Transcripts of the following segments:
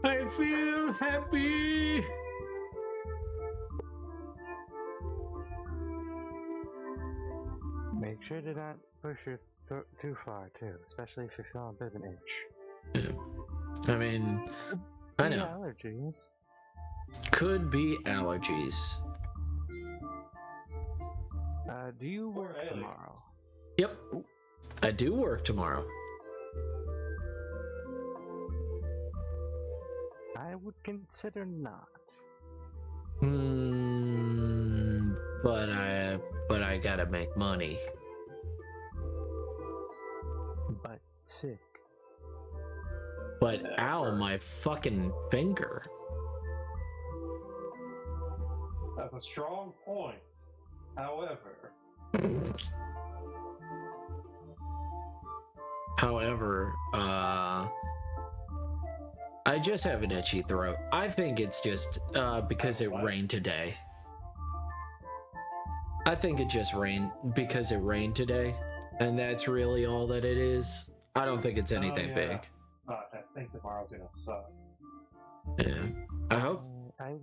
I feel happy. Make sure to not push it too far, too, especially if you're feeling a bit of an itch. Yeah. I mean, I know. Allergies. Could be allergies. Do you work tomorrow? Yep. I do work tomorrow. I would consider not. But I gotta make money. But sick. But ow, my fucking finger. That's a strong point. However, I just have an itchy throat. I think it's just because it rained today. I think it just rained because it rained today, and that's really all that it is. I don't think it's anything big. I think tomorrow's gonna suck. Yeah, I hope. I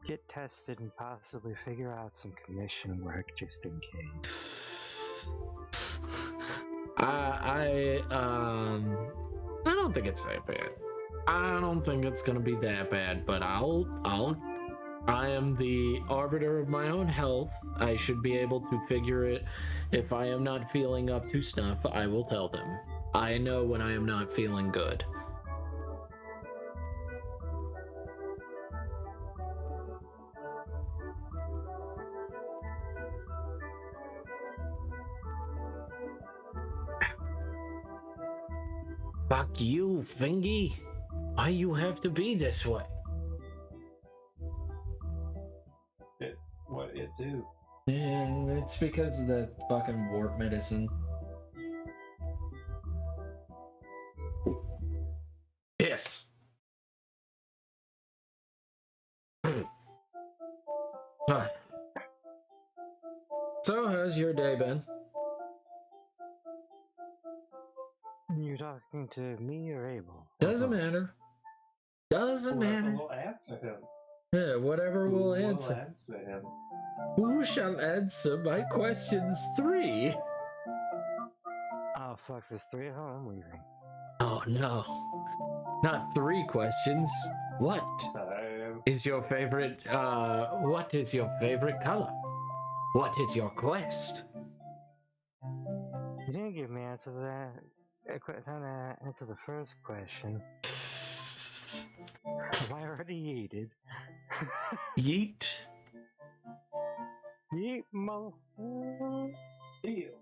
get tested and possibly figure out some commission work just in case. I don't think it's that bad. I don't think it's gonna be that bad, but I am the arbiter of my own health. I should be able to figure it. If I am not feeling up to snuff, I will tell them. I know when I am not feeling good. Fuck you, Fingy. Why you have to be this way? What it do? Yeah, it's because of the fucking warp medicine. Yes. So, how's your day been? You're talking to me or Abel? Doesn't matter. Doesn't matter. We'll answer him. Yeah, whatever we'll answer. Answer him. Who shall answer my questions 3? Oh fuck, there's 3 of them. I'm leaving. Oh no. Not 3 questions. What is your favorite color? What is your quest? You didn't give me answer to that. Time to answer the first question. Have I already yeeted? Yeet. Yeet, motherfucker. Deal.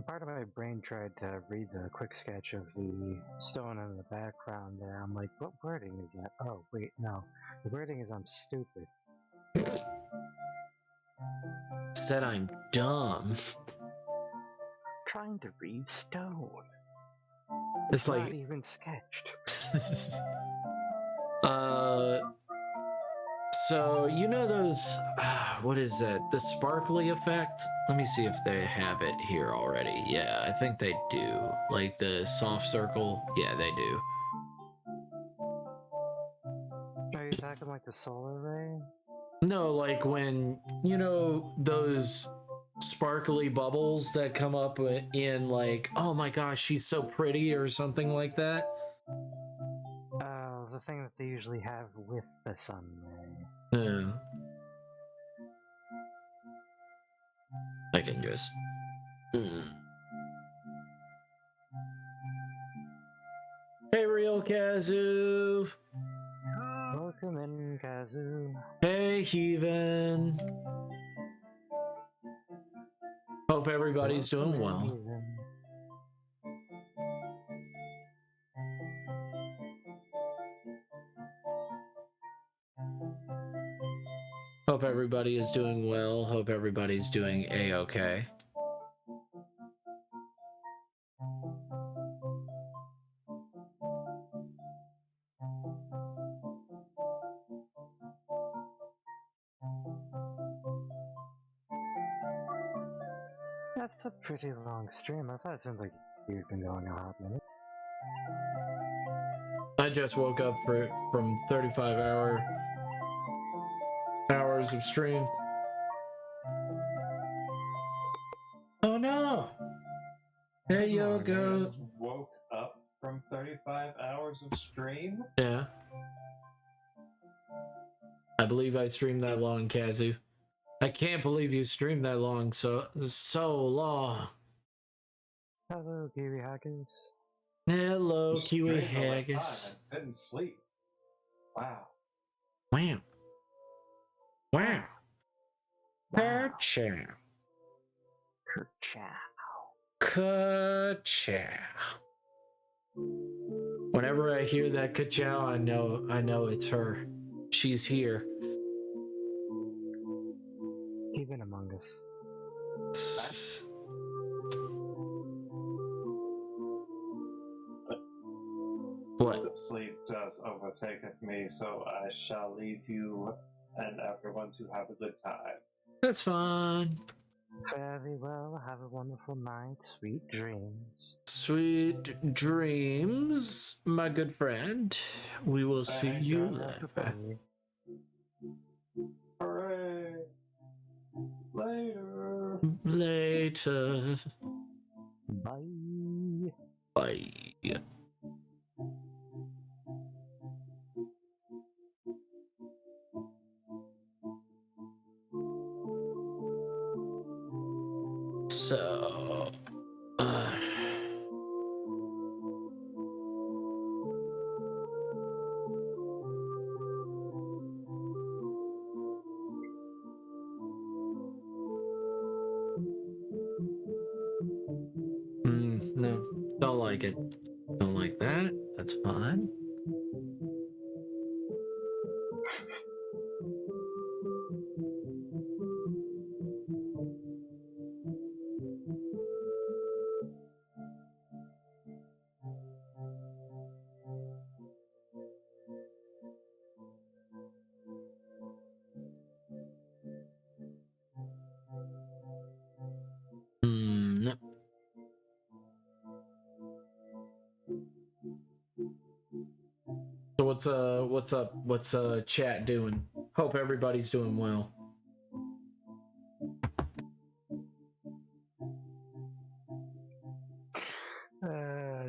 Part of my brain tried to read the quick sketch of the stone in the background there. I'm like, what wording is that? Oh, wait, no. The wording is I'm stupid. Said I'm dumb. Trying to read stone. It's like not even sketched. So you know those what is it? The sparkly effect? Let me see if they have it here already. Yeah, I think they do. Like the soft circle. Yeah, they do. Are you talking like the solar ray? No, like when you know those sparkly bubbles that come up in like, oh my gosh, she's so pretty or something like that. The thing that they usually have with the sun ray. Yeah. I can just. Hey, Real Kazoo. Welcome in, Kazoo. Hey, Heathen. Hope everybody's doing well. Hope everybody is doing well. Hope everybody's doing A-okay. That's a pretty long stream. I thought it sounded like you've been going a hot minute. I just woke up from 35 hours of stream. Oh no! There you go. Just woke up from 35 hours of stream? Yeah. I believe I streamed that long, Kazu. I can't believe you streamed that long, so long. Hello, Kiwi Hackers. Hello, You Kiwi streamed all that Haggis. time and didn't sleep. Wow. Wow. Wow. Wow. Ka-chow. Kerchow. Ka-chow. Whenever I hear that ka-chow, I know it's her. She's here. Even among us. What? The sleep does overtaketh me, so I shall leave you and everyone to have a good time. That's fine. Very well. Have a wonderful night. Sweet dreams. Sweet dreams, my good friend. We will see Thank you God later. Hooray! Later! Later. Bye. Bye. So, no, don't like it. Don't like that. That's fine. No. So what's up? What's chat doing? Hope everybody's doing well.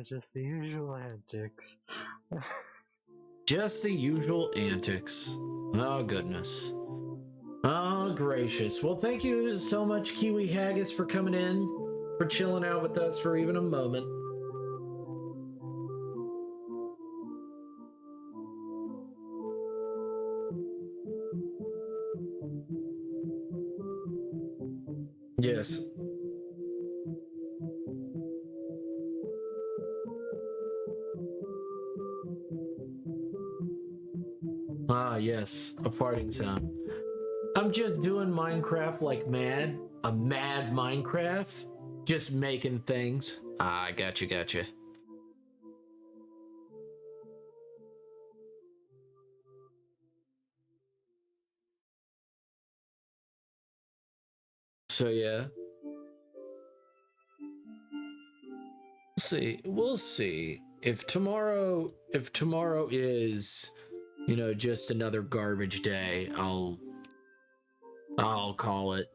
Just the usual antics. Just the usual antics. Oh goodness. Oh gracious. Well, thank you so much, Kiwi Haggis, for coming in, for chilling out with us for even a moment. Yes. Ah, yes, a farting sound. I'm just doing Minecraft like mad. A mad Minecraft. Just making things. Ah, gotcha. So yeah. We'll see. If tomorrow is, just another garbage day, I'll call it.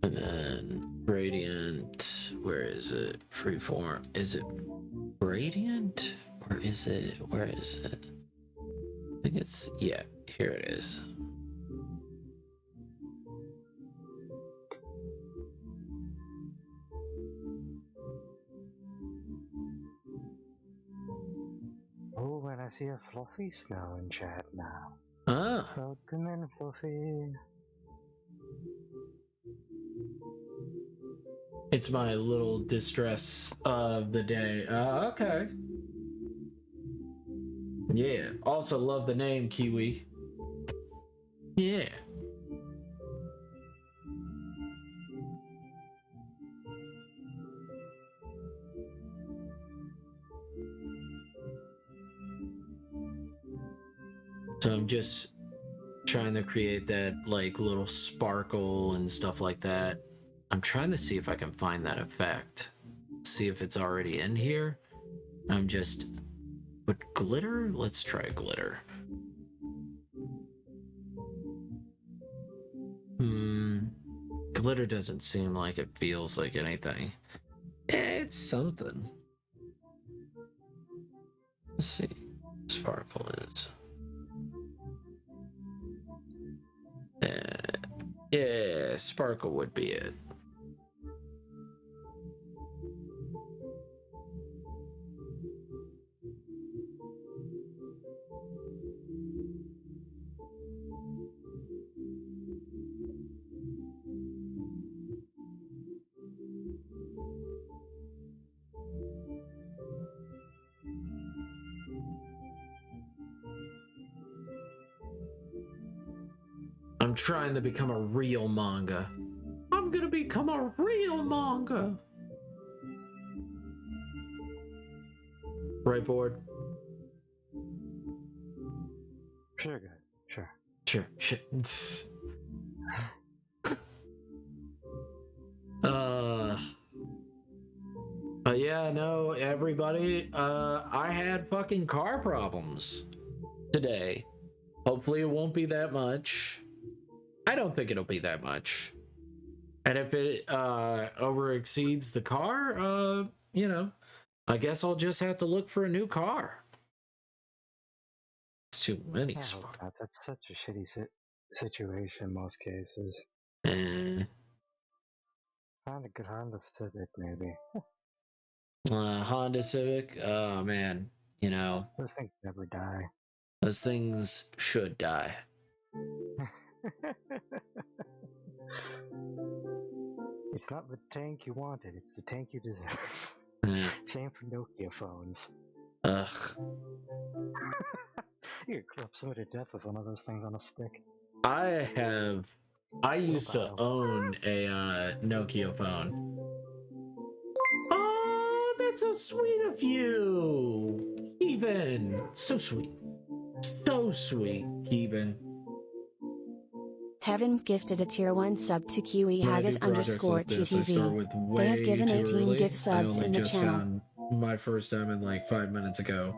And then Radiant, where is it? Freeform. Is it Radiant? Or where is it? I think it's, yeah, here it is. Oh, and I see a Fluffy Snow in chat now. Ah, Welcome in, Fluffy. It's my little distress of the day. Okay. Yeah. Also love the name Kiwi. Yeah. So I'm just trying to create that like little sparkle and stuff like that. I'm trying to see if I can find that effect. See if it's already in here. I'm just but glitter? Let's try glitter. Glitter doesn't seem like it feels like anything. It's something. Let's see. Sparkle is. Yeah, sparkle would be it. I'm trying to become a real manga. I'm gonna become a real manga. Right, board? Sure, good. Sure. Sure. Yeah, no, everybody. I had fucking car problems today. Hopefully it won't be that much. I don't think it'll be that much. And if it over exceeds the car, you know, I guess I'll just have to look for a new car. It's too many. I hope not. That's such a shitty situation in most cases. Find a good Honda Civic, maybe. Honda Civic. Oh man, you know Those things never die. those things should die. It's not the tank you wanted, it's the tank you deserve. Yeah. Same for Nokia phones. Ugh. You could club somebody to death with one of those things on a stick. I used to own a Nokia phone. Oh, that's so sweet of you, Keevan. So sweet. So sweet, Keevan. Heaven gifted a tier 1 sub to Kiwi When I do Haggis projects like this, I start _TTV. with They have way given too 18 early. gift I subs only in the just channel. found my first diamond like 5 minutes ago.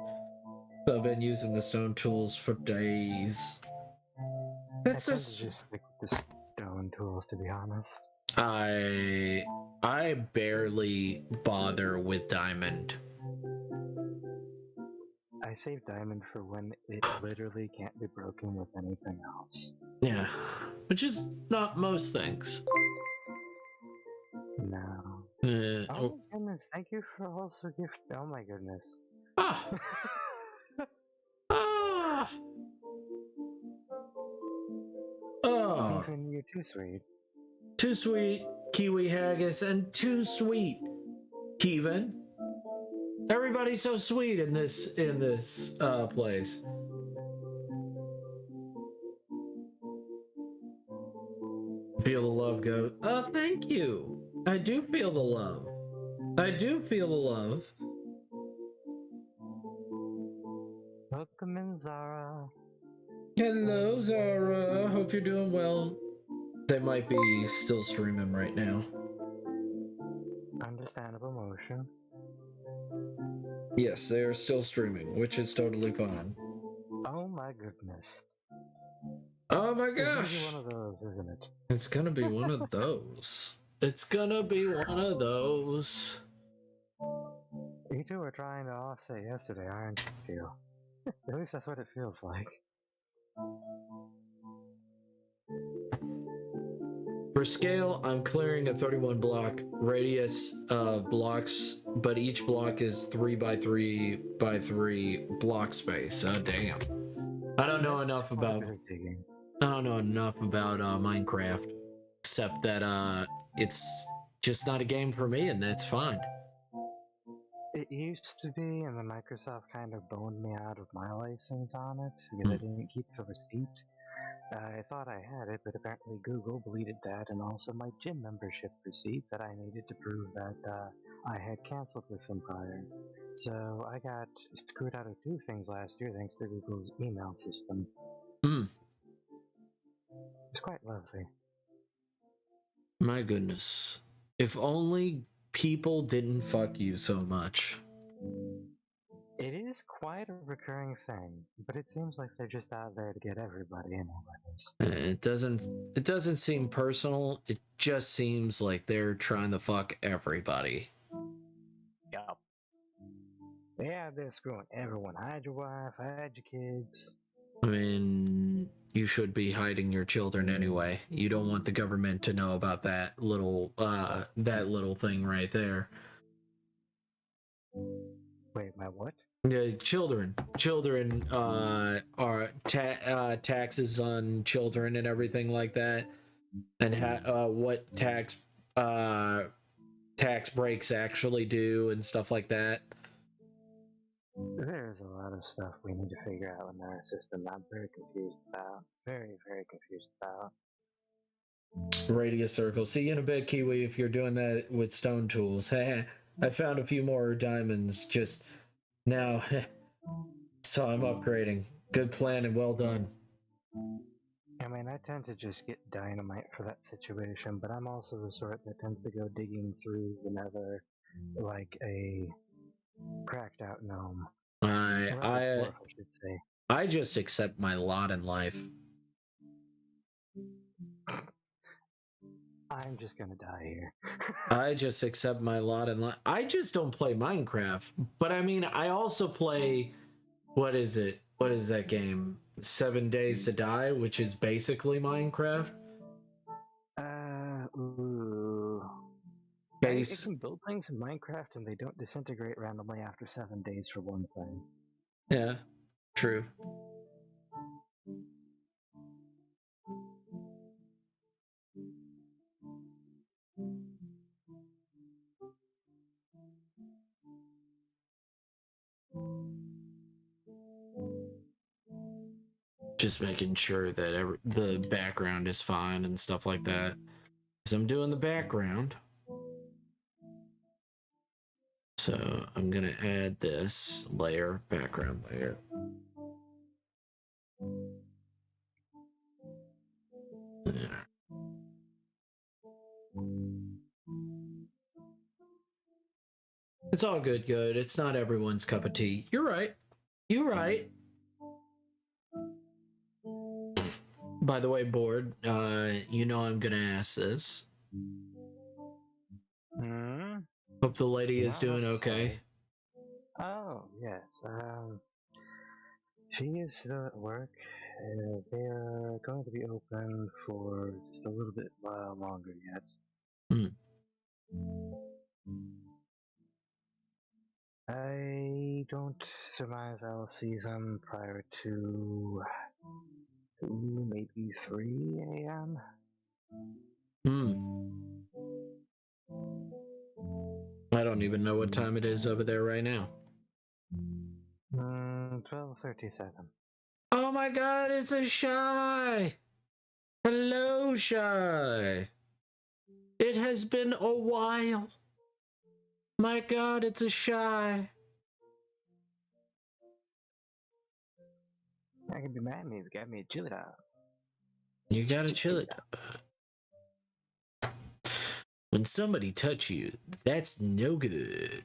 So I've been using the stone tools for days. That's I so. tend to just stick with the stone tools, to be honest. I barely bother with diamond. I save diamond for when it literally can't be broken with anything else. Yeah, which is not most things. No. Oh. My goodness, thank you for also gift. Oh my goodness. Ah. Ah. Oh. Even you're too sweet. Too sweet, Kiwi Haggis, and too sweet, Keevan. Everybody's so sweet in this place. Feel the love go. Oh, thank you. I do feel the love. I do feel the love. Welcome in, Zara. Hello, Zara. Hope you're doing well. They might be still streaming right now. Understandable motion. Yes, they are still streaming, which is totally fine. Oh my goodness. Oh my It's gonna gosh. be one of those, isn't it? It's gonna be one of those. It's gonna be one of those. You two were trying to offset yesterday, aren't you? At least that's what it feels like. For scale, I'm clearing a 31 block radius of blocks, but each block is 3 by 3 by 3 block space. Oh damn. I don't know enough about Minecraft, except that it's just not a game for me, and that's fine. It used to be, and then Microsoft kind of boned me out of my license on it because I didn't keep the receipt. I thought I had it, but apparently Google deleted that and also my gym membership receipt that I needed to prove that I had canceled with them prior. So I got screwed out of two things last year thanks to Google's email system. Hmm. It's quite lovely. My goodness. If only people didn't fuck you so much. It is quite a recurring thing, but it seems like they're just out there to get everybody anyways. It doesn't seem personal. It just seems like they're trying to fuck everybody. Yup. Yeah, they're screwing everyone. Hide your wife, hide your kids. I mean, you should be hiding your children anyway. You don't want the government to know about that little thing right there. Wait, my what? Yeah, children are taxes on children and everything like that, and what tax breaks actually do and stuff like that. There's a lot of stuff we need to figure out in our system I'm very confused about. Very, very confused about. Radius circle. See you in a bit, Kiwi, if you're doing that with stone tools. I found a few more diamonds just now, so I'm upgrading. Good plan and well done. I mean, I tend to just get dynamite for that situation, but I'm also the sort that tends to go digging through the nether like a cracked out gnome. I should say. I just accept my lot in life. I'm just gonna die here. I just accept my lot in life. I just don't play Minecraft, but I mean, I also play. What is it? What is that game? 7 Days to Die, which is basically Minecraft. Ooh. I can build things in Minecraft and they don't disintegrate randomly after 7 days for one thing. Yeah, true. Just making sure that the background is fine and stuff like that. So I'm doing the background. So I'm gonna add this layer, background layer. There. It's all good. It's not everyone's cup of tea. You're right. You're right. By the way, Board, you know I'm gonna ask this. Hope the lady is doing okay. Oh, yes. She is still at work. They are going to be open for just a little bit longer yet. I don't surmise I'll see them prior to 2, maybe 3 a.m. I don't even know what time it is over there right now. 12:37. Oh my god, it's a Shy! Hello, Shy! It has been a while. My god, it's a Shy. I can be mad at me if you got me a chill it out. You gotta chill it. When somebody touch you, that's no good.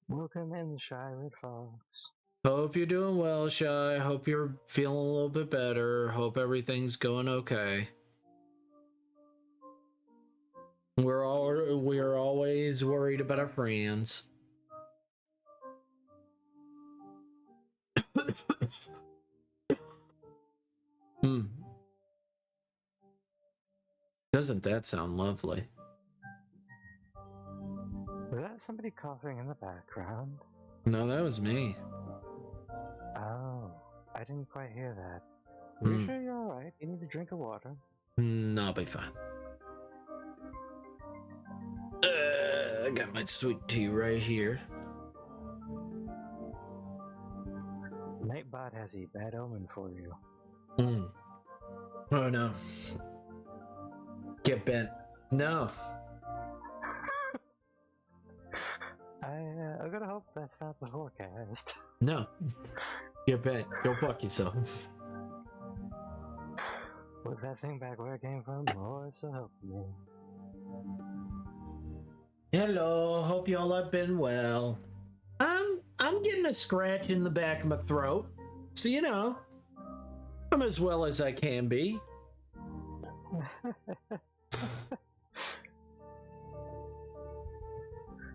Welcome in, Shy Red Fox. Hope you're doing well, Shy. Hope you're feeling a little bit better. Hope everything's going okay. We're always worried about our friends. Doesn't that sound lovely? Was that somebody coughing in the background? No, that was me. Oh, I didn't quite hear that. Are you sure you're alright? You need a drink of water? I'll be fine. I got my sweet tea right here. Nightbot has a bad omen for you. Oh no. Get bent. No. I'm gonna hope that's not the forecast. No. Get bent. Go fuck yourself. Put that thing back where it came from, Lord, so help me. Hello, hope y'all have been well. I'm getting a scratch in the back of my throat. So you know, I'm as well as I can be.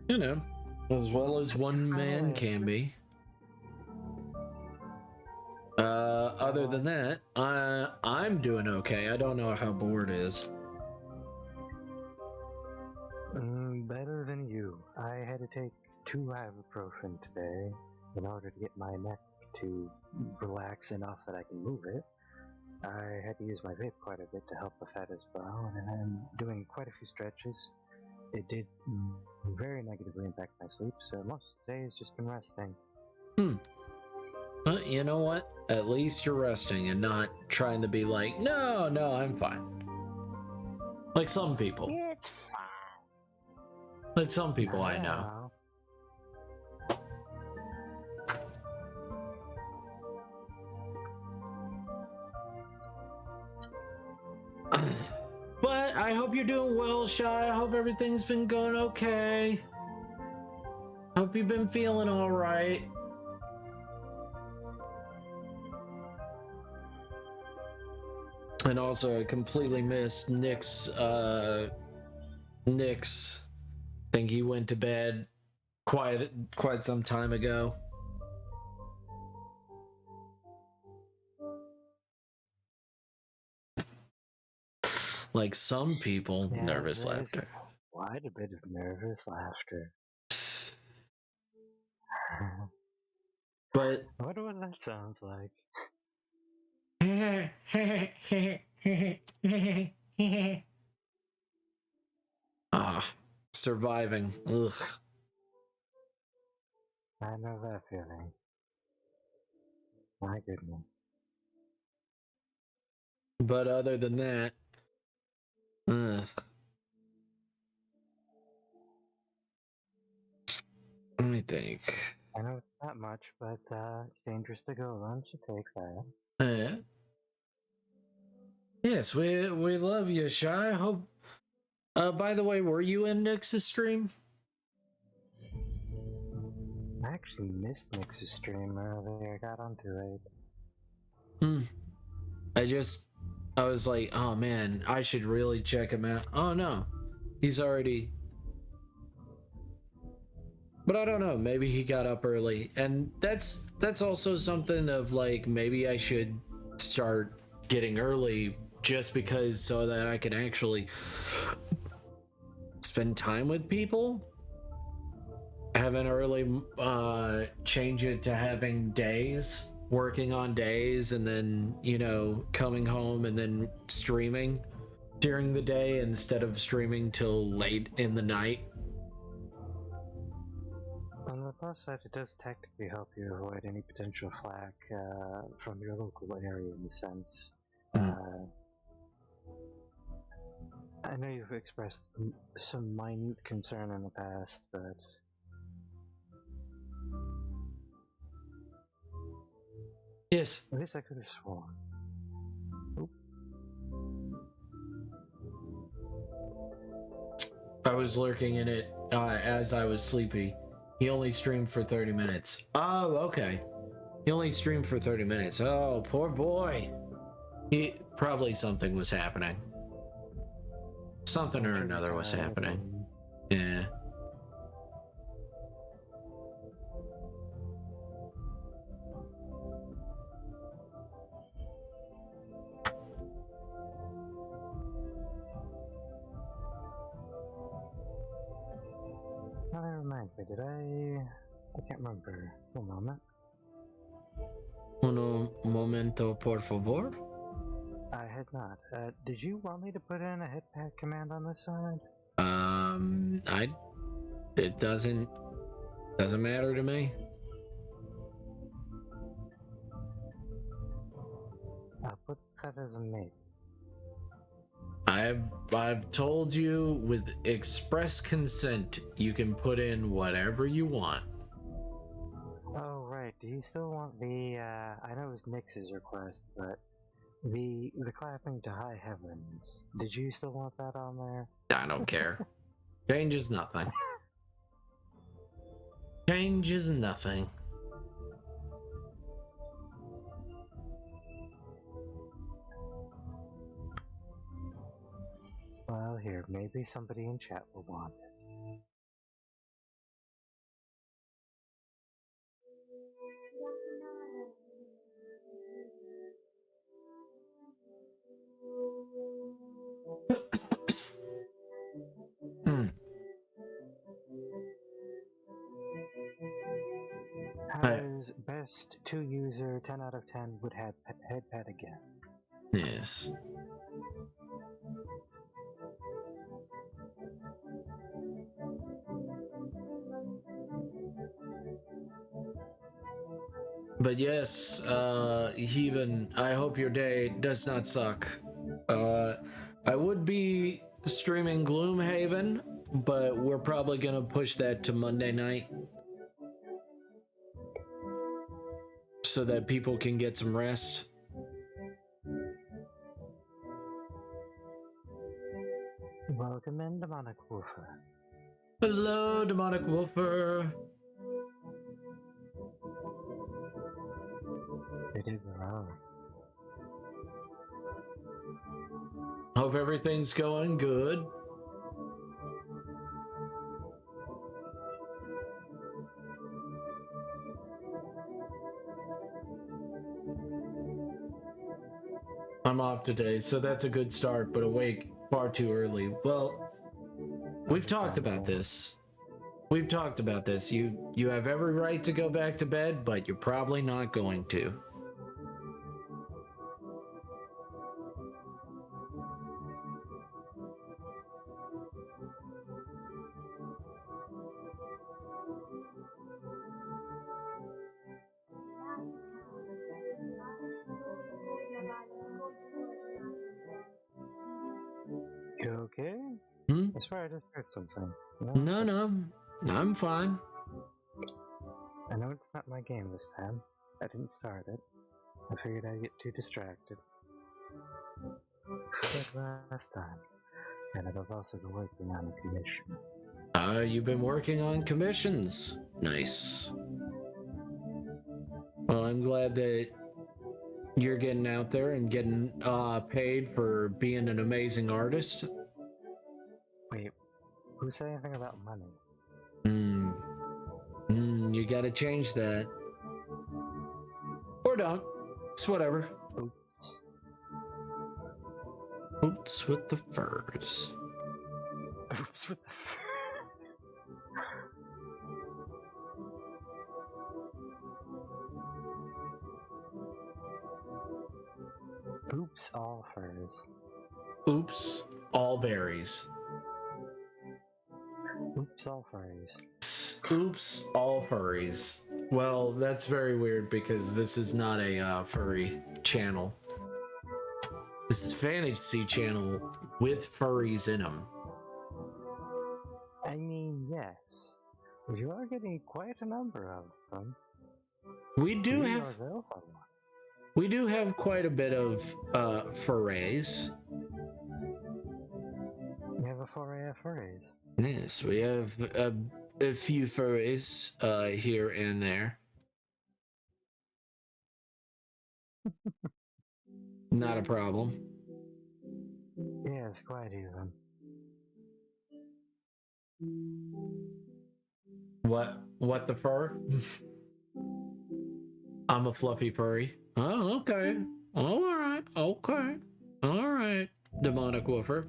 You know, as well as one man can be. Other than that, I'm doing okay. I don't know how Bored is. Better than you. I had to take 2 ibuprofen today in order to get my neck to relax enough that I can move it. I had to use my vape quite a bit to help the fat as well, and I'm doing quite a few stretches. It did very negatively impact my sleep, so most of the day has just been resting. But you know what? At least you're resting and not trying to be like, no, I'm fine. Like some people. It's fine. Like some people I know. But I hope you're doing well, Shy. I hope everything's been going okay. Hope you've been feeling all right. And also, I completely missed Nick's. I think he went to bed quite some time ago. Like some people, Yeah, nervous there's laughter. Quite a bit of nervous laughter. But I wonder what that sounds like. Surviving. Ugh. I know that feeling. My goodness. But other than that, ugh. Let me think. I know it's not much, but it's dangerous to go alone, so take that. Yeah. Yes, we love you, Shy. I hope. By the way, were you in Nix's stream? I actually missed Nix's stream earlier. I got onto it. I was like, oh man, I should really check him out. Oh no, he's already. But I don't know, maybe he got up early. And that's also something of like, maybe I should start getting early just because so that I can actually spend time with people. Have an early change it to having days, working on days, and then, you know, coming home and then streaming during the day instead of streaming till late in the night. On the plus side, it does technically help you avoid any potential flack from your local area in the sense. I know you've expressed some minute concern in the past, but Yes. at least I could have sworn. Oop. I was lurking in it as I was sleepy. He only streamed for 30 minutes. Oh, okay. He only streamed for 30 minutes. Oh, poor boy. Probably something was happening. Something or another was happening. Yeah. Now that reminds me, did I can't remember. One moment. Uno momento, por favor. I had not. Did you want me to put in a headpack command on this side? It doesn't matter to me. Put that as a mate. I've told you with express consent you can put in whatever you want. Oh, right. Do you still want the, I know it was Nyx's request, but the clapping to high heavens. Did you still want that on there? I don't care. Changes nothing. Changes nothing. Well, here, maybe somebody in chat will want it. Has best 2 user 10 out of 10 would have head pet again. Yes. But yes, Heathen, I hope your day does not suck. I would be streaming Gloomhaven, but we're probably gonna push that to Monday night so that people can get some rest. Welcome in, Demonic Woofer. Hello, Demonic Woofer. It is wrong. Hope everything's going good. I'm off today, so that's a good start, but awake far too early. Well, we've talked about this. We've talked about this. You have every right to go back to bed, but you're probably not going to. You okay? Hmm? I swear I just heard something. No, I'm fine. I know it's not my game this time. I didn't start it. I figured I'd get too distracted. Like last time. And I've also been working on a commission. You've been working on commissions. Nice. Well, I'm glad that you're getting out there and getting paid for being an amazing artist. Wait, who said anything about money? You gotta change that. Or don't. It's whatever. Oops. Boots with the furs. Oops with the Oops, all furs. Oops, all berries. Oops, all furries. Oops, all furries. Well, that's very weird because this is not a furry channel. This is fantasy channel with furries in them. I mean, yes. You are getting quite a number of them. We do You have yourself are one. we do have quite a bit of furries. You have a foray of furries. Yes, we have a few furries here and there. Not a problem. Yes, quite even. What the fur? I'm a fluffy furry. Oh, okay. All right. Okay. All right. Demonic Woofer.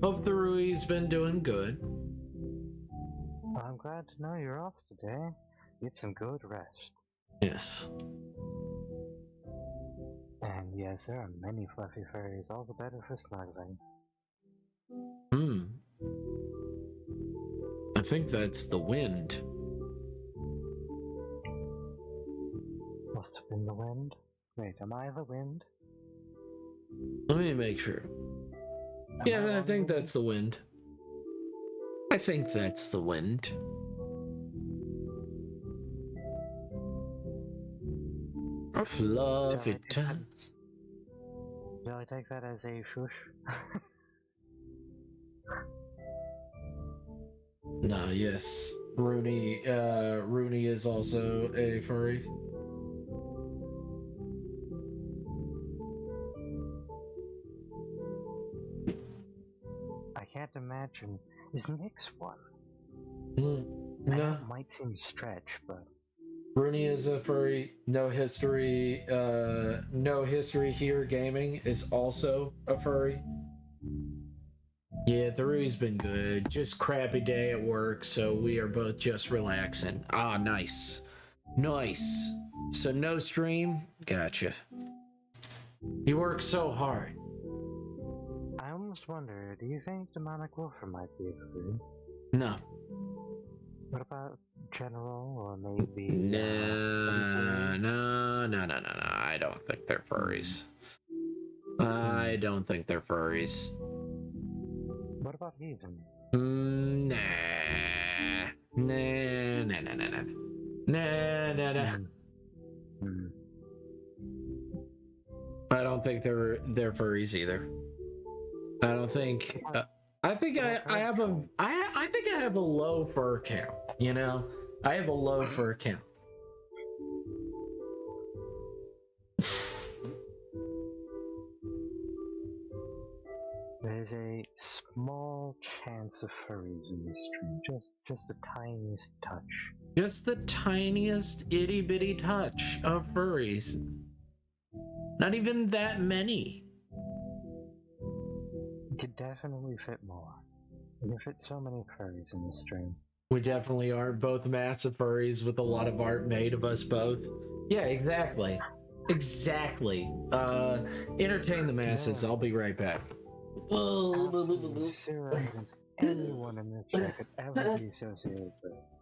Hope the Rui's been doing good. Well, I'm glad to know you're off today. Get some good rest. Yes. And yes, there are many fluffy furries, all the better for snuggling. I think that's the wind. Must have been the wind. Wait, am I the wind? Let me make sure. Am Yeah, I on think the that's the wind. I think that's the wind. A fluffy time. Do I take that as a shush? Nah, yes. Rooney is also a furry. I can't imagine. Is Nick's one? I No. know it might seem a stretch, but Rooney is a furry. No history here gaming is also a furry. Yeah, the Rui's been good. Just crappy day at work, so we are both just relaxing. Ah, nice. Nice. So no stream? Gotcha. You work so hard. I almost wonder, do you think Demonic Wolfer might be a furry? No. What about General, or maybe... No. I don't think they're furries. I don't think they're furries. What about Heathen? Nah. I don't think they're furries either. I don't think. I think I have a low fur count. You know, I have a low fur count. There's a small chance of furries in this stream. Just the tiniest touch. Just the tiniest itty bitty touch of furries. Not even that many. You could definitely fit more. You could fit so many furries in this stream. We definitely are both massive furries with a lot of art made of us both. Yeah, exactly. Exactly. Entertain the masses. I'll be right back. Absolutely zero evidence anyone in this chat could ever be associated with this.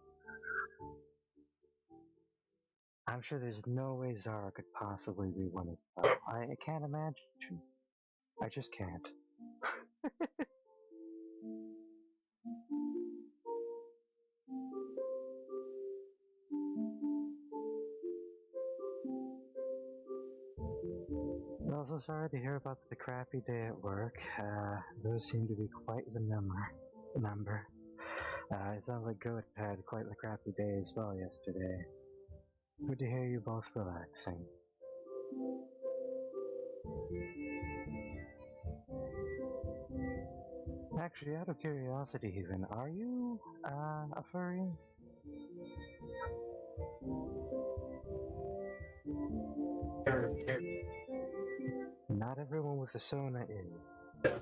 I'm sure there's no way Zara could possibly be one of them. I can't imagine. I just can't. I'm also sorry to hear about the crappy day at work. Those seem to be quite the number. It sounds like Goat had quite the crappy day as well yesterday. Good to hear you both relaxing. Actually, out of curiosity, even, are you a furry? Not everyone with a Sona is.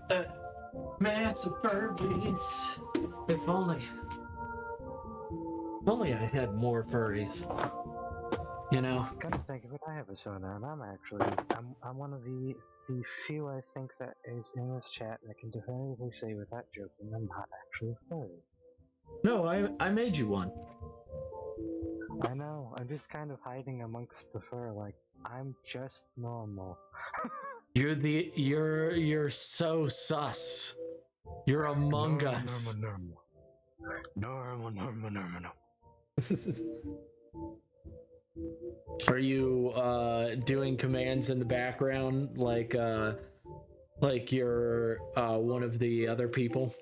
Massive furries. If only I had more furries. You know. Come to think of it, I have a Sona, and I'm one of the few I think that is in this chat that can definitively say without joking I'm not actually a furry. No, I made you one. I know, I'm just kind of hiding amongst the fur, like, I'm just normal. You're so sus. You're among us. Normal. Are you doing commands in the background like you're one of the other people?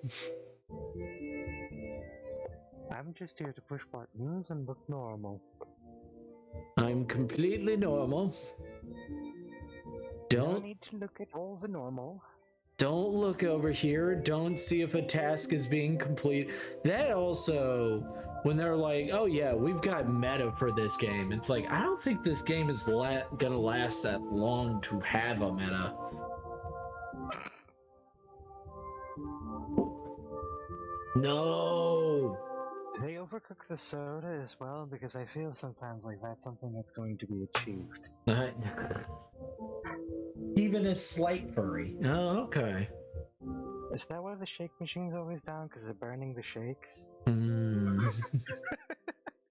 I'm just here to push buttons and look normal. I'm completely normal. No need to look at all the normal. Don't look over here. Don't see if a task is being complete. That also, when they're like, oh yeah, we've got meta for this game. It's like, I don't think this game is gonna last that long to have a meta. No! They overcook the soda as well, because I feel sometimes like that's something that's going to be achieved. Even a slight furry. Oh, okay. Is that why the shake machine's always down? Because they're burning the shakes? Mm.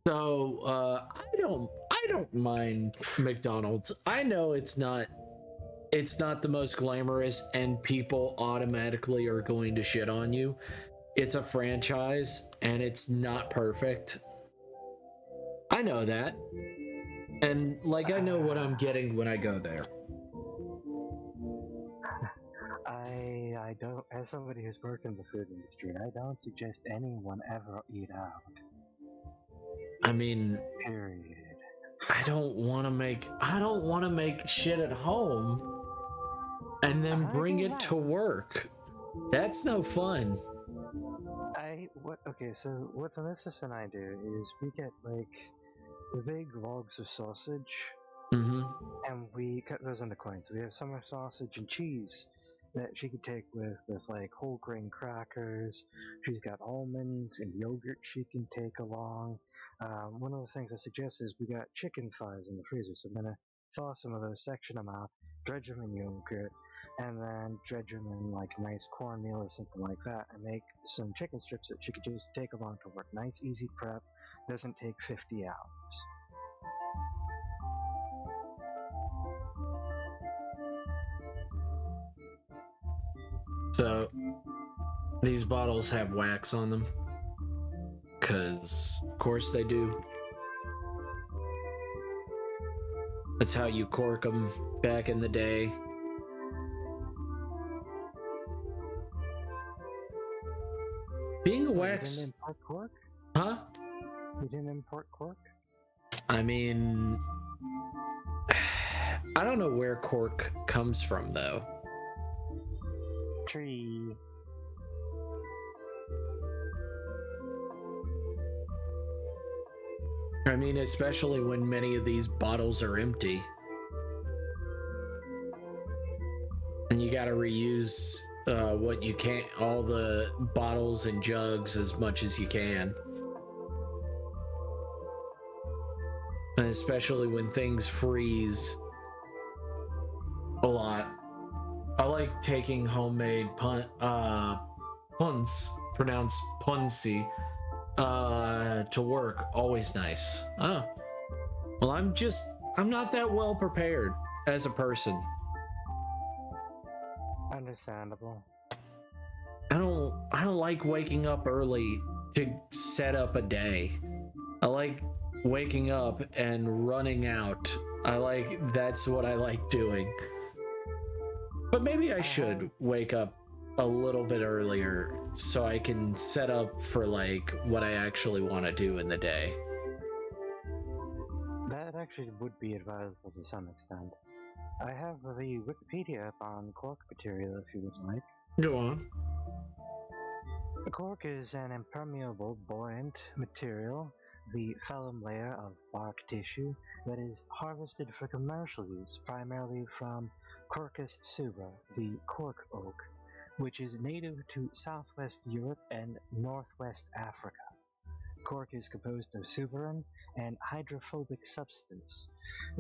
So, I don't mind McDonald's. I know it's not the most glamorous and people automatically are going to shit on you. It's a franchise and it's not perfect. I know that. And like I know what I'm getting when I go there. I don't, as somebody who's worked in the food industry, I don't suggest anyone ever eat out. I mean, Period. I don't want to make shit at home and then bring it to work. That's no fun. Okay, so what the missus and I do is we get like the big logs of sausage Mm-hmm. and we cut those into coins. We have summer sausage and cheese that she could take with like whole grain crackers. She's got almonds and yogurt she can take along. One of the things I suggest is we got chicken thighs in the freezer, so I'm gonna thaw some of those, section them out, dredge them in yogurt, and then dredge them in like a nice cornmeal or something like that, and make some chicken strips that she could just take along to work. Nice, easy prep, doesn't take 50 hours. So these bottles have wax on them. 'Cause of course they do. That's how you cork them back in the day. Being a wax... You didn't import cork? Huh? You didn't import cork? I mean... I don't know where cork comes from, though. Tree. I mean, especially when many of these bottles are empty. And you gotta reuse what you can, all the bottles and jugs as much as you can. And especially when things freeze a lot. I like taking homemade puns, pronounced punsi, to work. Always nice. Oh. Well, I'm not that well prepared as a person. Understandable. I don't like waking up early to set up a day. I like waking up and running out. That's what I like doing. But maybe I should wake up a little bit earlier so I can set up for like what I actually want to do in the day. That actually would be advisable to some extent. I have the Wikipedia up on cork material if you would like. Go on. Cork is an impermeable, buoyant material, the phellem layer of bark tissue, that is harvested for commercial use, primarily from Quercus subra, the cork oak, which is native to southwest Europe and northwest Africa. Cork is composed of suberin and hydrophobic substance.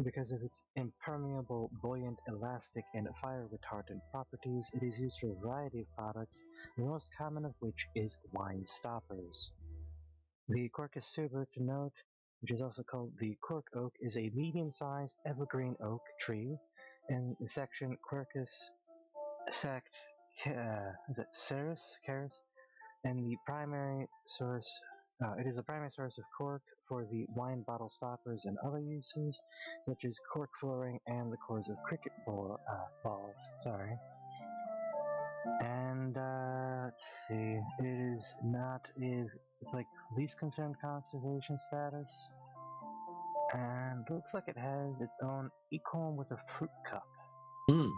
Because of its impermeable, buoyant, elastic, and fire retardant properties, it is used for a variety of products, the most common of which is wine stoppers. The Quercus subra, to note, which is also called the cork oak, is a medium-sized evergreen oak tree in the section Quercus sect, Caris, and the primary source. It is the primary source of cork for the wine bottle stoppers and other uses, such as cork flooring and the cores of cricket balls. Sorry. And let's see, it's like least concerned conservation status, and looks like it has its own acorn with a fruit cup. Hmm.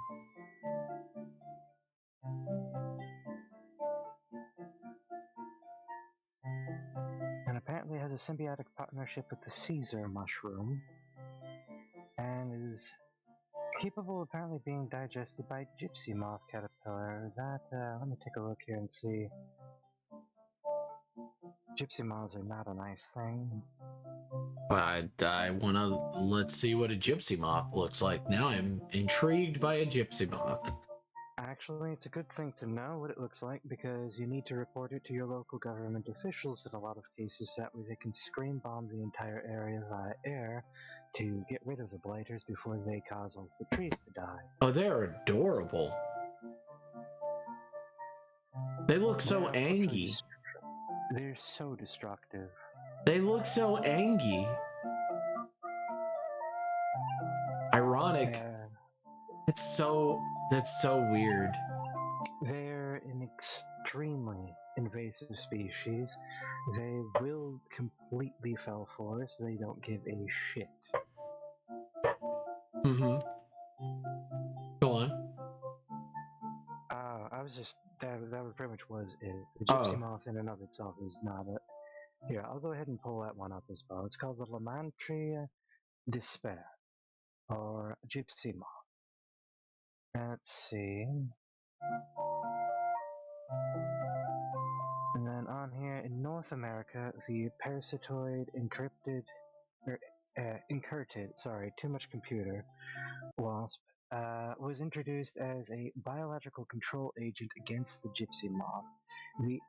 And apparently has a symbiotic partnership with the Caesar mushroom, and is capable of apparently being digested by gypsy moth caterpillar. Let me take a look here and see. Gypsy moths are not a nice thing. Let's see what a gypsy moth looks like. Now I'm intrigued by a gypsy moth. Actually, it's a good thing to know what it looks like because you need to report it to your local government officials in a lot of cases. That way they can screen bomb the entire area via air to get rid of the blighters before they cause all the trees to die. Oh, they're adorable. They look so They're angry. They're so destructive. They look so angry. Ironic. That's so weird. They're an extremely invasive species. They will completely fell for us. They don't give a shit. Mm-hmm. Go on. I was just that pretty much was it. The gypsy Oh. moth in and of itself is not a. Here, I'll go ahead and pull that one up as well. It's called the Lamantria despair, or gypsy moth. Let's see. And then on here in North America, the parasitoid incurted, sorry, too much computer, wasp, was introduced as a biological control agent against the gypsy moth. The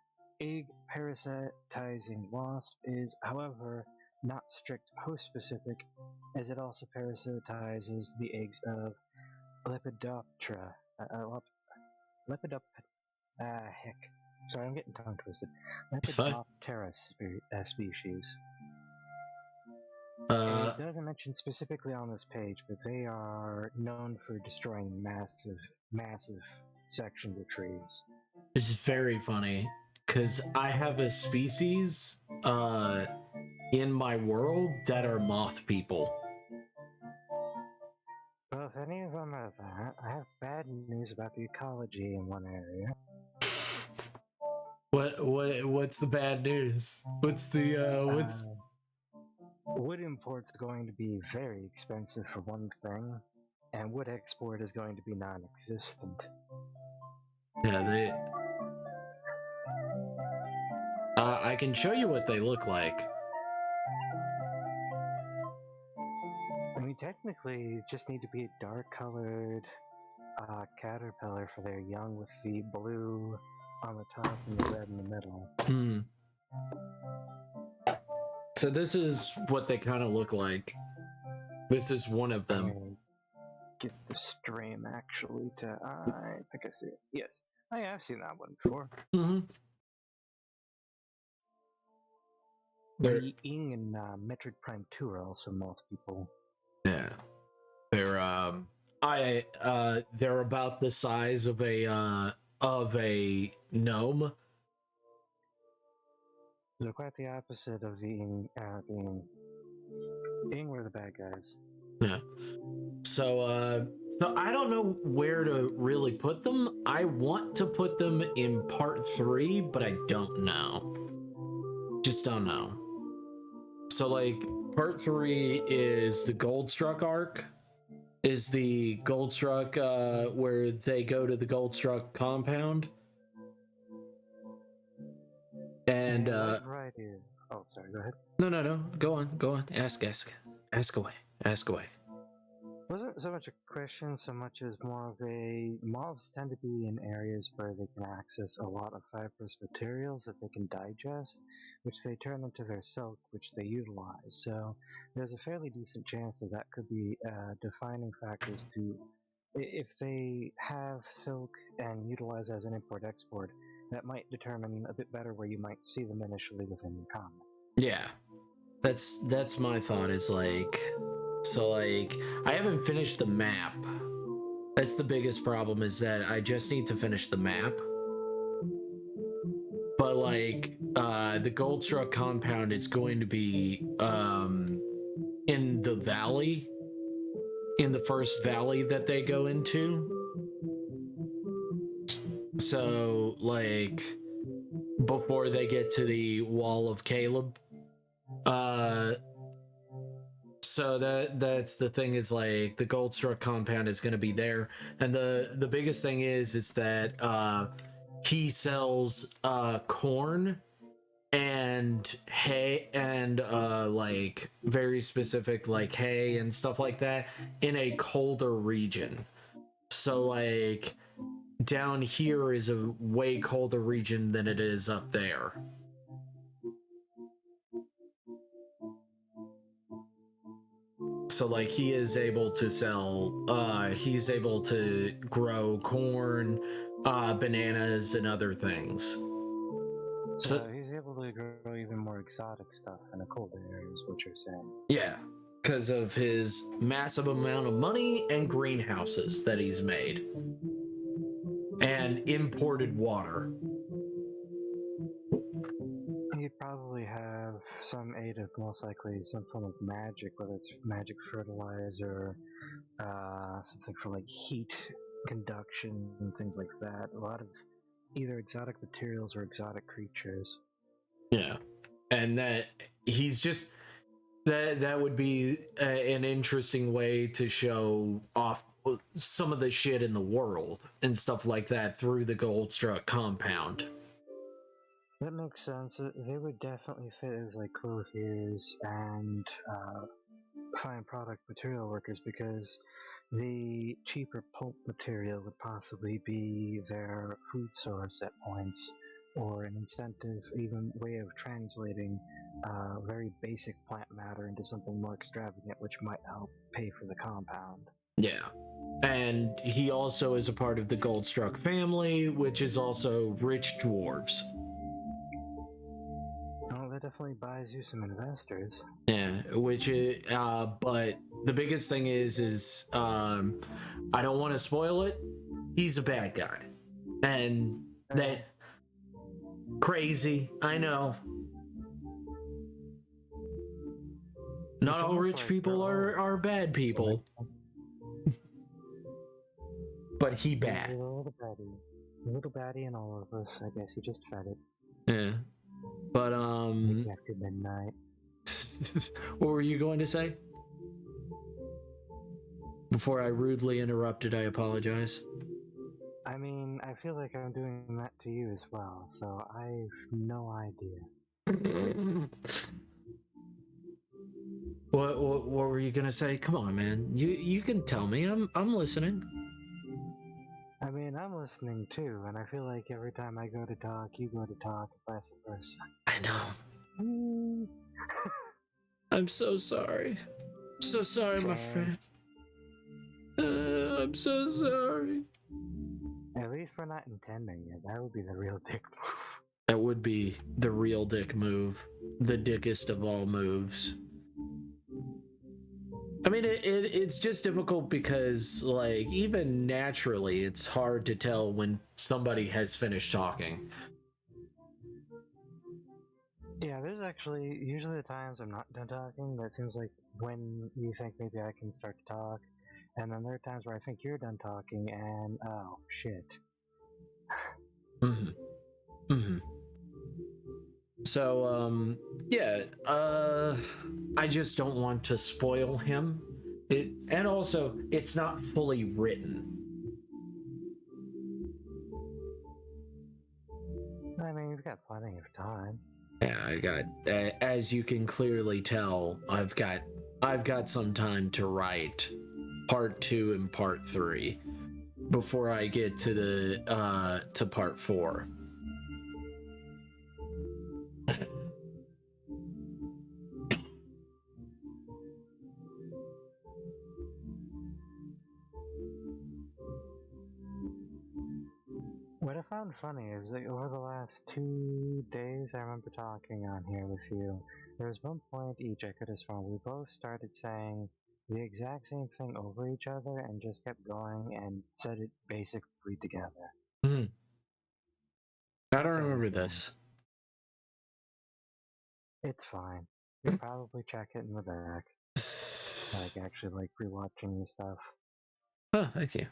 egg parasitizing wasp is, however, not strict host specific, as it also parasitizes the eggs of Lepidoptera. Heck. Sorry, I'm getting tongue twisted. It's fine. Lepidoptera species. Uh, It doesn't mention specifically on this page, but they are known for destroying massive sections of trees. it's very funny because I have a species in my world that are moth people. Well, if any of them are that, I have bad news about the ecology in one area. What's the bad news? What's Wood import's going to be very expensive for one thing, and wood export is going to be non-existent. yeah, I can show you what they look like. I mean, technically, you just need to be a dark-colored caterpillar for their young, with the blue on the top and the red in the middle. Hmm. So this is what they kind of look like. This is one of them. Get the stream actually to. I think I see it. Yes, I have seen that one before. Mm-hmm. The Ing and Metric Prime 2 are also moth people. Yeah, they're they're about the size of a gnome. They're quite the opposite of the Ing. Ing were the bad guys. Yeah. So I don't know where to really put them. I want to put them in part 3, but I don't know. Just don't know. So like part 3 is the Goldstruck arc. Is the Goldstruck where they go to the Goldstruck compound. And right here. Oh, sorry. Go ahead. No. Go on. Ask away. Wasn't so much a question, so much as more of a. Moths tend to be in areas where they can access a lot of fibrous materials that they can digest, which they turn into their silk, which they utilize. So there's a fairly decent chance that could be defining factors to. If they have silk and utilize as an import-export, that might determine a bit better where you might see them initially within your comic. Yeah, that's my thought. Is like, so like I haven't finished the map. That's the biggest problem, is that I just need to finish the map. But like the Goldstruck compound is going to be in the valley, in the first valley that they go into. So like before they get to the Wall of Caleb. So that's the thing, is like the Goldstruck compound is going to be there, and the biggest thing is that he sells corn and hay and like very specific like hay and stuff like that in a colder region. So like down here is a way colder region than it is up there. So like he is able to sell he's able to grow corn, bananas and other things. So he's able to grow even more exotic stuff in a colder area, is what you're saying. Yeah, because of his massive amount of money and greenhouses that he's made. And imported water. He'd probably have some aid of most likely some form of magic, whether it's magic fertilizer, something for like heat conduction and things like that. A lot of either exotic materials or exotic creatures. Yeah, and that he's just that would be an interesting way to show off some of the shit in the world and stuff like that through the Goldstruck compound. That makes sense. They would definitely fit as like clothiers and fine product material workers because the cheaper pulp material would possibly be their food source at points, or an incentive, even way of translating very basic plant matter into something more extravagant, which might help pay for the compound. Yeah. And he also is a part of the Goldstruck family, which is also rich dwarves. Oh, that definitely buys you some investors. Yeah, which is, but the biggest thing is, I don't want to spoil it. He's a bad guy. And that, crazy, I know. Not all rich people are bad people. But he bad. He's a little baddie in all of us. I guess he just fed it. Yeah. But, After midnight. what were you going to say? Before I rudely interrupted, I apologize. I mean, I feel like I'm doing that to you as well, so I've no idea. What were you gonna say? Come on, man. You can tell me. I'm listening. I mean, I'm listening too, and I feel like every time I go to talk, you go to talk, vice versa. I know. I'm so sorry. I'm so sorry, my friend. I'm so sorry. At least we're not intending it. That would be the real dick move. That would be the real dick move. The dickest of all moves. I mean, it's just difficult because, like, even naturally, it's hard to tell when somebody has finished talking. Yeah, there's actually usually the times I'm not done talking. That seems like when you think maybe I can start to talk, and then there are times where I think you're done talking, and oh shit. So, yeah, I just don't want to spoil him. And also, it's not fully written. I mean, you've got plenty of time. Yeah, I got, as you can clearly tell, I've got some time to write part 2 and part 3 before I get to the, to part 4. What I found funny is that over the last 2 days I remember talking on here with you, there was one point each I could have sworn we both started saying the exact same thing over each other and just kept going and said it basically together. Mm-hmm. I don't remember this. It's fine. You'll probably check it in the back. Like actually like rewatching your stuff. Oh, thank you.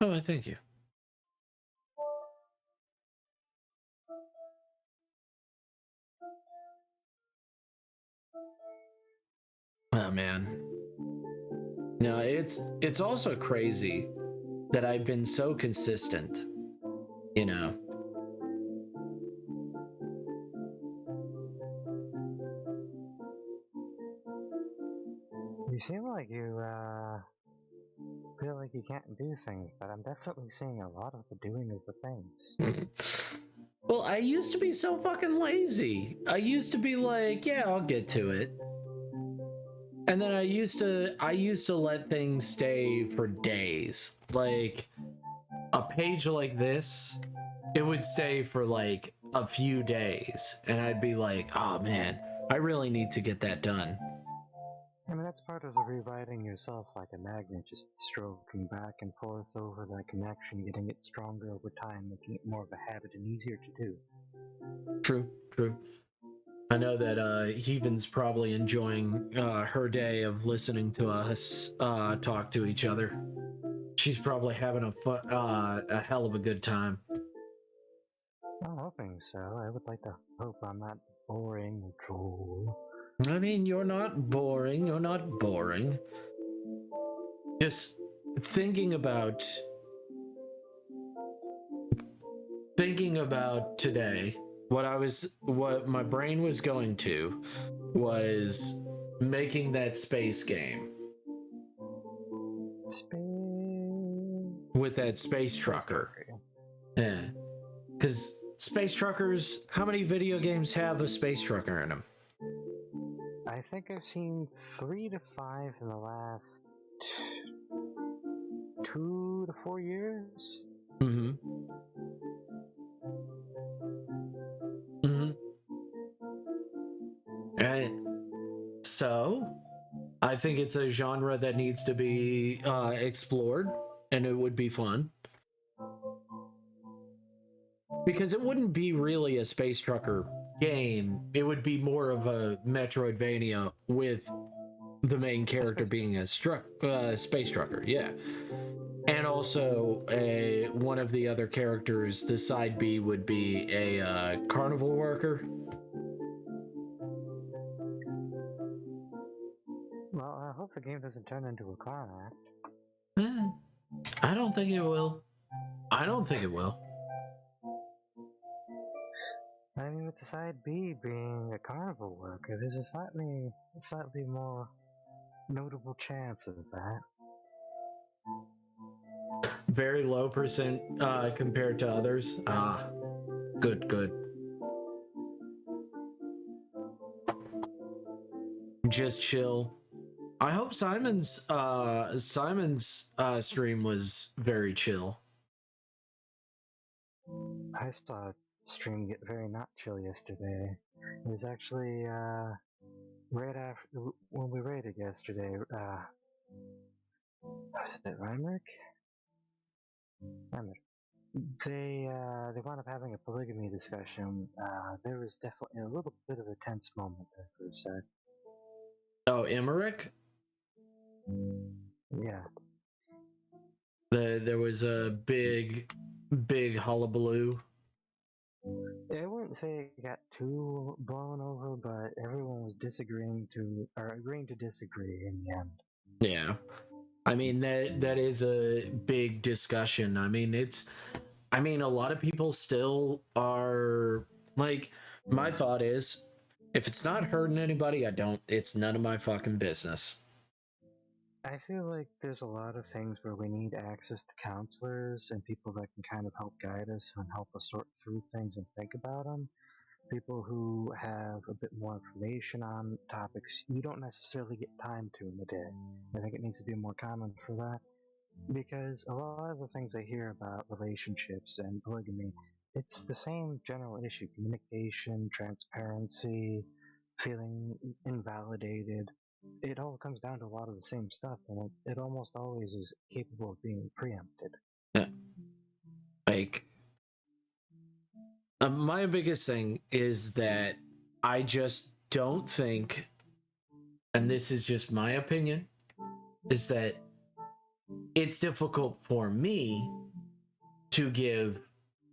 Oh, thank you. Oh man. No, it's also crazy that I've been so consistent, you know. You seem like you feel like you can't do things, but I'm definitely seeing a lot of the doing of the things. Well, I used to be so fucking lazy. I used to be like, yeah, I'll get to it. And then I used to let things stay for days. Like a page like this, it would stay for like a few days, and I'd be like, oh man, I really need to get that done. I mean, that's part of the rewriting yourself like a magnet, just stroking back and forth over that connection, getting it stronger over time, making it more of a habit and easier to do. True. I know that Heathen's probably enjoying her day of listening to us talk to each other. She's probably having a hell of a good time. I'm hoping so. I would like to hope I'm not boring or droll. I mean, you're not boring. You're not boring. Just thinking about today, what my brain was going to was making that space game with that space trucker. Yeah, because space truckers. How many video games have a space trucker in them? I think I've seen 3 to 5 in the last 2 to 4 years. Mm-hmm. And so, I think it's a genre that needs to be explored, and it would be fun. Because it wouldn't be really a space trucker game. It would be more of a Metroidvania with the main character being a space trucker, yeah. And also, one of the other characters, the side B, would be a carnival worker. Well, I hope the game doesn't turn into a clown act. I don't think it will. I mean, with the side B being a carnival worker, there's a slightly more notable chance of that. Very low percent compared to others. Good. Just chill. I hope Simon's stream was very chill. I saw a stream get very not chill yesterday. It was actually right after when we raided yesterday. Was it Reimerick? They wound up having a polygamy discussion. There was definitely a little bit of a tense moment there for a sec. Oh, Emmerich? Yeah. There was a big hullabaloo. I wouldn't say it got too blown over, but everyone was agreeing to disagree in the end. Yeah. I mean, that is a big discussion. I mean, a lot of people still are like, my thought is, if it's not hurting anybody, it's none of my fucking business. I feel like there's a lot of things where we need access to counselors and people that can kind of help guide us and help us sort through things and think about them. People who have a bit more information on topics you don't necessarily get time to in the day. I think it needs to be more common for that. Because a lot of the things I hear about relationships and polygamy, it's the same general issue: communication, transparency, feeling invalidated. It all comes down to a lot of the same stuff, and it almost always is capable of being preempted. Yeah. Like, my biggest thing is that I just don't think, and this is just my opinion, is that it's difficult for me to give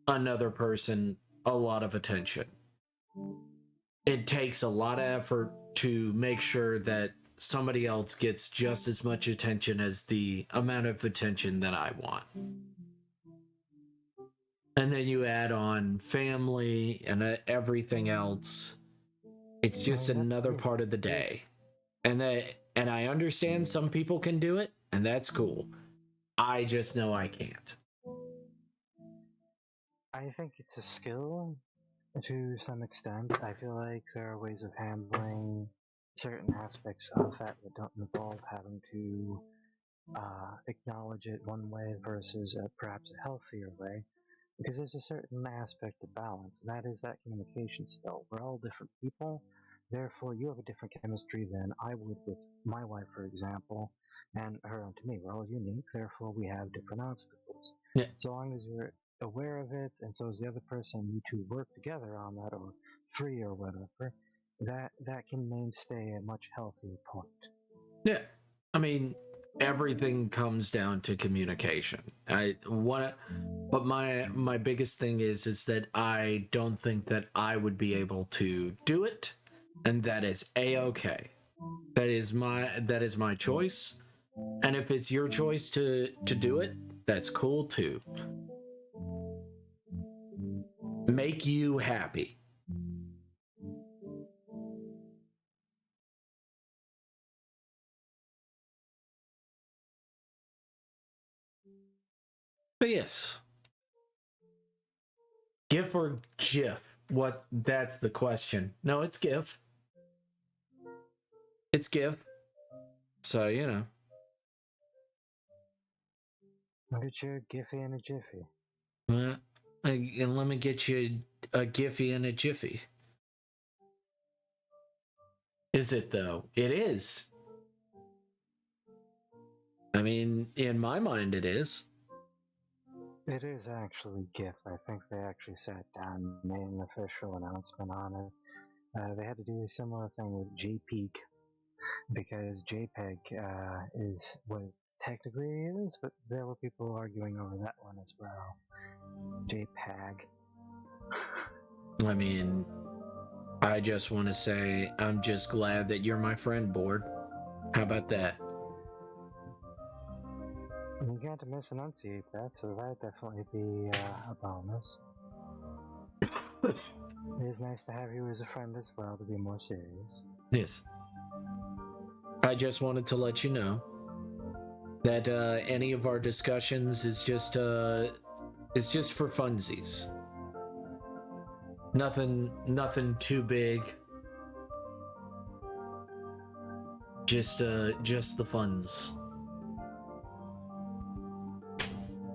another person a lot of attention. It takes a lot of effort to make sure that somebody else gets just as much attention as the amount of attention that I want. And then you add on family and everything else. It's just another part of the day. And I understand some people can do it, and that's cool. I just know I can't. I think it's a skill to some extent. I feel like there are ways of handling certain aspects of that that don't involve having to acknowledge it one way versus perhaps a healthier way. Because there's a certain aspect of balance, and that is that communication skill. We're all different people, therefore you have a different chemistry than I would with my wife, for example, and her onto me. We're all unique, therefore we have different obstacles. Yeah. So long as you're aware of it, and so is the other person, you two work together on that, or three or whatever, that can mainstay a much healthier point. Yeah. I mean, everything comes down to communication. But my biggest thing is that I don't think that I would be able to do it, and that is a-okay. That is my choice. And if it's your choice to do it, that's cool too. Make you happy. But yes. GIF or GIF? What? That's the question. No, it's GIF. It's GIF. So, you know. I'll get you a Giphy and a Jiffy. And let me get you a Giphy and a Jiffy. Is it, though? It is. I mean, in my mind, it is. It is actually GIF. I think they actually sat down and made an official announcement on it. They had to do a similar thing with JPEG, because JPEG is what it technically is, but there were people arguing over that one as well. JPEG. I mean, I just want to say I'm just glad that you're my friend, Board. How about that? You can't misenunciate that, so that'd definitely be a bonus. It is nice to have you as a friend as well, to be more serious. Yes. I just wanted to let you know that any of our discussions is just for funsies. Nothing too big. Just the funds.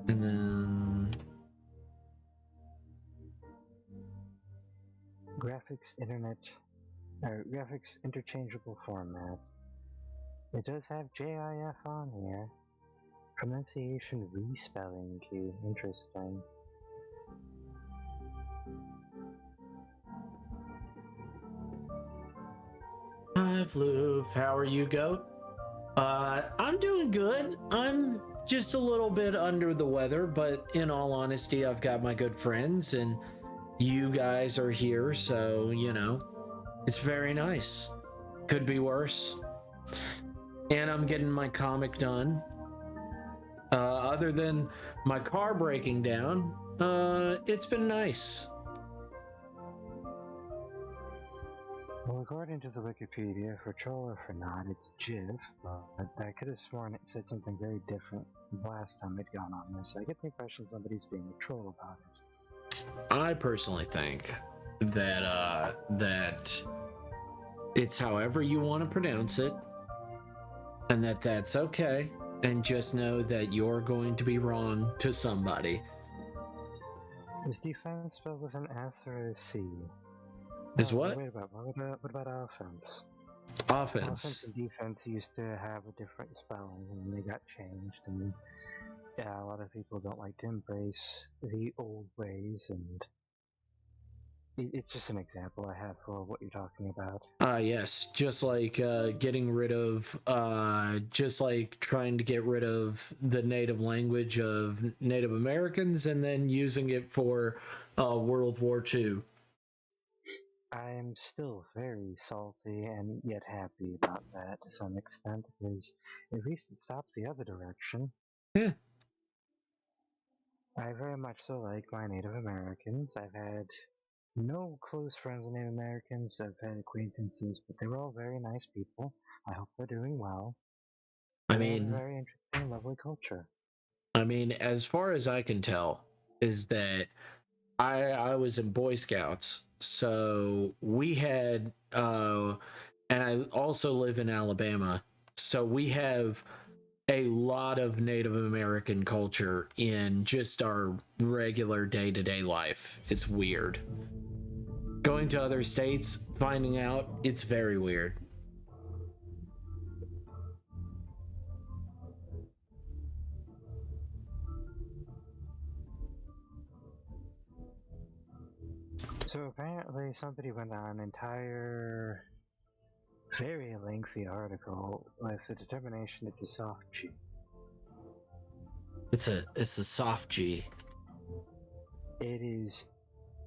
And then graphics interchangeable format. It does have GIF on here. Pronunciation respelling key. Interesting. hi, Floof. How are you, Goat? I'm doing good. I'm just a little bit under the weather, but in all honesty, I've got my good friends, and you guys are here, so, you know, it's very nice. Could be worse. And I'm getting my comic done. Other than my car breaking down, it's been nice. Well, according to the Wikipedia, for troll or for not, it's GIF, but I could have sworn it said something very different the last time I'd gone on this. I get the impression somebody's being a troll about it. I personally think that that it's however you want to pronounce it, and that's okay. And just know that you're going to be wrong to somebody. Is defense spelled with an S or a C? Is what? Wait about what about offense? Offense. And defense used to have a different spelling, and they got changed. And yeah, a lot of people don't like to embrace the old ways, and it's just an example I have for what you're talking about. Yes, just like getting rid of, just like trying to get rid of the native language of Native Americans and then using it for World War II. I'm still very salty and yet happy about that to some extent, because at least it stops the other direction. Yeah. I very much so like my Native Americans. I've had no close friends with Native Americans. I've had acquaintances, but they were all very nice people. I hope they're doing well. I They have a mean, very interesting, lovely culture. I mean, as far as I can tell, is that I was in Boy Scouts, so we had and I also live in Alabama, so we have a lot of Native American culture in just our regular day-to-day life. It's weird. Going to other states, finding out, it's very weird. So apparently somebody went on an entire, very lengthy article with the determination it's a soft G. It's a soft G. It is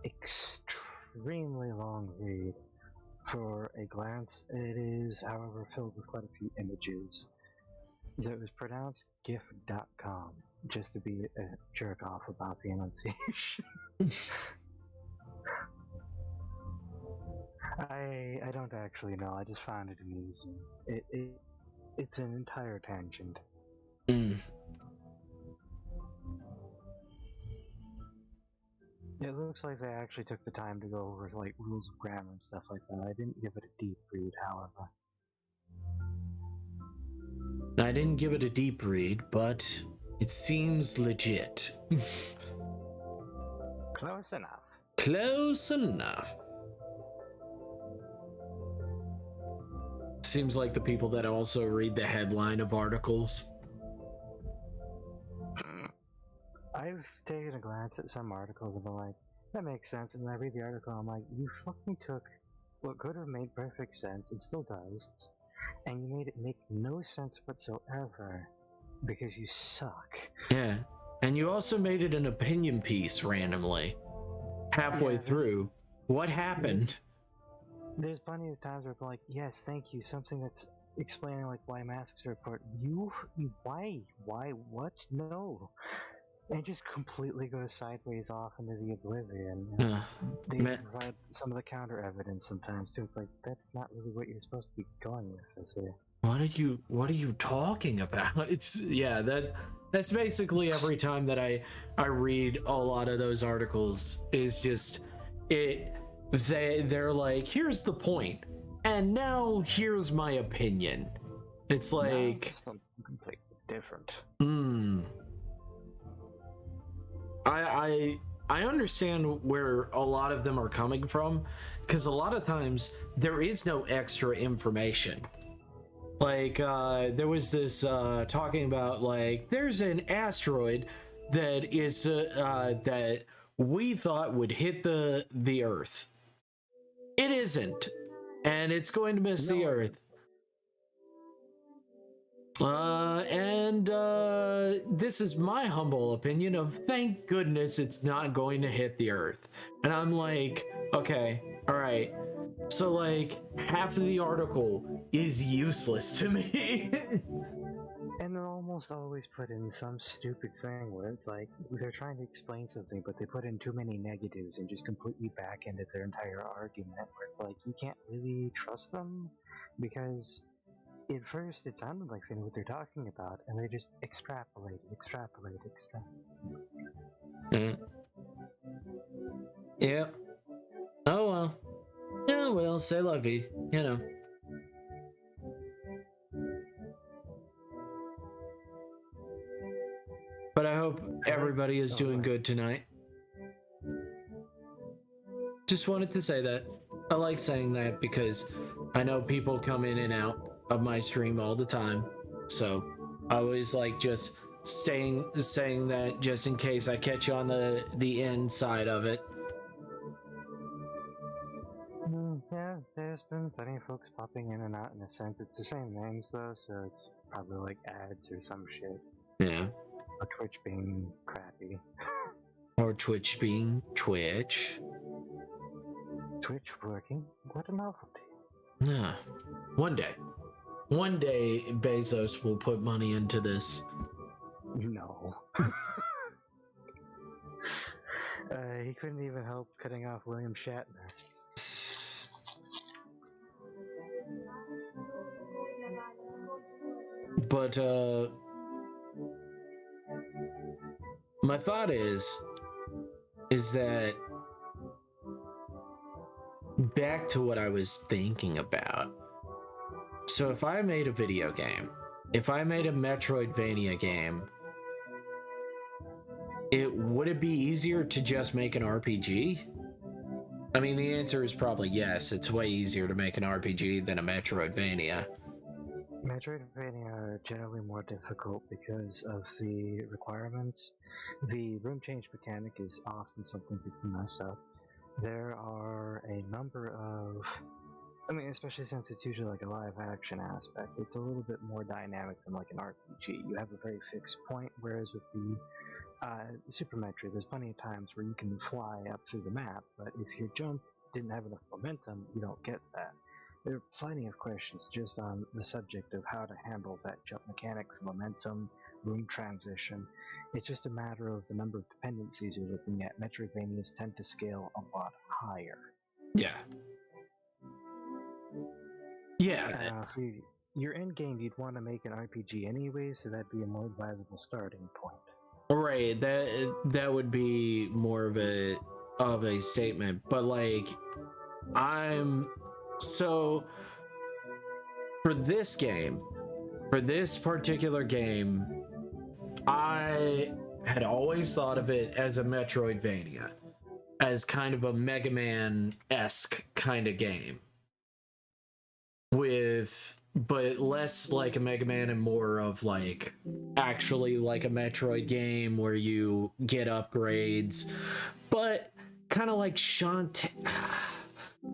extremely long read. For a glance, it is, however, filled with quite a few images. So it was pronounced gif.com, just to be a jerk off about the enunciation. I don't actually know. I just found it amusing. It's an entire tangent. Mm. It looks like they actually took the time to go over like rules of grammar and stuff like that. I didn't give it a deep read, however. I didn't give it a deep read, but it seems legit. Close enough. Close enough. Seems like the people that also read the headline of articles. I've taken a glance at some articles and been like, that makes sense. And then I read the article and I'm like, you fucking took what could have made perfect sense, and still does, and you made it make no sense whatsoever because you suck. Yeah. And you also made it an opinion piece randomly. Halfway through. What happened? There's plenty of times where I'm like, yes, thank you, something that's explaining like why masks are important. Why, what? No. And just completely goes sideways off into the oblivion. They provide some of the counter evidence sometimes too. It's like, that's not really what you're supposed to be going with this here. What are you talking about? It's that's basically every time that I read a lot of those articles is just they're like, here's the point, and now here's my opinion. It's like something completely different. I understand where a lot of them are coming from, because a lot of times there is no extra information. Like there was this talking about like there's an asteroid that is that we thought would hit the Earth. It isn't, and it's going to miss the Earth. This is my humble opinion of thank goodness it's not going to hit the Earth. And I'm like, okay, all right. So like half of the article is useless to me. And they're almost always put in some stupid thing where it's like they're trying to explain something, but they put in too many negatives and just completely back into their entire argument. Where it's like you can't really trust them because at first it sounded like they know what they're talking about, and they just extrapolate. Yeah. Oh well. Yeah, well, c'est la vie, you know. But I hope everybody is doing good tonight. Just wanted to say that. I like saying that because I know people come in and out of my stream all the time. So I always like just saying that just in case I catch you on the end side of it. Yeah, there's been plenty of folks popping in and out in a sense. It's the same names though, so it's probably like ads or some shit. Yeah. Or Twitch being crappy. Or Twitch being Twitch. Twitch working? What a novelty. Yeah. One day Bezos will put money into this. No. He couldn't even help cutting off William Shatner. But My thought is that back to what I was thinking about. So if I made a video game, if I made a Metroidvania game, would it be easier to just make an RPG? I mean, the answer is probably yes. It's way easier to make an RPG than a Metroidvania. Metroidvania are generally more difficult because of the requirements. The room change mechanic is often something people mess up. There are a number of, I mean, especially since it's usually like a live action aspect, it's a little bit more dynamic than like an RPG. You have a very fixed point, whereas with the Super Metroid, there's plenty of times where you can fly up through the map, but if your jump didn't have enough momentum, you don't get that. There are plenty of questions just on the subject of how to handle that jump mechanics, momentum, room transition. It's just a matter of the number of dependencies you're looking at. Metroidvanias tend to scale a lot higher. Yeah. Yeah. For your end game, you'd want to make an RPG anyway, so that'd be a more advisable starting point. Right. That would be more of a statement, but like so for this game, for this particular game, I had always thought of it as a Metroidvania, as kind of a Mega Man-esque kind of game. But less like a Mega Man and more of like actually like a Metroid game where you get upgrades, but kind of like Shantae.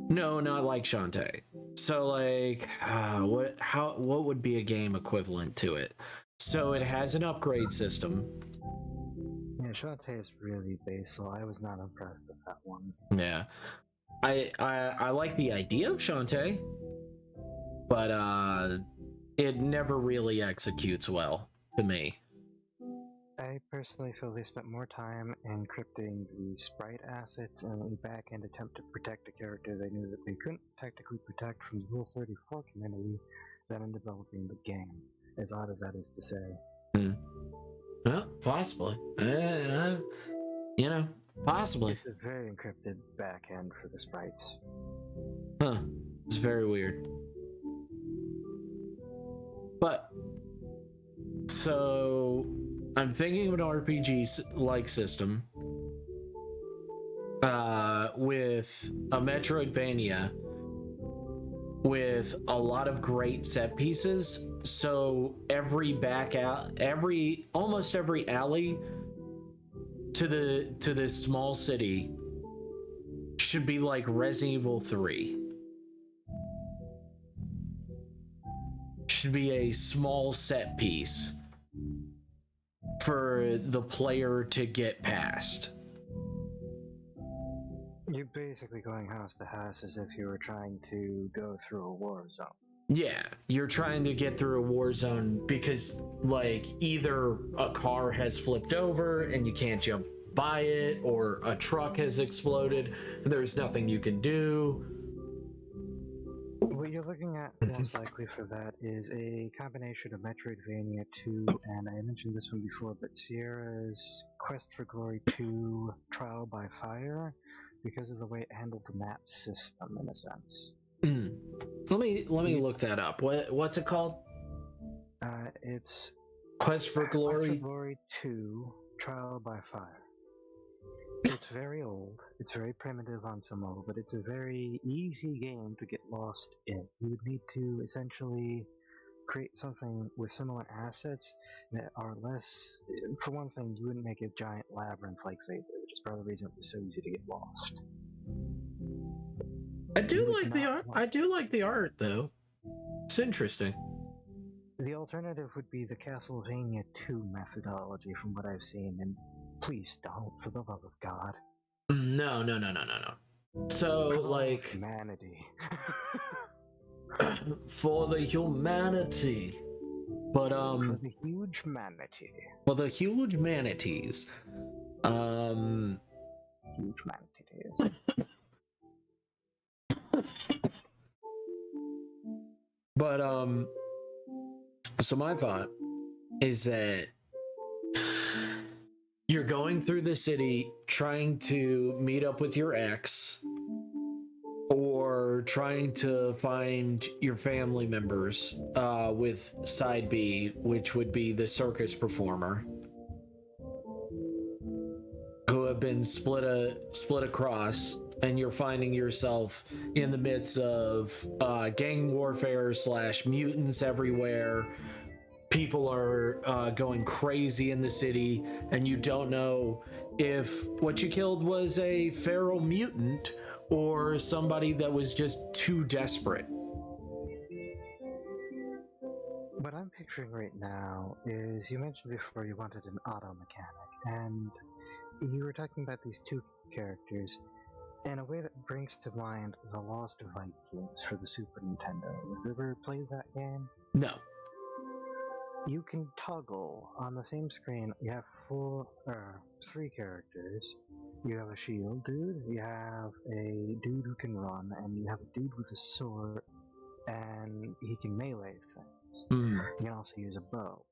No, not like Shantae. So like, what would be a game equivalent to it? So it has an upgrade system. Yeah, Shantae is really basal. I was not impressed with that one. Yeah, I like the idea of Shantae, but it never really executes well to me. I personally feel they spent more time encrypting the sprite assets in a back-end attempt to protect a character they knew that they couldn't technically protect from the Rule 34 community than in developing the game, as odd as that is to say. Well, possibly. Possibly. It's a very encrypted back-end for the sprites. Huh. It's very weird. But, so I'm thinking of an RPG-like system with a Metroidvania with a lot of great set pieces. So almost every alley to this small city should be like Resident Evil 3. Should be a small set piece for the player to get past. You're basically going house to house as if you were trying to go through a war zone. Yeah, you're trying to get through a war zone because, like, either a car has flipped over and you can't jump by it, or a truck has exploded and there's nothing you can do. What you're looking at most likely for that is a combination of Metroidvania 2, and I mentioned this one before, but Sierra's Quest for Glory 2 Trial by Fire, because of the way it handled the map system in a sense. Let me look that up. What's it called? It's Quest for Glory? Quest for Glory 2 Trial by Fire. It's very old, it's very primitive on some level, but it's a very easy game to get lost in. You would need to essentially create something with similar assets that are less... For one thing, you wouldn't make a giant labyrinth like they did, which is part of the reason it was so easy to get lost. I do like the art. I do like the art, though. It's interesting. The alternative would be the Castlevania 2 methodology from what I've seen, and please don't, for the love of God. No. So, like... Humanity. For the humanity. But, For the huge manatee. For the huge manatees. Huge manatees. But, so my thought is that You're going through the city trying to meet up with your ex or trying to find your family members with side B, which would be the circus performer, who have been split across, and you're finding yourself in the midst of gang warfare / mutants everywhere. People are going crazy in the city, and you don't know if what you killed was a feral mutant or somebody that was just too desperate. What I'm picturing right now is you mentioned before you wanted an auto mechanic, and you were talking about these two characters in a way that brings to mind the Lost Vikings for the Super Nintendo. Have you ever played that game? No. You can toggle on the same screen. You have three characters. You have a shield dude, you have a dude who can run, and you have a dude with a sword, and he can melee things. You can also use a bow.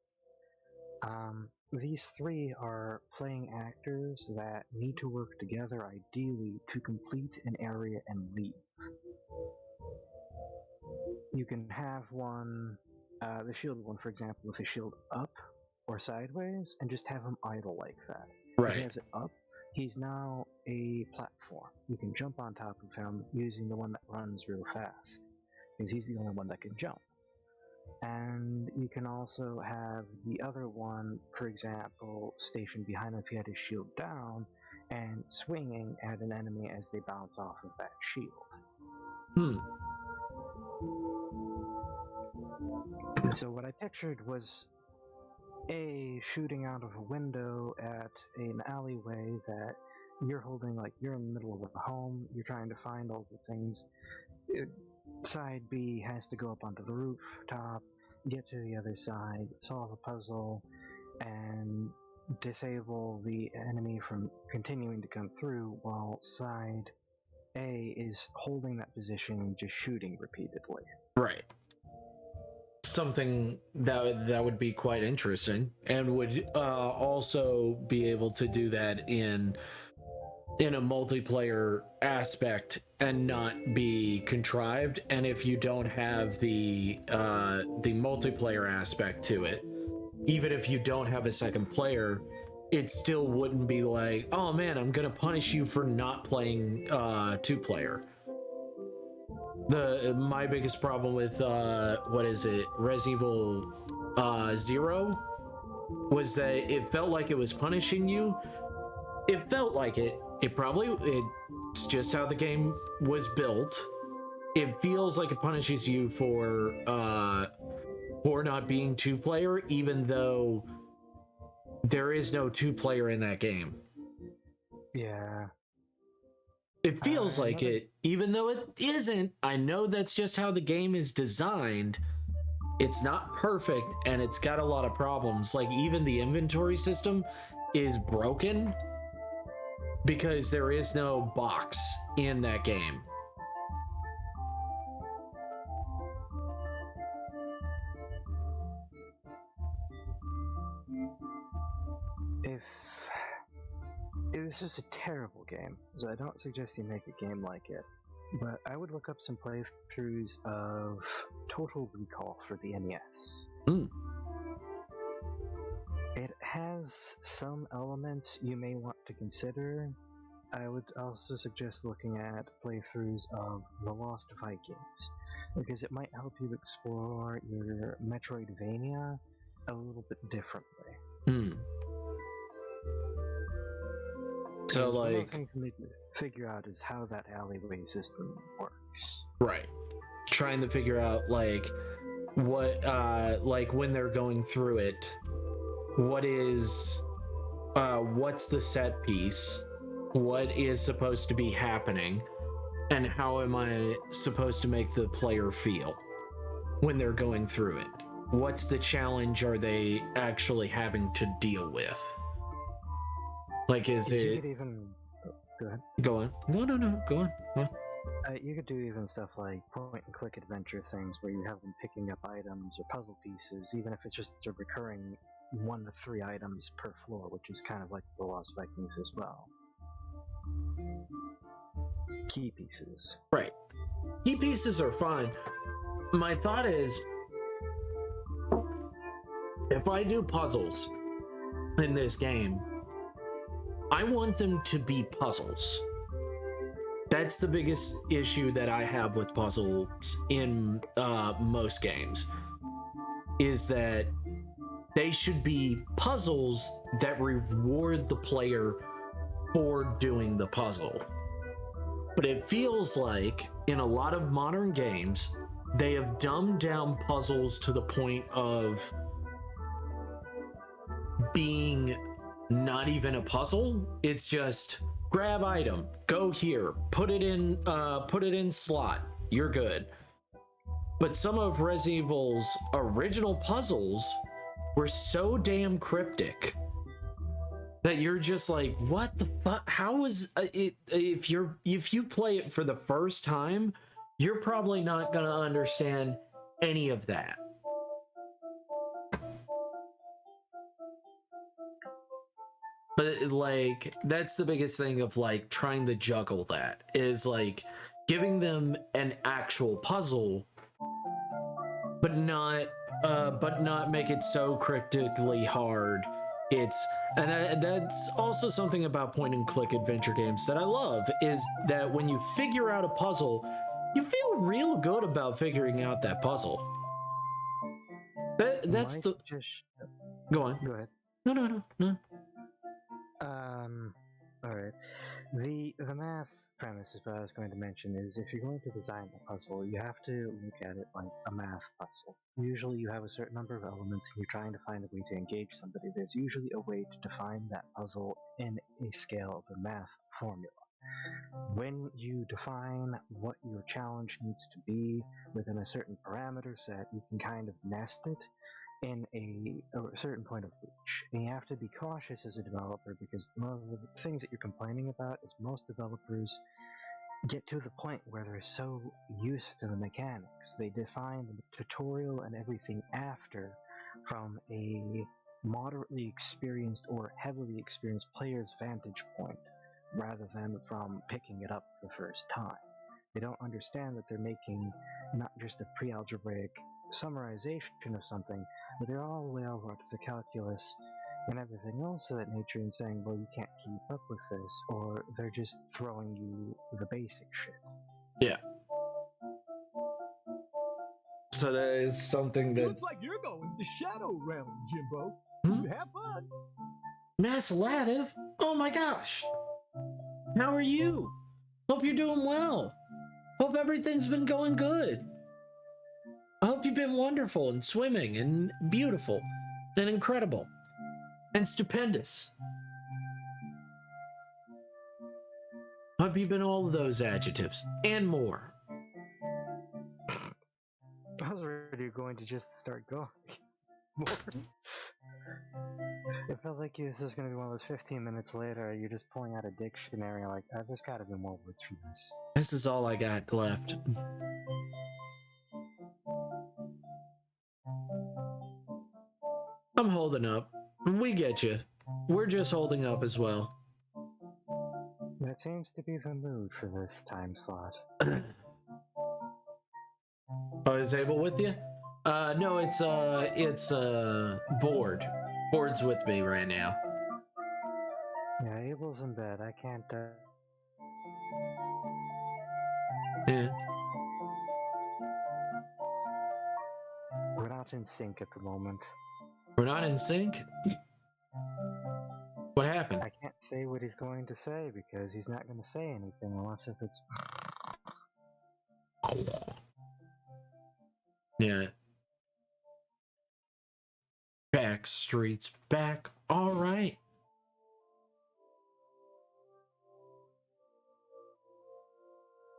These three are playing actors that need to work together, ideally, to complete an area and leave. You can have one, the shield one, for example, with a shield up or sideways, and just have him idle like that. If he Right. has it up, he's now a platform. You can jump on top of him using the one that runs real fast, because he's the only one that can jump. And you can also have the other one, for example, stationed behind him if he had his shield down, and swinging at an enemy as they bounce off of that shield. So what I pictured was shooting out of a window at an alleyway that you're holding, like you're in the middle of a home, you're trying to find all the things. Side B has to go up onto the rooftop, get to the other side, solve a puzzle, and disable the enemy from continuing to come through, while side A is holding that position and just shooting repeatedly. Right. Something that would be quite interesting, and would also be able to do that in a multiplayer aspect and not be contrived. And if you don't have the multiplayer aspect to it, even if you don't have a second player, it still wouldn't be like, oh man, I'm gonna punish you for not playing 2-player. My biggest problem with Resident Evil 0 was that it felt like it was punishing you. It felt like it. It's just how the game was built. It feels like it punishes you for not being 2-player, even though there is no 2-player in that game. Yeah. It feels like it, even though it isn't. I know that's just how the game is designed. It's not perfect, and it's got a lot of problems. Like, even the inventory system is broken because there is no box in that game. This is a terrible game, so I don't suggest you make a game like it. But I would look up some playthroughs of Total Recall for the NES. It has some elements you may want to consider. I would also suggest looking at playthroughs of The Lost Vikings, because it might help you explore your Metroidvania a little bit differently. So, one of the like, things you need to figure out is how that alleyway system works. right. Trying to figure out, like, what, like, when they're going through it, what's the set piece, what is supposed to be happening, and how am I supposed to make the player feel when they're going through it? What's the challenge are they actually having to deal with? Like, is You it... could even... Go ahead. Go on. No, go on. You could do even stuff like point-and-click adventure things where you have them picking up items or puzzle pieces, even if it's just a recurring 1 to 3 items per floor, which is kind of like the Lost Vikings as well. Key pieces. Right. Key pieces are fine. My thought is, if I do puzzles in this game, I want them to be puzzles. That's the biggest issue that I have with puzzles in most games, is that they should be puzzles that reward the player for doing the puzzle. But it feels like in a lot of modern games, they have dumbed down puzzles to the point of being not even a puzzle. It's just grab item, go here, put it in slot, you're good. But some of Resident Evil's original puzzles were so damn cryptic that you're just like, what the fuck? How is it? If you play it for the first time, you're probably not gonna understand any of that. But like, that's the biggest thing of like trying to juggle that, is like giving them an actual puzzle, but not make it so cryptically hard. That's also something about point and click adventure games that I love, is that when you figure out a puzzle, you feel real good about figuring out that puzzle. That's the. Go on. Go ahead. No. Alright. The math premise is what I was going to mention, is if you're going to design a puzzle, you have to look at it like a math puzzle. Usually you have a certain number of elements and you're trying to find a way to engage somebody. There's usually a way to define that puzzle in a scale of a math formula. When you define what your challenge needs to be within a certain parameter set, you can kind of nest it in a certain point of reach. And you have to be cautious as a developer, because one of the things that you're complaining about is most developers get to the point where they're so used to the mechanics. They define the tutorial and everything after from a moderately experienced or heavily experienced player's vantage point, rather than from picking it up for the first time. They don't understand that they're making not just a pre-algebraic summarization of something, but they're all the way over to the calculus and everything else of that nature and saying, well, you can't keep up with this, or they're just throwing you the basic shit. Yeah. So that is something that... Looks like you're going to the Shadow Realm, Jimbo. Hmm? Have fun. Mass Lativ? Oh my gosh. How are you? Hope you're doing well. Hope everything's been going good. I hope you've been wonderful and swimming and beautiful and incredible and stupendous. Hope you've been all of those adjectives and more. I was already going to just start going. More. It felt like this was going to be one of those 15 minutes later, you're just pulling out a dictionary like, there's got to be more words for this. This is all I got left. I'm holding up. We get you. We're just holding up as well. That seems to be the mood for this time slot. Oh, is Abel with you? No, it's Board. Board's with me right now. Yeah, Abel's in bed. I can't, Yeah. We're not in sync at the moment. We're not in sync? What happened? I can't say what he's going to say because he's not going to say anything unless if it's... Yeah. Back streets back. All right.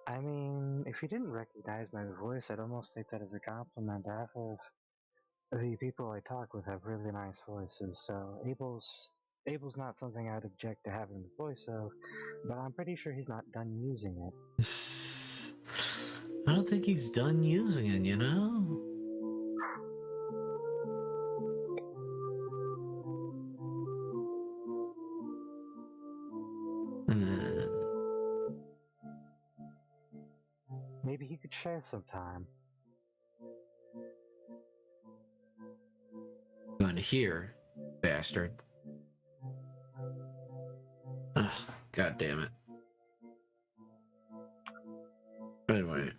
I mean, if you didn't recognize my voice, I'd almost take that as a compliment. Half of the people I talk with have really nice voices, so Abel's not something I'd object to having the voice of, but I'm pretty sure he's not done using it. I don't think he's done using it, you know? Maybe he could share sometime. Going to hear, bastard. Ugh, God damn it. Anyway,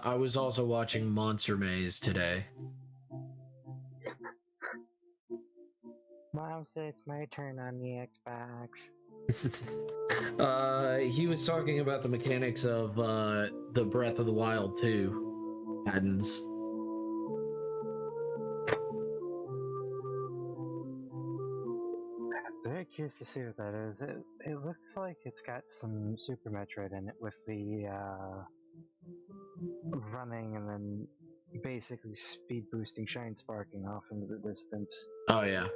I was also watching Monster Maze today. Mom said it's my turn on the Xbox. He was talking about the mechanics of the Breath of the Wild 2 add-ins. Very curious to see what that is. It looks like it's got some Super Metroid in it with the running and then basically speed boosting, shine sparking off into the distance. Oh yeah.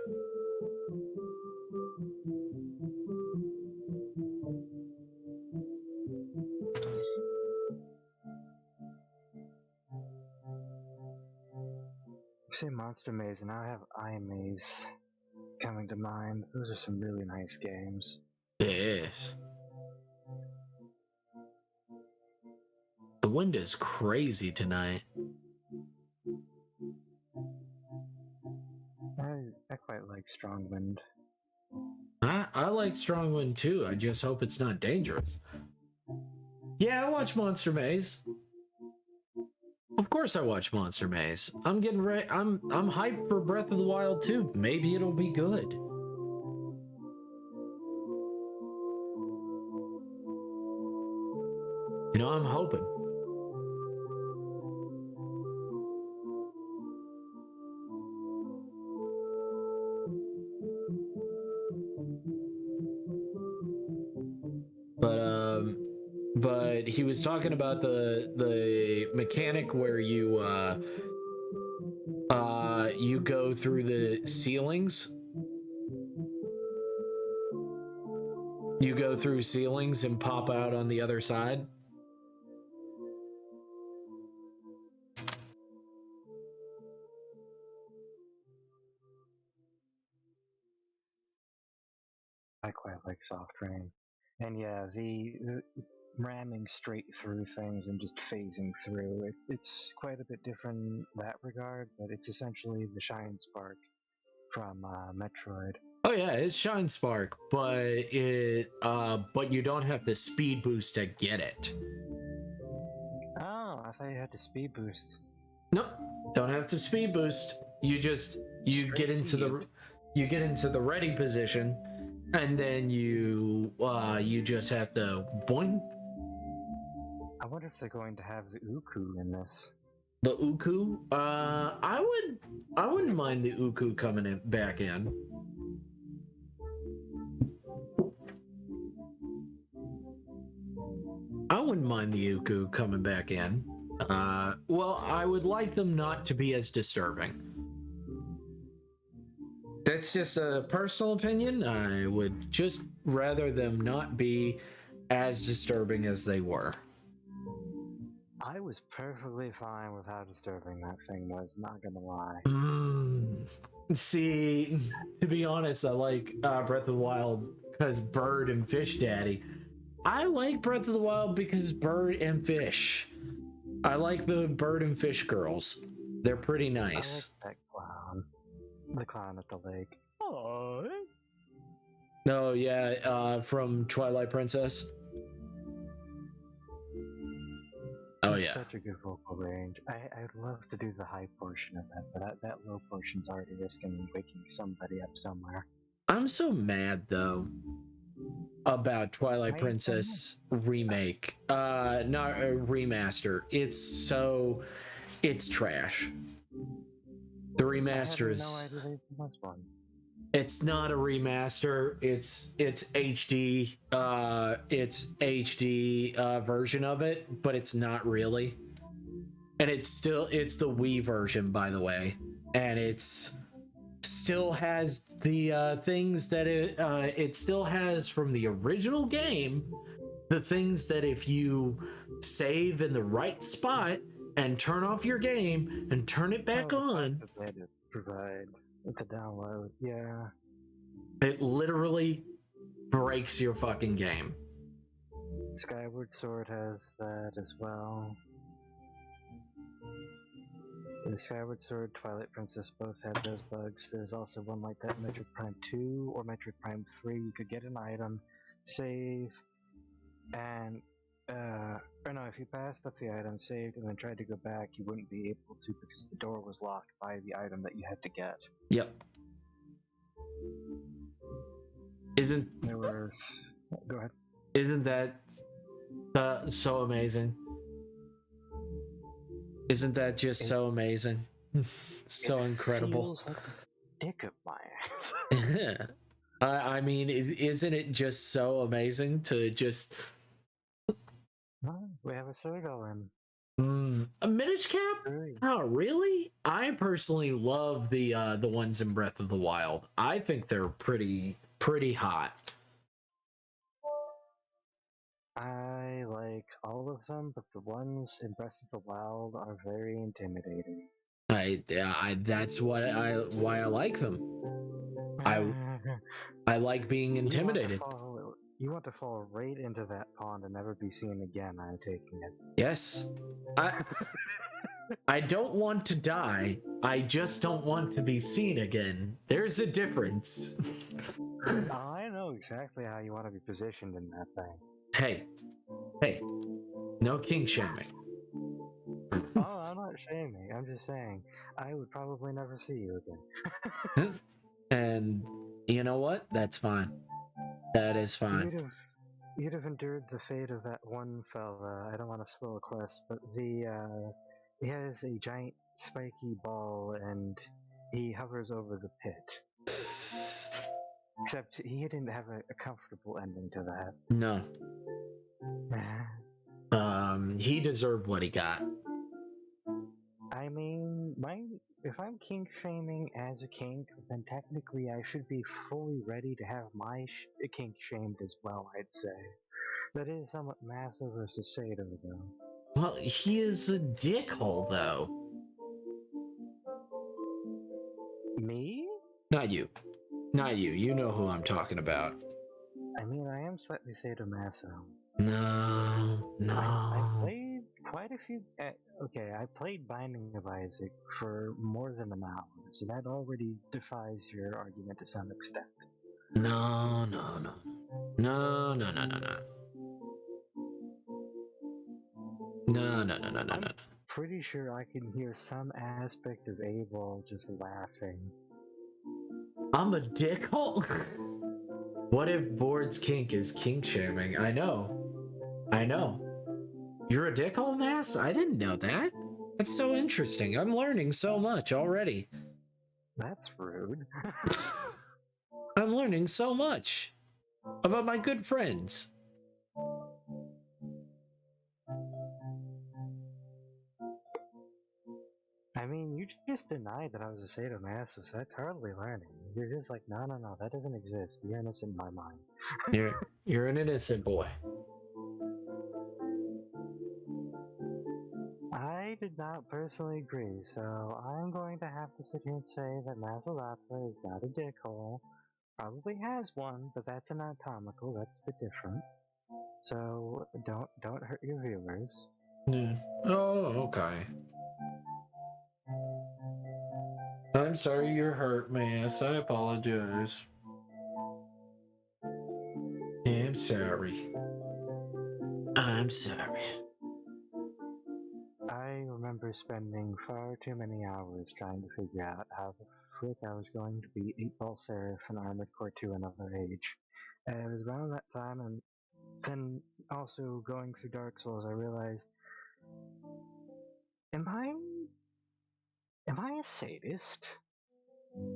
Say Monster Maze, and now I have iMaze coming to mind. Those are some really nice games. Yes. The wind is crazy tonight. I quite like Strong Wind. I like strong wind too. I just hope it's not dangerous. Yeah, I watch Monster Maze. Of course I watch Monster Maze. I'm getting ready. I'm hyped for Breath of the Wild 2. Maybe it'll be good. You know, I'm hoping. But he was talking about the mechanic where you you go through the ceilings. You go through ceilings and pop out on the other side. I quite like Soft Rain. And yeah, the ramming straight through things and just phasing through, it's quite a bit different in that regard, but it's essentially the Shine Spark from Metroid. Oh yeah, it's Shine Spark, but you don't have the speed boost to get it. Oh, I thought you had to speed boost. Nope, don't have to speed boost. You get into the ready position, and then you just have to boing. I wonder if they're going to have the Uku in this. The Uku? I wouldn't mind the Uku coming back in. I wouldn't mind the Uku coming back in. Well, I would like them not to be as disturbing. That's just a personal opinion. I would just rather them not be as disturbing as they were. I was perfectly fine with how disturbing that thing was, not gonna lie. See, to be honest, I like Breath of the Wild because Bird and Fish Daddy. I like Breath of the Wild because Bird and Fish. I like the Bird and Fish girls. They're pretty nice. I like that clown. The clown at the lake. Oh, Oh yeah, from Twilight Princess. Oh yeah. Such a good vocal range. I'd love to do the high portion of that, but that low portion's already risking waking somebody up somewhere. I'm so mad though about Twilight Why Princess remake. Not a remaster. It's trash. The remaster is. I had no idea they did this one. It's not a remaster. It's HD. It's HD version of it, but it's not really. And it's the Wii version, by the way, and it's still has the things that it still has from the original game. The things that if you save in the right spot and turn off your game and turn it back on. They had to provide To download, yeah. It literally breaks your fucking game. Skyward Sword has that as well. The Skyward Sword, Twilight Princess both have those bugs. There's also one like that in Metroid Prime 2 or Metroid Prime 3. You could get an item, save, and or no, if you passed up the item, saved, and then tried to go back, you wouldn't be able to because the door was locked by the item that you had to get. Yep. There were. Go ahead. Isn't that so amazing? Isn't that just so amazing? So incredible. Feels like a dick up my ass. I mean, isn't it just so amazing to just We have a circle in. a Minish Cap? Really? Oh, really? I personally love the ones in Breath of the Wild. I think they're pretty hot. I like all of them, but the ones in Breath of the Wild are very intimidating. That's why I like them. I like being intimidated. You want to fall right into that pond and never be seen again, I'm taking it. Yes. I don't want to die. I just don't want to be seen again. There's a difference. I know exactly how you want to be positioned in that thing. Hey, no king shaming. Oh, I'm not shaming. I'm just saying, I would probably never see you again. And you know what? That's fine. That is fine. You'd have endured the fate of that one fella. I don't want to spoil a quest, but he has a giant spiky ball and he hovers over the pit. Except he didn't have a comfortable ending to that. No. He deserved what he got. I mean, if I'm kink shaming as a kink, then technically I should be fully ready to have my kink shamed as well, I'd say. That is somewhat massive versus Sato, though. Well, he is a dickhole, though. Me? Not you. Not you. You know who I'm talking about. I mean, I am slightly sadomaso. No. I played quite a few. Okay, I played Binding of Isaac for more than an hour, so that already defies your argument to some extent. No. No. Pretty sure I can hear some aspect of Abel just laughing. I'm a dickhole? What if Board's kink is kink shaming? I know. You're a dickhole, Mass? I didn't know that. That's so interesting. I'm learning so much already. That's rude. I'm learning so much about my good friends. I mean, you just denied that I was a sadomasochist. That's hardly learning. You're just like, no, that doesn't exist. You're innocent in my mind. You're an innocent boy. I did not personally agree, so I'm going to have to sit here and say that Masalatra is not a dickhole. Probably has one, but that's anatomical. That's a bit different. So don't hurt your viewers. Yeah. Oh, okay. I'm sorry you're hurt, Mass. I apologize. I'm sorry. I remember spending far too many hours trying to figure out how the frick I was going to beat 8-Ball Seraph and Armored Core 2 Another Age. And it was around that time, and then also going through Dark Souls, I realized, am I a sadist?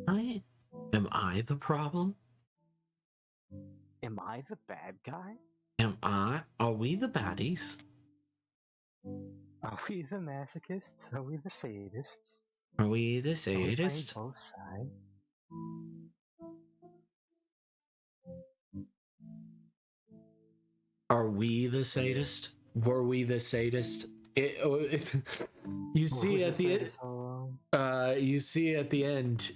Am I the problem? Am I the bad guy? Are we the baddies? Are we the masochists? Are we the sadists? Are we the Are we playing sadists? both sides? Are we the sadist? Were we the sadist? You see at the end, you see at the end,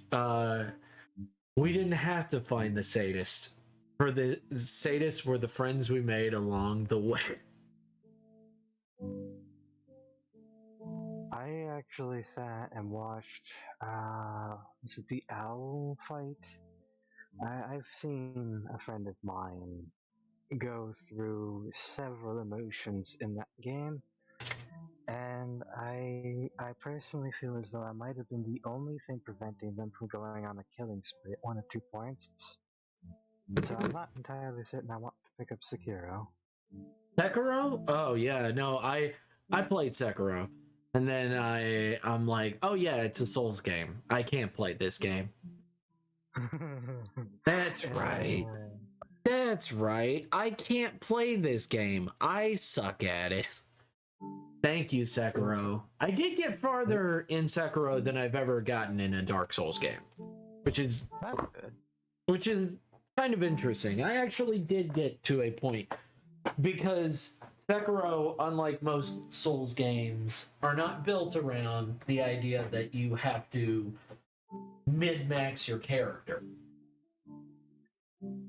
we didn't have to find the sadist. For the sadists were the friends we made along the way. I actually sat and watched, was it the owl fight? I've seen a friend of mine go through several emotions in that game, and I personally feel as though I might have been the only thing preventing them from going on a killing spree at 1 or 2 points. So I'm not entirely certain I want to pick up Sekiro. Sekiro? Oh yeah, no, I played Sekiro. And then I'm like, oh yeah, it's a Souls game. I can't play this game. That's right. That's right. I can't play this game. I suck at it. Thank you, Sekiro. I did get farther in Sekiro than I've ever gotten in a Dark Souls game, which is That's good. which is kind of interesting. I actually did get to a point because Sekiro, unlike most Souls games, are not built around the idea that you have to mid-max your character.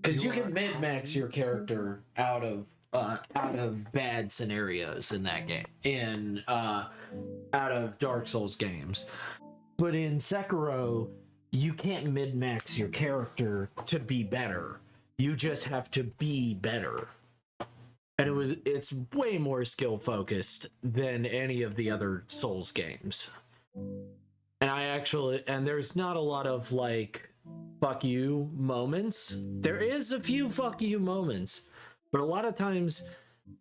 Because you can mid-max your character out of bad scenarios in that game, out of Dark Souls games. But in Sekiro, you can't mid-max your character to be better. You just have to be better. And it's way more skill focused than any of the other Souls games. And there's not a lot of like fuck you moments. There is a few fuck you moments, but a lot of times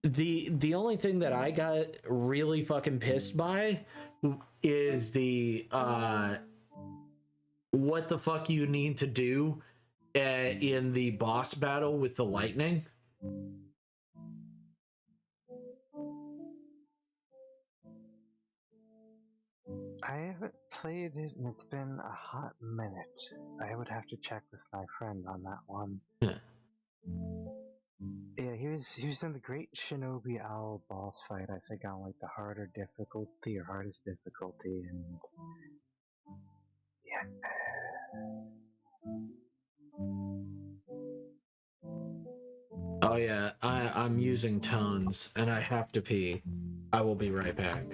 the only thing that I got really fucking pissed by is the what the fuck you need to do in the boss battle with the lightning. I haven't played it and it's been a hot minute. I would have to check with my friend on that one. Yeah. Yeah, he was in the Great Shinobi Owl boss fight, I think on like the harder difficulty or hardest difficulty, and yeah. Oh yeah, I'm using tones and I have to pee. I will be right back.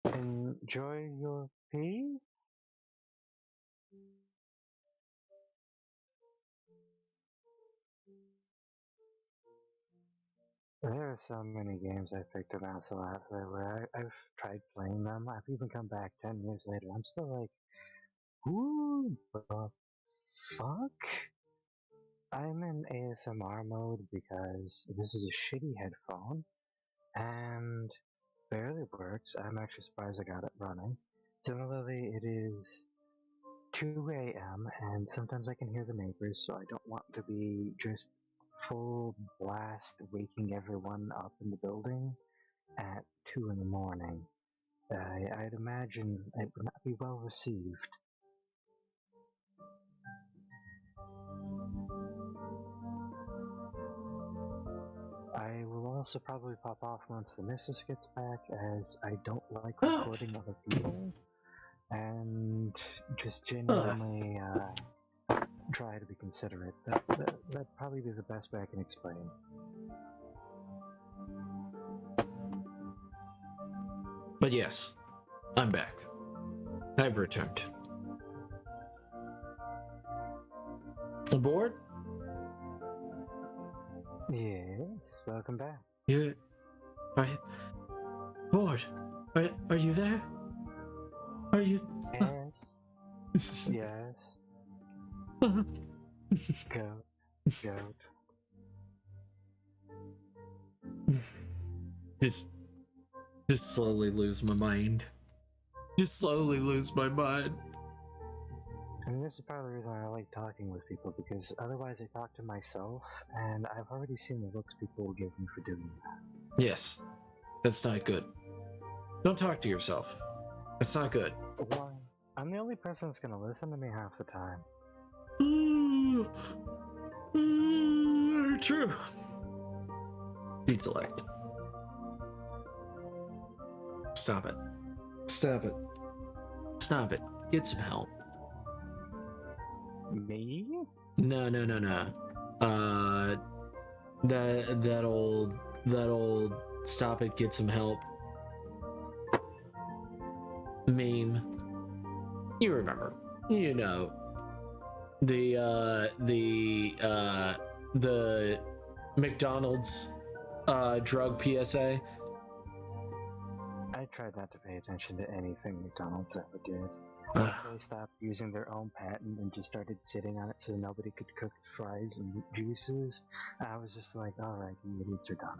Enjoy your pee? There are so many games I picked up Marcel after where I've tried playing them. I've even come back 10 years later. I'm still like, who the fuck? I'm in ASMR mode because this is a shitty headphone and barely works. I'm actually surprised I got it running. Similarly, it is 2 a.m. and sometimes I can hear the neighbors, so I don't want to be just full blast waking everyone up in the building at 2 in the morning. I'd imagine it would not be well received. I will also probably pop off once the missus gets back, as I don't like recording other people, and just genuinely try to be considerate. That'd probably be the best way I can explain. But yes, I'm back. I've returned. Aboard? Yes, welcome back. You are you, Board? Are you there? Are you? Yes. Yes. Goat. Goat. Just slowly lose my mind. Just slowly lose my mind. I mean, this is part of the reason I like talking with people, because otherwise I talk to myself, and I've already seen the looks people will give me for doing that. Yes, that's not good. Don't talk to yourself. That's not good. Why? I'm the only person that's gonna listen to me half the time. Very true. Deselect. Stop it. Stop it. Stop it. Get some help. Me? No. That old stop it, get some help meme. You remember. You know. The McDonald's drug PSA. I tried not to pay attention to anything McDonald's ever did. Uh, They stopped using their own patent and just started sitting on it so nobody could cook fries and juices. I was just like, alright, you idiots are done.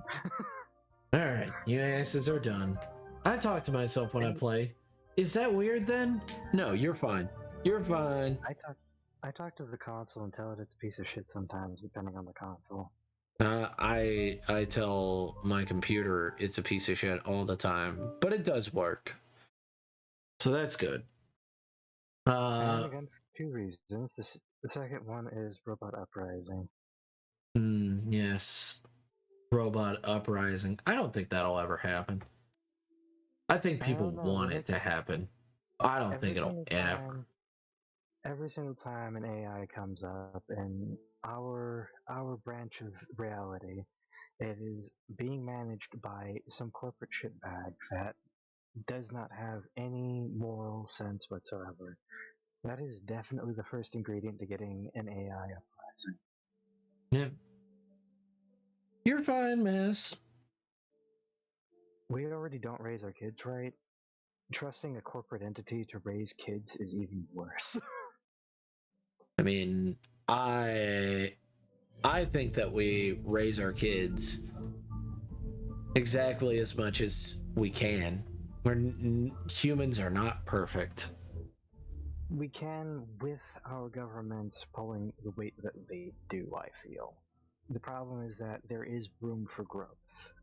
Alright, you asses are done. I talk to myself when I play. Is that weird then? No, you're fine. You're fine. I talk to the console and tell it it's a piece of shit sometimes, depending on the console. I tell my computer it's a piece of shit all the time, but it does work. So that's good. And again, for two reasons. The second one is Robot Uprising. Yes. Robot Uprising. I don't think that'll ever happen. I think people want it to happen. I don't think it'll ever. Every single time an AI comes up in our branch of reality, it is being managed by some corporate shitbag that does not have any moral sense whatsoever. That is definitely the first ingredient to getting an AI uprising. Yeah. You're fine, miss. We already don't raise our kids right. Trusting a corporate entity to raise kids is even worse. I mean, I think that we raise our kids exactly as much as we can. Humans are not perfect. We can, with our government pulling the weight that they do, I feel. The problem is that there is room for growth,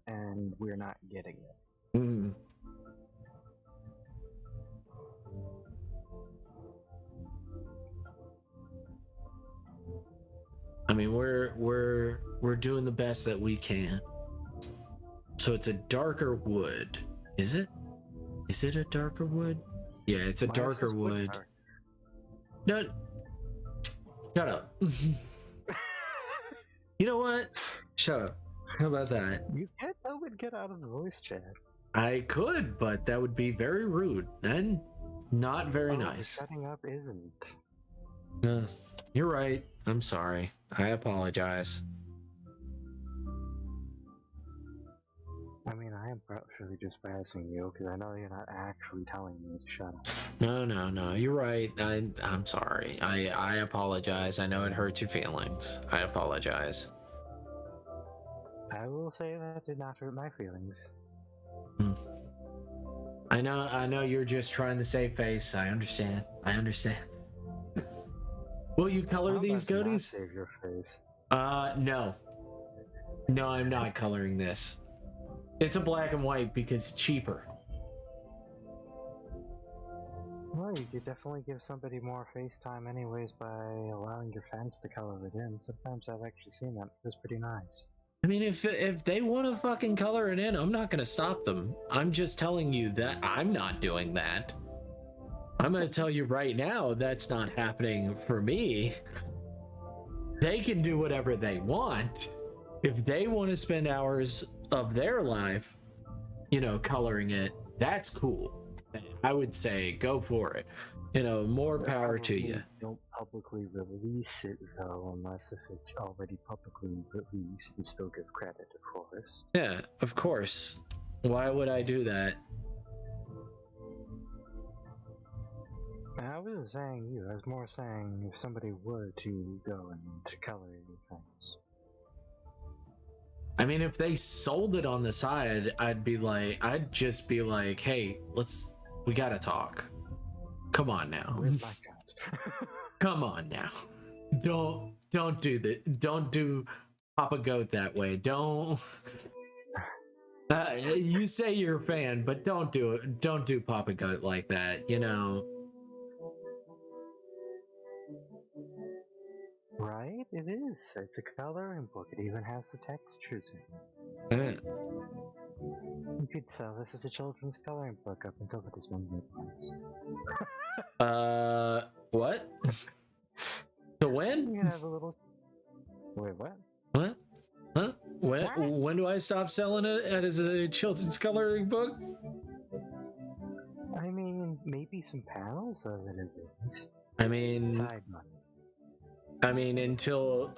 and we're not getting it. Mm. I mean, we're doing the best that we can. So it's a darker wood. Is it? Is it a darker wood? Yeah, it's a darker wood. No. Shut up. You know what? Shut up. How about that? You can't help but get out of the voice chat. I could, but that would be very rude and not very nice. Shutting up isn't. You're right. I'm sorry. I apologize. I mean, I am partially just passing you because I know you're not actually telling me to shut up. No. You're right. I'm sorry. I apologize. I know it hurts your feelings. I apologize. I will say that did not hurt my feelings. I know you're just trying to save face. I understand. Will you color these goatees? Save your face. No. No, I'm not coloring this. It's a black and white because it's cheaper. Well, you could definitely give somebody more face time anyways by allowing your fans to color it in. Sometimes I've actually seen that. It was pretty nice. I mean, if they want to fucking color it in, I'm not going to stop them. I'm just telling you that I'm not doing that. I'm going to tell you right now that's not happening for me. They can do whatever they want. If they want to spend hours of their life, coloring it, that's cool. I would say go for it. More power to you. Don't publicly release it though, unless if it's already publicly released and still give credit, of course. Yeah, of course. Why would I do that? I wasn't saying you, I was more saying if somebody were to go and color your things. I mean, if they sold it on the side, I'd just be like, hey, we gotta talk. Come on now. Where's my cat? Come on now. Don't do that. Don't do Papa Goat that way. Don't. You say you're a fan, but don't do it. Don't do Papa Goat like that. Right? It is. It's a coloring book. It even has the textures in it. You could sell this as a children's coloring book up until the dismemberment points. What? To when? You could have a little. Wait, what? What? Huh? When? What? When do I stop selling it as a children's coloring book? I mean, maybe some panels of it at least. I mean, Side money. until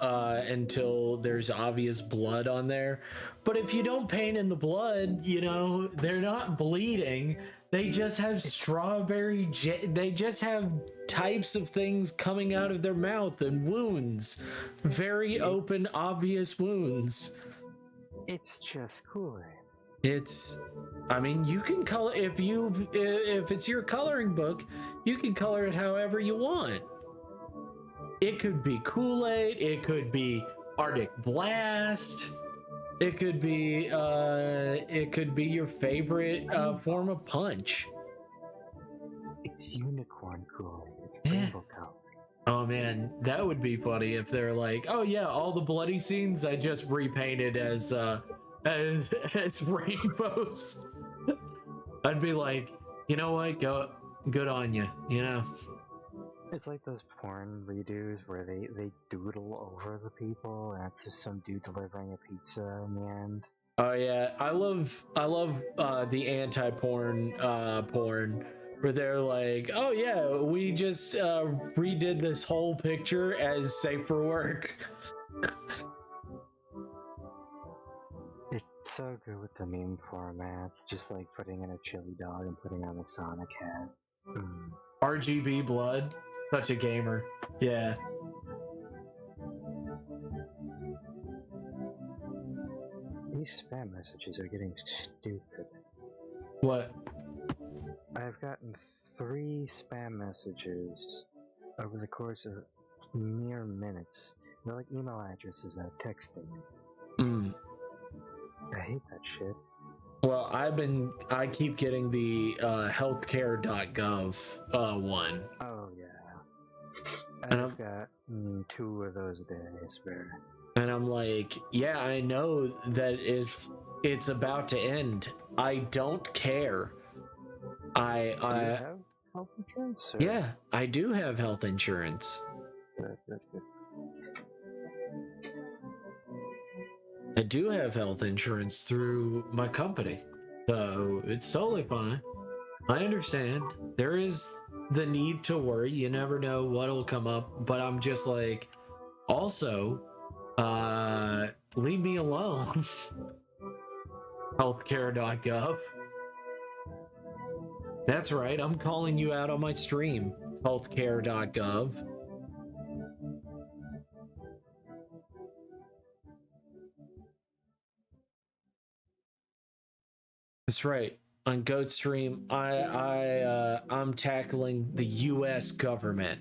there's obvious blood on there. But if you don't paint in the blood, you know, they're not bleeding. They just have they just have types of things coming out of their mouth and wounds. Very open, obvious wounds. It's just cooler. I mean, you can color if it's your coloring book, you can color it however you want. It could be Kool-Aid, it could be Arctic Blast, it could be your favorite form of punch. It's unicorn cooling. It's Yeah. rainbow color. Oh man, that would be funny if they're like, oh yeah, all the bloody scenes I just repainted as rainbows. I'd be like, you know what, good on you, you know. It's like those porn redos where they doodle over the people and it's just some dude delivering a pizza in the end. Oh yeah, I love the anti-porn porn where they're like, oh yeah, we just redid this whole picture as safe for work. It's so good with the meme formats, just like putting in a chili dog and putting on a Sonic hat. RGB blood, such a gamer. Yeah. These spam messages are getting stupid. What? I've gotten 3 spam messages over the course of mere minutes. They're like email addresses that texting. I hate that shit. Well, I keep getting the healthcare.gov one. Oh yeah. And I've got 2 of those a day, I swear. And I'm like, yeah, I know that if it's about to end, I don't care. Do you have health insurance? Or? Yeah, I do have health insurance. Good. I do have health insurance through my company, so it's totally fine. I understand. There is the need to worry. You never know what'll come up, but I'm just like, also, leave me alone. Healthcare.gov. That's right, I'm calling you out on my stream. Healthcare.gov. That's right. On Goat Stream, I'm tackling the U.S. government.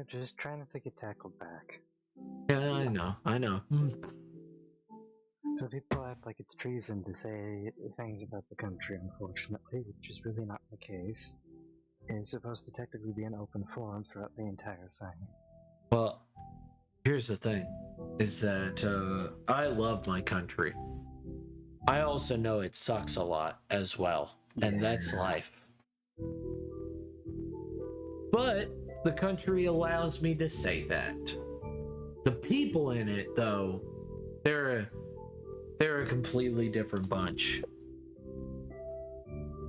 Just trying not to get tackled back. Yeah, I know. So people act like it's treason to say things about the country, unfortunately, which is really not the case. It's supposed to technically be an open forum throughout the entire thing. Well, here's the thing, is that I love my country. I also know it sucks a lot as well, and that's life. But the country allows me to say that. The people in it, though, they're a completely different bunch.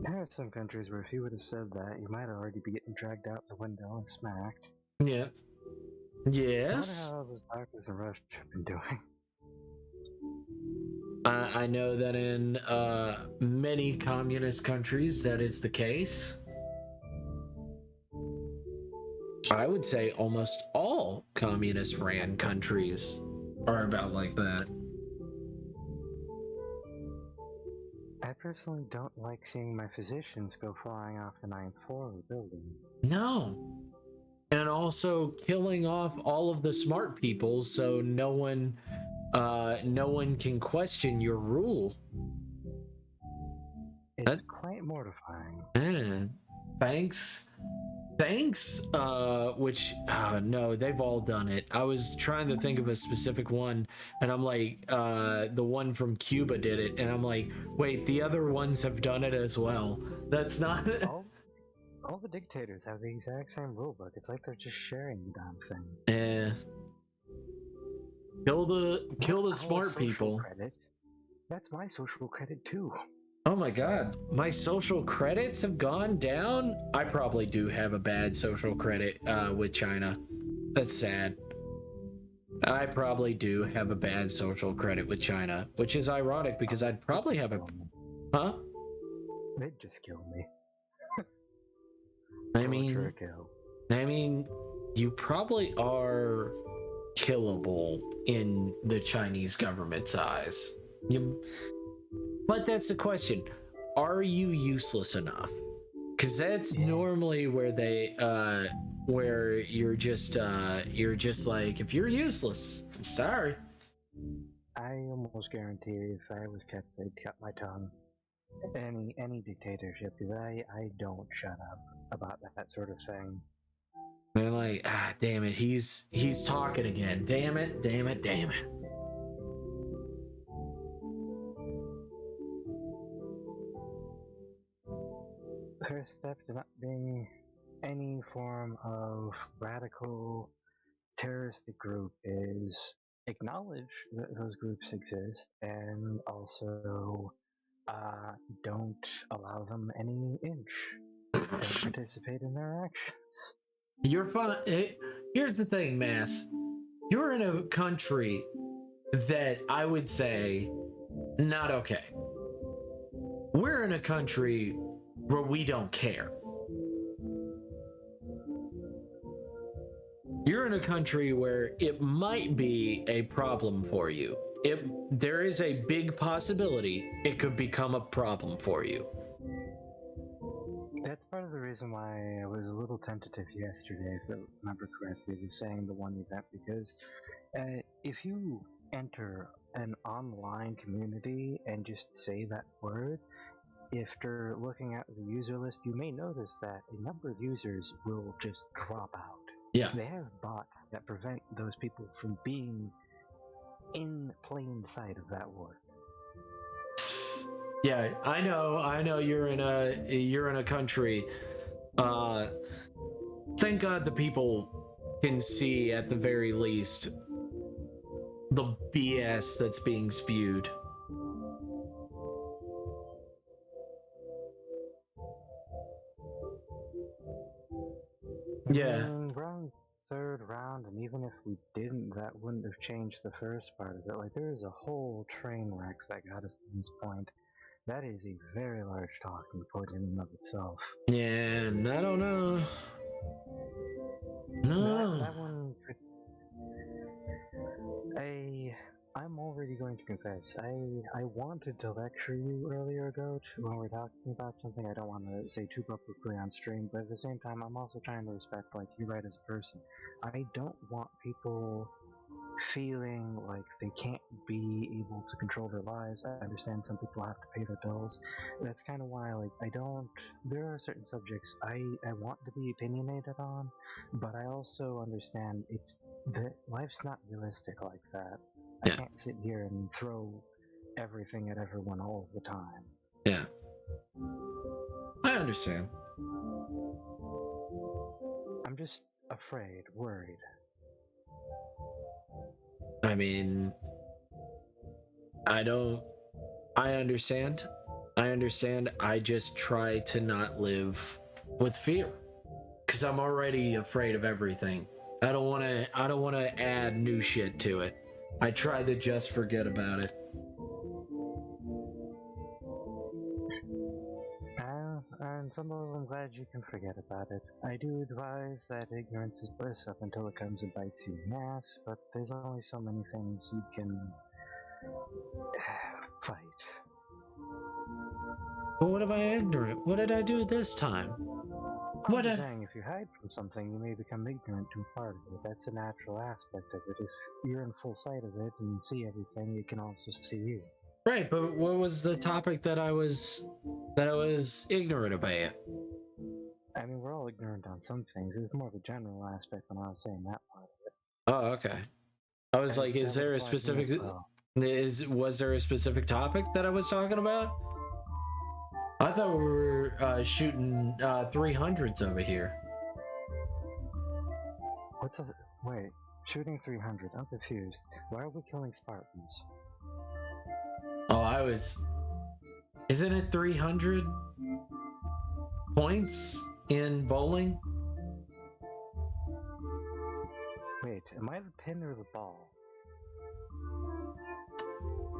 There are some countries where if you would have said that, you might already be getting dragged out the window and smacked. Yeah. Yes. I wonder how those doctors in Russia have been doing. I know that in many communist countries that is the case. I would say almost all communist ran countries are about like that. I personally don't like seeing my physicians go flying off the 9th floor of the building. No. And also killing off all of the smart people so no one can question your rule. It's quite mortifying. Banks Thanks, which no, they've all done it. I was trying to think of a specific one, and I'm like, the one from Cuba did it, and I'm like, wait, the other ones have done it as well. That's not. All the dictators have the exact same rulebook. It's like they're just sharing the damn thing. Eh. Kill the Our smart social people. Credit. That's my social credit too. Oh my god, my social credits have gone down? I probably do have a bad social credit with China. That's sad. I probably do have a bad social credit with China, which is ironic because I'd probably have a... Huh? They'd just kill me. I Torture mean, or kill. you probably are killable in the Chinese government's eyes. But that's the question. Are you useless enough? Because that's normally where they where you're just like, if you're useless, sorry. I almost guarantee if I was kept, they'd cut my tongue. Any dictatorship, because I don't shut up about that sort of thing. They're like, damn it, he's talking again. Damn it. First step to not being any form of radical terroristic group is acknowledge that those groups exist and also don't allow them any inch. Don't participate in their actions. You're fine. Here's the thing, Mass. You're in a country that I would say not okay. We're in a country where we don't care. You're in a country where it might be a problem for you. There is a big possibility it could become a problem for you. That's part of the reason why I was a little tentative yesterday, if I remember correctly, with saying the one event, because if you enter an online community and just say that word, after looking at the user list, you may notice that a number of users will just drop out. Yeah. They have bots that prevent those people from being in plain sight of that word. Yeah, I know you're in a country. Thank God the people can see at the very least the BS that's being spewed. Yeah. We're on third round, and even if we didn't, that wouldn't have changed the first part of it. Like, there is a whole train wreck that got us to this point. That is a very large talking point in and of itself. Yeah, I don't know. No. That one. I'm already going to confess. I wanted to lecture you earlier ago when we were talking about something. I don't want to say too publicly on stream, but at the same time, I'm also trying to respect like you right as a person. I don't want people feeling like they can't be able to control their lives. I understand some people have to pay their bills. That's kind of why, like, there are certain subjects I want to be opinionated on, but I also understand that life's not realistic like that. Yeah. I can't sit here and throw everything at everyone all the time. Yeah. I understand. I'm just afraid, worried. I mean, I understand. I just try to not live with fear because I'm already afraid of everything. I don't want to add new shit to it. I try to just forget about it. And some of them, I'm glad you can forget about it. I do advise that ignorance is bliss up until it comes and bites you in the ass, but there's only so many things you can fight. But what am I ignorant? What did I do this time? I'm just saying, if you hide from something, you may become ignorant to a part of it. That's a natural aspect of it. If you're in full sight of it and see everything, it can also see you. Right, but what was the topic that I was ignorant about? I mean, we're all little ignorant on some things. It was more of a general aspect when I was saying that part of it. Oh, okay. I was like, is That would there a apply to me specific as well. was there a specific topic that I was talking about? I thought we were shooting 300s over here. Wait, shooting 300. I'm confused. Why are we killing Spartans? Oh, isn't it 300 points in bowling? Wait, am I the pin or the ball?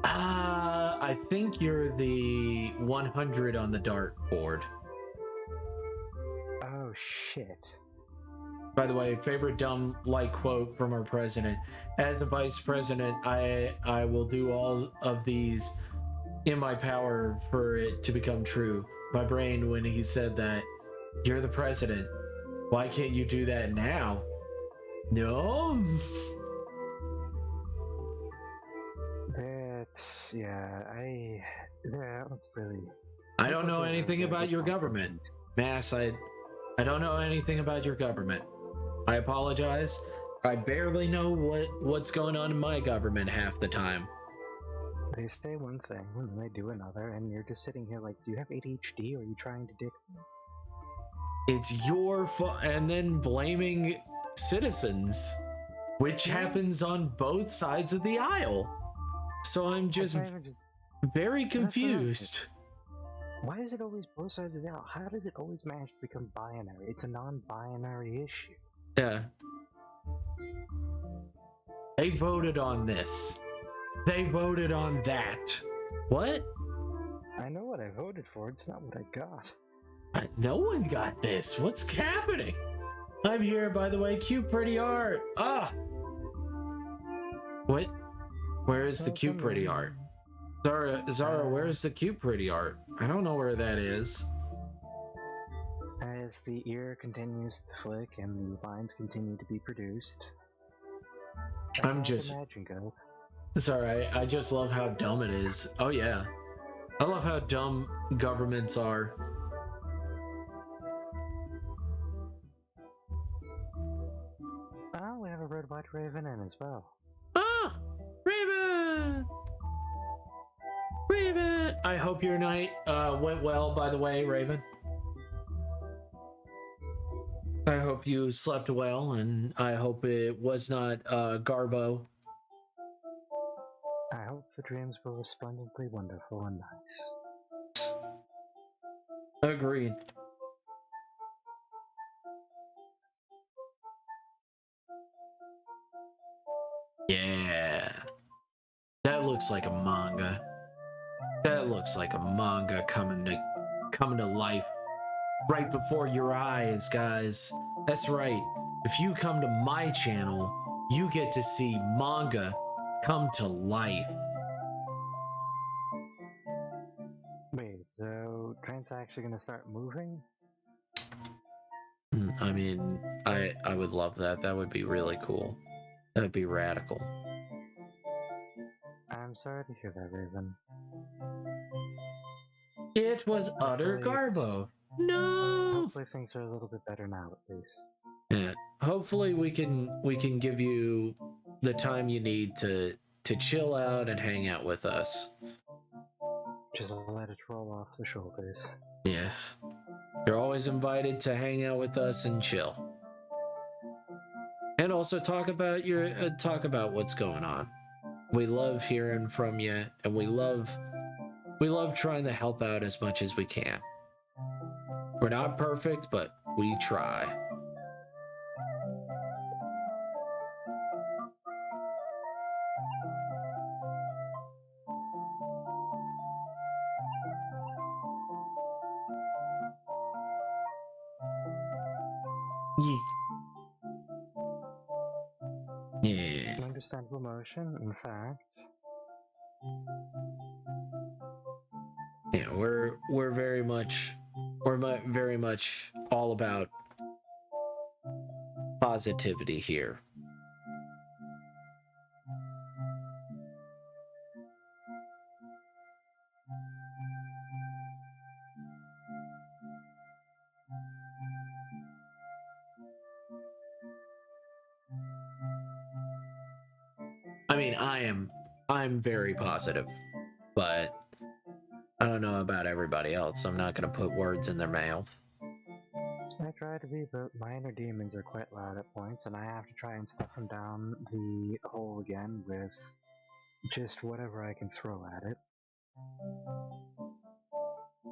I think you're the 100 on the dart board. Oh shit. By the way, favorite dumb like quote from our president. As a vice president, I will do all of these in my power for it to become true. My brain when he said that, you're the president. Why can't you do that now? No. I don't really. I don't know anything about your government. Mass, I don't know anything about your government. I apologize. I barely know what's going on in my government half the time. They say one thing and they do another, and you're just sitting here like, do you have ADHD or are you trying to dick me? It's your fault, and then blaming citizens, which happens on both sides of the aisle. So I'm just very confused. Why is it always both sides of the aisle? How does it always manage to become binary? It's a non-binary issue. Yeah. They voted on this. They voted on that. What? I know what I voted for, it's not what I got. No one got this. What's happening? I'm here, by the way. Cute, pretty art. Ah. What? Where is the cute, pretty art? Zara, where is the cute, pretty art? I don't know where that is. As the ear continues to flick and the lines continue to be produced, I'm just. imagine go. It's alright. I just love how dumb it is. Oh, yeah. I love how dumb governments are. Oh, we have a red white raven in as well. Ah! Raven! Raven! I hope your night went well, by the way, Raven. I hope you slept well, and I hope it was not Garbo. I hope the dreams were resplendently wonderful and nice. Agreed. Yeah. That looks like a manga. That looks like a manga coming to life right before your eyes, guys. That's right. If you come to my channel, you get to see manga come to life. Wait, so Trent's actually gonna start moving? I mean, I would love that. That would be really cool. That would be radical. I'm sorry to hear that, Raven. It was utter garbo. No. Hopefully things are a little bit better now, at least. Yeah. Hopefully we can give you the time you need to chill out and hang out with us. Just let it roll off the shoulders. Yes. You're always invited to hang out with us and chill. And also talk about what's going on. We love hearing from you, and we love trying to help out as much as we can. We're not perfect, but we try. Yeah. An understandable emotion, in fact. Yeah, we're very much all about positivity here. I mean, I'm very positive, but I don't know about everybody else. I'm not gonna put words in their mouth. I try to be, but my inner demons are quite loud at points, and I have to try and stuff them down the hole again with just whatever I can throw at it.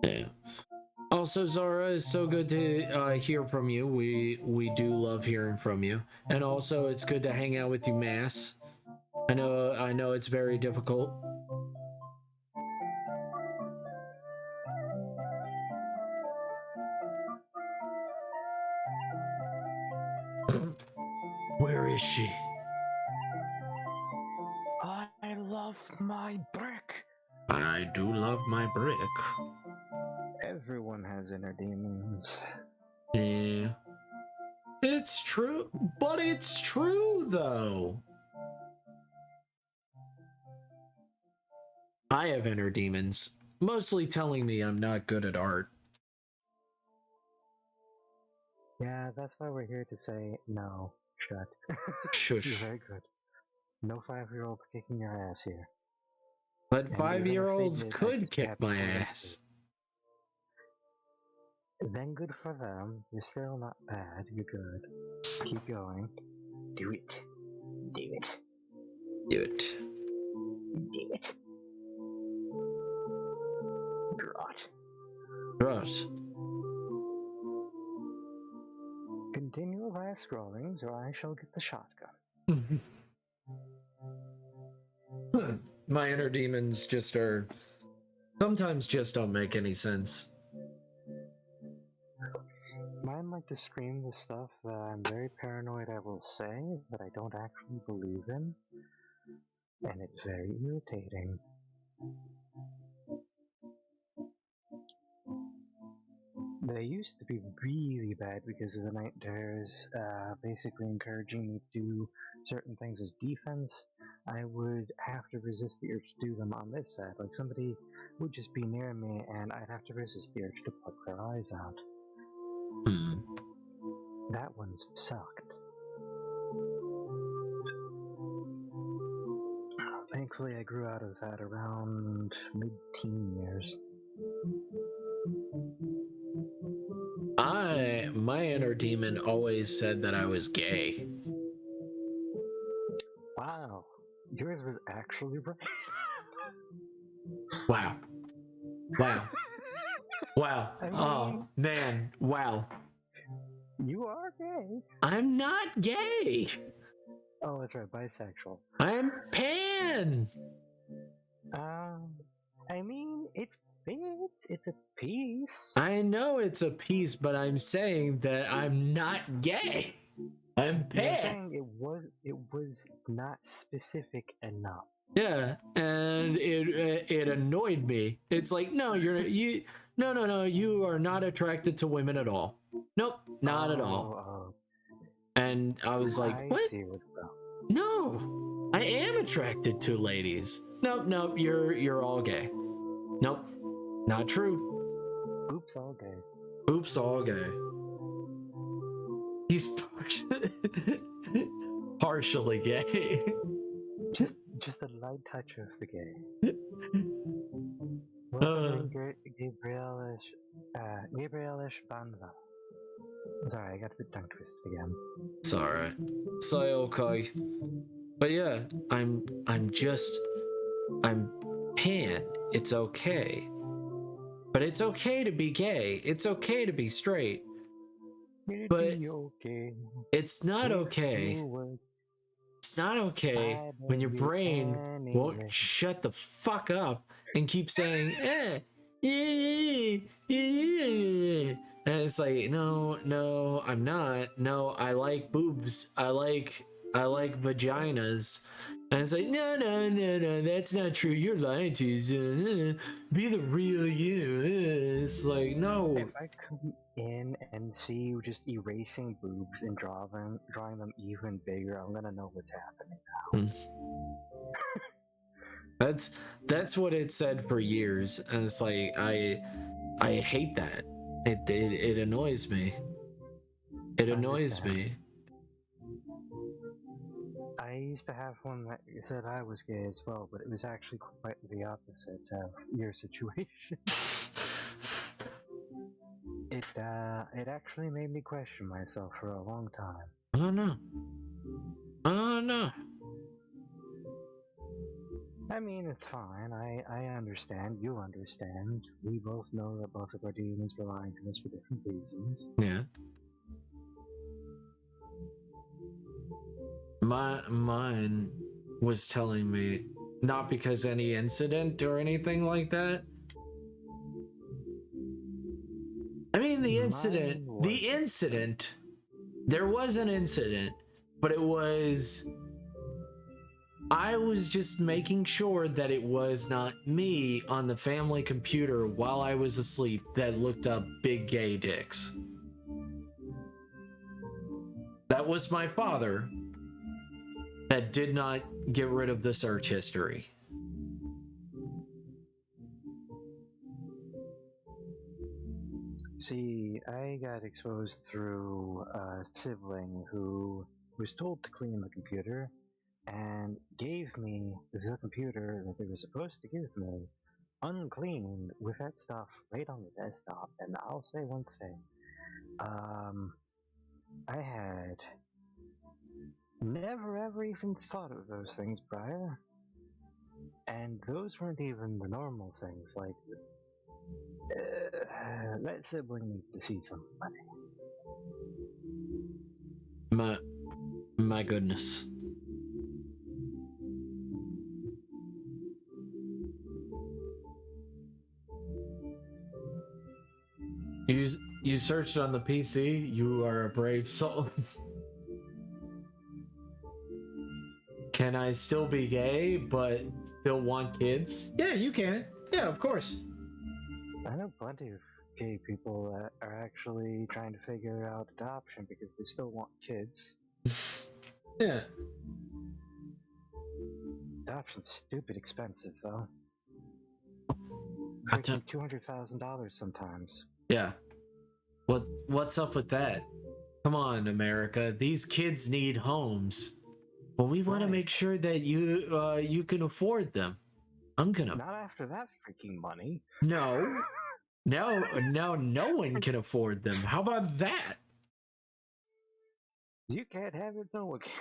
Yeah. Also, Zara, it's so good to hear from you. We do love hearing from you, and also it's good to hang out with you, Mass. I know it's very difficult. Where is she? I love my brick! I do love my brick. Everyone has inner demons. Yeah. It's true, but it's true though. I have inner demons, mostly telling me I'm not good at art. Yeah, that's why we're here to say no. Shut. You're Shush. very good. No 5-year-olds kicking your ass here. But And even 5-year-olds if they did, I could just kick have my to let ass. you. Then good for them. You're still not bad. You're good. Keep going. Do it. Do it. Do it. Do it. Draw it. Gross. Continue via scrollings, or I shall get the shotgun. My inner demons sometimes just don't make any sense. Mine like to scream the stuff that I'm very paranoid I will say that I don't actually believe in, and it's very irritating. They used to be really bad because of the night terrors, basically encouraging me to do certain things as defense. I would have to resist the urge to do them on this side. Like somebody would just be near me and I'd have to resist the urge to pluck their eyes out. That one's sucked. Thankfully I grew out of that around mid-teen years. My inner demon always said that I was gay. Wow, yours was actually right. Wow. Wow. Wow. I mean, Oh, man. Wow. you are gay. I'm not gay. Oh, that's right, bisexual. I'm pan. I mean, it fits. It's a piece. I know it's a piece, but I'm saying that I'm not gay. I'm You're pan. saying it was not specific enough. Yeah, and it annoyed me. It's like, no, you are not attracted to women at all. Nope, not at all. And I was like, I what? see what's up. No, I am attracted to ladies. Nope, you're all gay. Nope, not true. Oops, all gay. Oops, all gay. He's partially gay. Just a light touch of the gay. Welcome, Gabrielish Banva. Sorry, I got a bit tongue twisted again. It's alright. Say okay. But yeah, I'm pan. It's okay. But it's okay to be gay. It's okay to be straight. But it's not okay. It's not okay when your brain won't shut the fuck up and keep saying, and it's like, no, I'm not. No, I like boobs. I like vaginas. And it's like, no, that's not true. You're lying to us. Be the real you. It's like, no. If I come in and see you just erasing boobs and drawing them even bigger, I'm gonna know what's happening now. That's what it said for years, and it's like I hate that. It annoys me. It annoys me. I used to have one that said I was gay as well, but it was actually quite the opposite of your situation. It actually made me question myself for a long time. Oh no. Oh no. I mean, it's fine. I understand. You understand. We both know that both of our demons were lying to us for different reasons. Yeah. Mine was telling me, not because any incident or anything like that. I mean, the incident, there was an incident, but I was just making sure that it was not me on the family computer while I was asleep that looked up big gay dicks. That was my father that did not get rid of the search history. See, I got exposed through a sibling who was told to clean the computer and gave me the computer that they were supposed to give me uncleaned with that stuff right on the desktop. And I'll say one thing. I had never ever even thought of those things prior. And those weren't even the normal things, like that sibling needs to see some money. My goodness. You searched on the PC. You are a brave soul. Can I still be gay but still want kids? Yeah, you can. Yeah, of course. I know plenty of gay people that are actually trying to figure out adoption because they still want kids. Yeah. Adoption's stupid expensive, though. I don't... $200,000 sometimes. Yeah. What's up with that? Come on, America. These kids need homes. Well, we want to make sure that you can afford them. I'm gonna... Not after that freaking money. No. No one can afford them. How about that? You can't have it, no one can.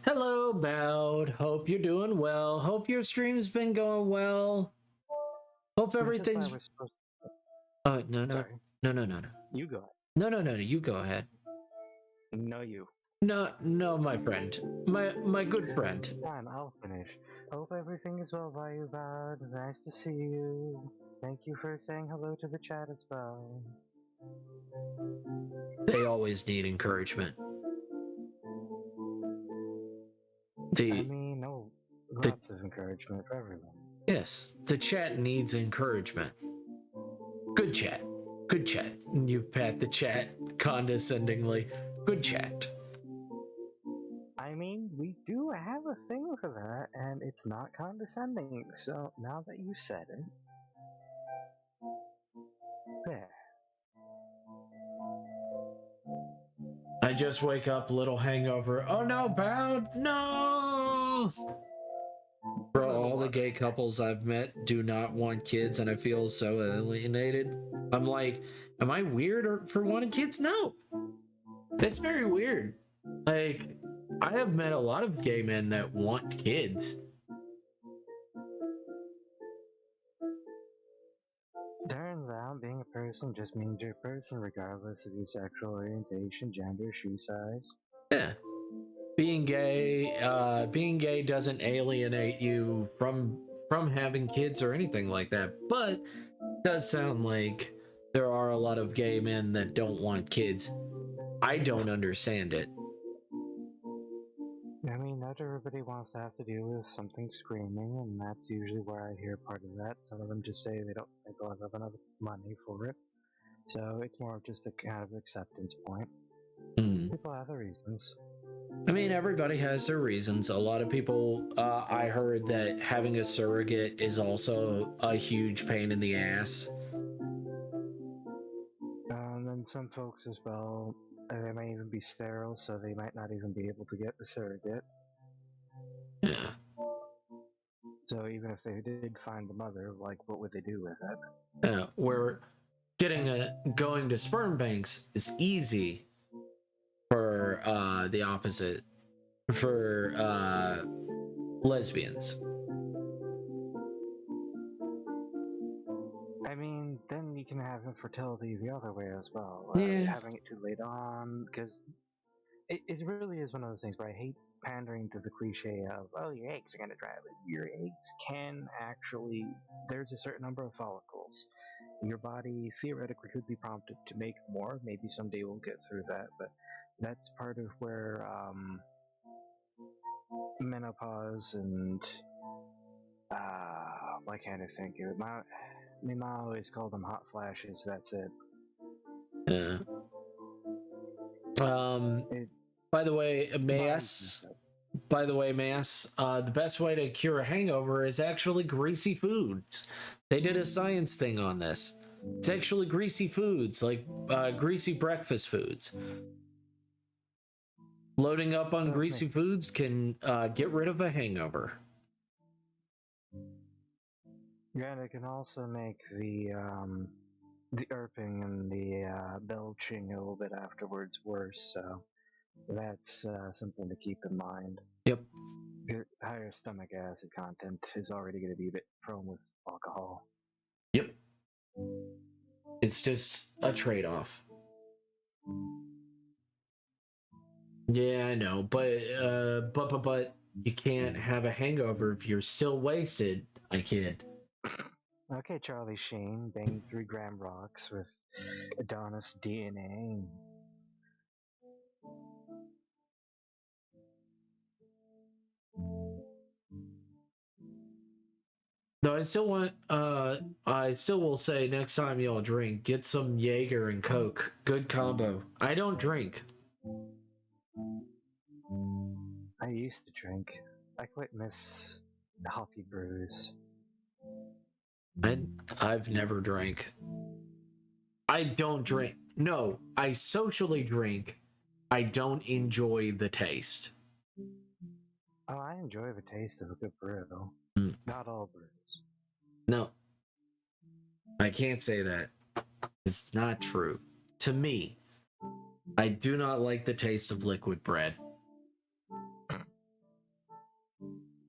Hello, Bowd. Hope you're doing well. Hope your stream's been going well. Hope everything's... Oh, no. Sorry. No. You go ahead. No. You go ahead. No, you. No, my friend. My good friend. Fine, I'll finish. Hope everything is well by you, Bud. Nice to see you. Thank you for saying hello to the chat as well. They always need encouragement. Lots of encouragement for everyone. Yes, the chat needs encouragement. Good chat. Good chat. You pat the chat condescendingly. Good chat. I mean, we do have a thing for that, and it's not condescending, so now that you said it... There. I just wake up, little hangover. Oh no, Bound! No! Bro, all the gay couples I've met do not want kids, and I feel so alienated. I'm like, am I weird for wanting kids? No. That's very weird. Like, I have met a lot of gay men that want kids. Turns out being a person just means you're a person regardless of your sexual orientation, gender, shoe size. Yeah. Being gay doesn't alienate you from having kids or anything like that, but it does sound like there are a lot of gay men that don't want kids. I don't understand it. I mean, not everybody wants to have to deal with something screaming, and that's usually where I hear part of that. Some of them just say they don't think they'll have enough money for it. So it's more of just a kind of acceptance point. People have their reasons. I mean, everybody has their reasons. A lot of people, I heard that having a surrogate is also a huge pain in the ass. And then some folks as well, they may even be sterile, so they might not even be able to get the surrogate. Yeah. So even if they did find the mother, like, what would they do with it? Yeah. Where going to sperm banks is easy for the opposite for lesbians. I mean, then you can have infertility the other way as well. Yeah. Having it too late on, because it really is one of those things where I hate pandering to the cliche of, oh, your eggs are going to dry out. Your eggs can actually, there's a certain number of follicles. Your body theoretically could be prompted to make more. Maybe someday we'll get through that, but that's part of where menopause and why can't I think of it? My mom always called them hot flashes. That's it. Yeah. It By the way, bodies and the best way to cure a hangover is actually greasy foods. They did a science thing on this. It's actually greasy foods, like greasy breakfast foods. Loading up on stuff. greasy foods can get rid of a hangover. Yeah, and it can also make the irping and the belching a little bit afterwards worse. So that's something to keep in mind. Yep. Your higher stomach acid content is already going to be a bit prone with alcohol. Yep. It's just a trade-off. Yeah, I know, but you can't have a hangover if you're still wasted, I kid. Okay, Charlie Sheen banged 3-gram rocks with Adonis DNA. No, I still will say next time y'all drink, get some Jaeger and Coke. Good combo. I don't drink. I used to drink. I quite miss healthy brews. I've never drank. I don't drink. No, I socially drink. I don't enjoy the taste. Oh, I enjoy the taste of a good brew, though. Mm. Not all brews. No. I can't say that. It's not true. To me, I do not like the taste of liquid bread.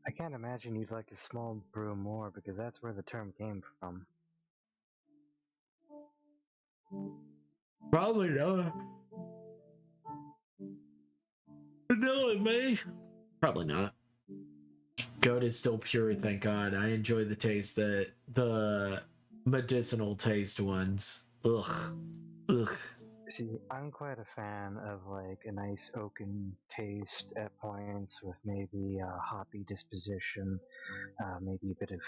I can't imagine you'd like a small brew more because that's where the term came from. Probably not. No, it may. Probably not. Goat is still pure, thank God. I enjoy the taste that the medicinal taste ones. Ugh. Ugh. See, I'm quite a fan of like a nice oaken taste at points with maybe a hoppy disposition, maybe a bit of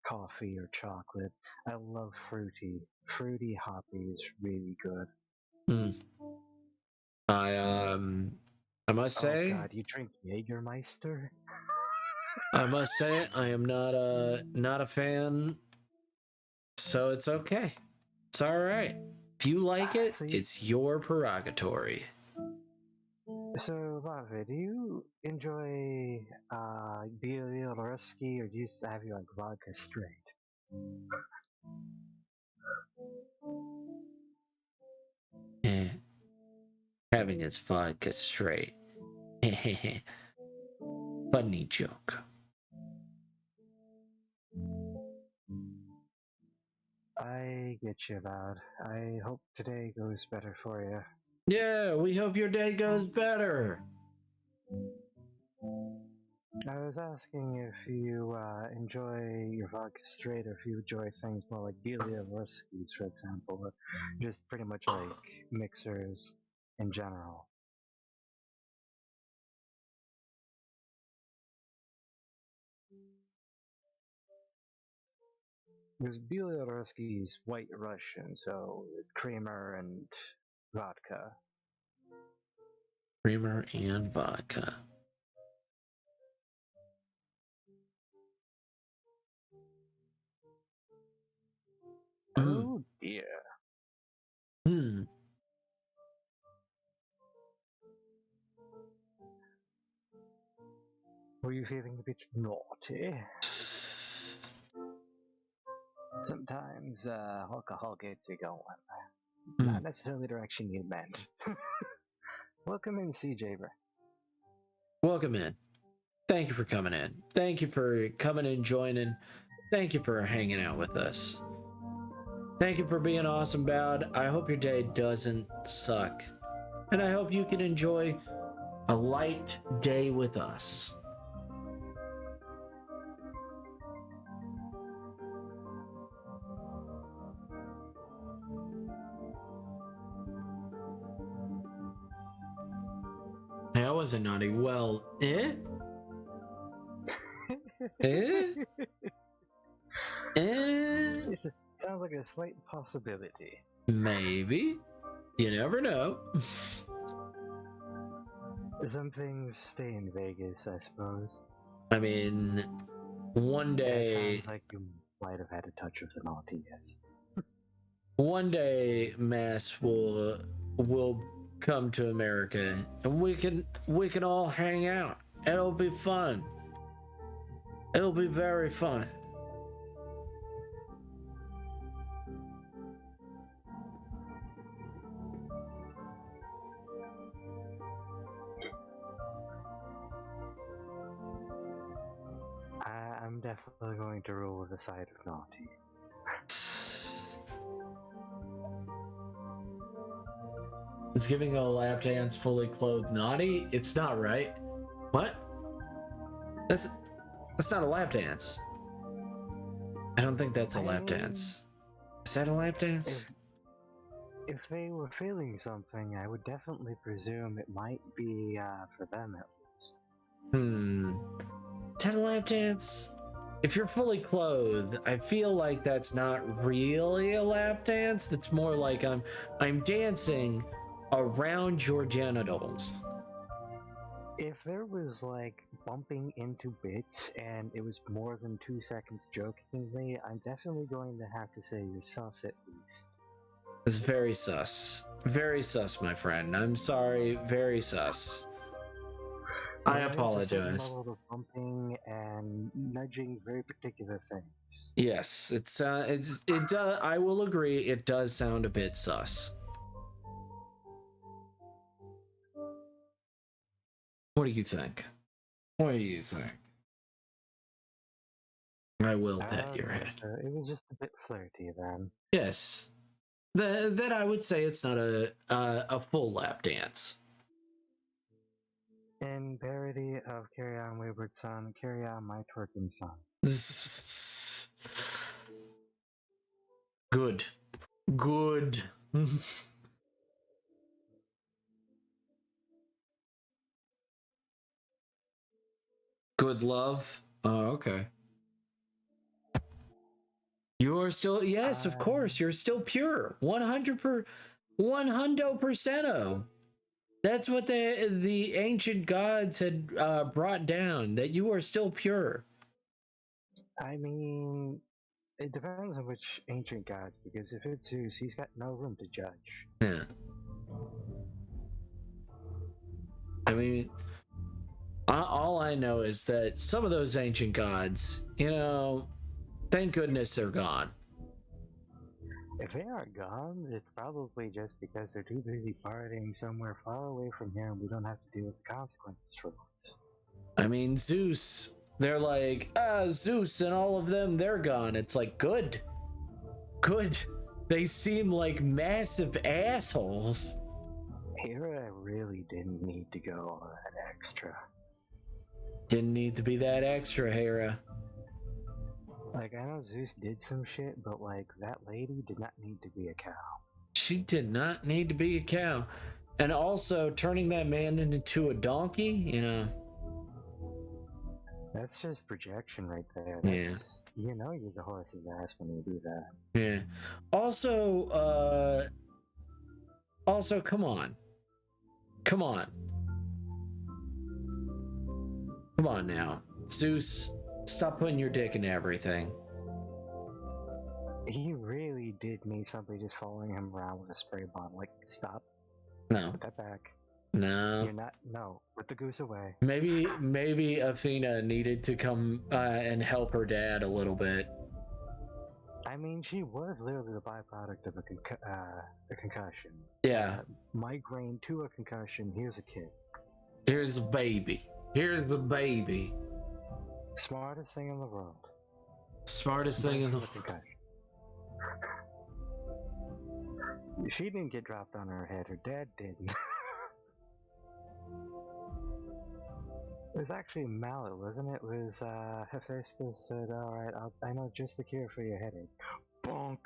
coffee or chocolate. I love fruity hoppy is really good. Mm. I must Oh say, God, you drink Jägermeister? I am not a fan, so it's okay. It's all right. If you like it, So, it's your prerogative. so Lava, do you enjoy Bielorusky or do you have you like vodka straight? Eh, having his vodka straight. Funny joke. I get you, lad. I hope today goes better for you. Yeah, we hope your day goes better. I was asking if you enjoy your vodka straight or if you enjoy things more like Bielorusskis, for example, or just pretty much like mixers in general. Because Bielorusski is white Russian, so creamer and vodka. Creamer and vodka. Oh dear. Hmm. Were you feeling a bit naughty? Sometimes alcohol gets you going. Not necessarily the direction you meant. Welcome in, CJ. Welcome in. Thank you for coming in. Thank you for coming and joining. Thank you for hanging out with us. Thank you for being awesome, Bowd. I hope your day doesn't suck. And I hope you can enjoy a light day with us. That wasn't naughty. Well, eh? Eh? It sounds like a slight possibility. Maybe. You never know. Some things stay in Vegas, I suppose. I mean, one day... It sounds like you might have had a touch of the naughty, yes. One day, Mass will come to America, and we can all hang out. It'll be fun. It'll be very fun. I'm definitely going to rule with the side of naughty. Is giving a lap dance fully clothed naughty? It's not, right? What? That's not a lap dance. I don't think that's a lap dance. Is that a lap dance? If they were feeling something, I would definitely presume it might be for them at least. Is that a lap dance? If you're fully clothed, I feel like that's not really a lap dance. That's more like I'm dancing around your genitals. If there was like bumping into bits and it was more than 2 seconds jokingly, I'm definitely going to have to say you're sus at least. It's very sus. Very sus, my friend. I'm sorry, very sus. I apologize. There's a level of bumping and nudging very particular things. Yes, it does. I will agree. It does sound a bit sus. What do you think? What do you think? I will pet your head. It was just a bit flirty then. Yes. Then I would say it's not a full lap dance. In parody of Carry On Wayward Son, Carry On My Twerking Son. Good. Good. Good love. Oh, okay. You're still, yes, of course, you're still pure. 100%. That's what the ancient gods had brought down, that you are still pure. I mean, it depends on which ancient gods, because if it's Zeus, he's got no room to judge. Yeah. I mean, all I know is that some of those ancient gods, thank goodness they're gone. If they aren't gone, it's probably just because they're too busy partying somewhere far away from here and we don't have to deal with the consequences for it. I mean, Zeus, they're like, Zeus and all of them, they're gone. It's like, good. Good. They seem like massive assholes. Hera really didn't need to go all that extra. Didn't need to be that extra, Hera. Like, I know Zeus did some shit, but like, that lady did not need to be a cow. She did not need to be a cow. And also, turning that man into a donkey, That's just projection right there. Yeah. You know you're the horse's ass when you do that. Yeah. Also, come on. Come on. Come on now. Zeus, stop putting your dick in everything. He really did need somebody just following him around with a spray bottle. Like, stop. No. Put that back. No. You're not. No, put the goose away. Maybe Athena needed to come and help her dad a little bit. I mean, she was literally the byproduct of a concussion. Yeah. Migraine to a concussion. Here's a kid. Here's a baby. Here's a baby. Smartest thing in the world. Smartest thing in the world. Concussion. She didn't get dropped on her head. Her dad didn't. It was actually Mallet, wasn't it? It was Hephaestus said, "Alright, I know just the cure for your headache." Bonk.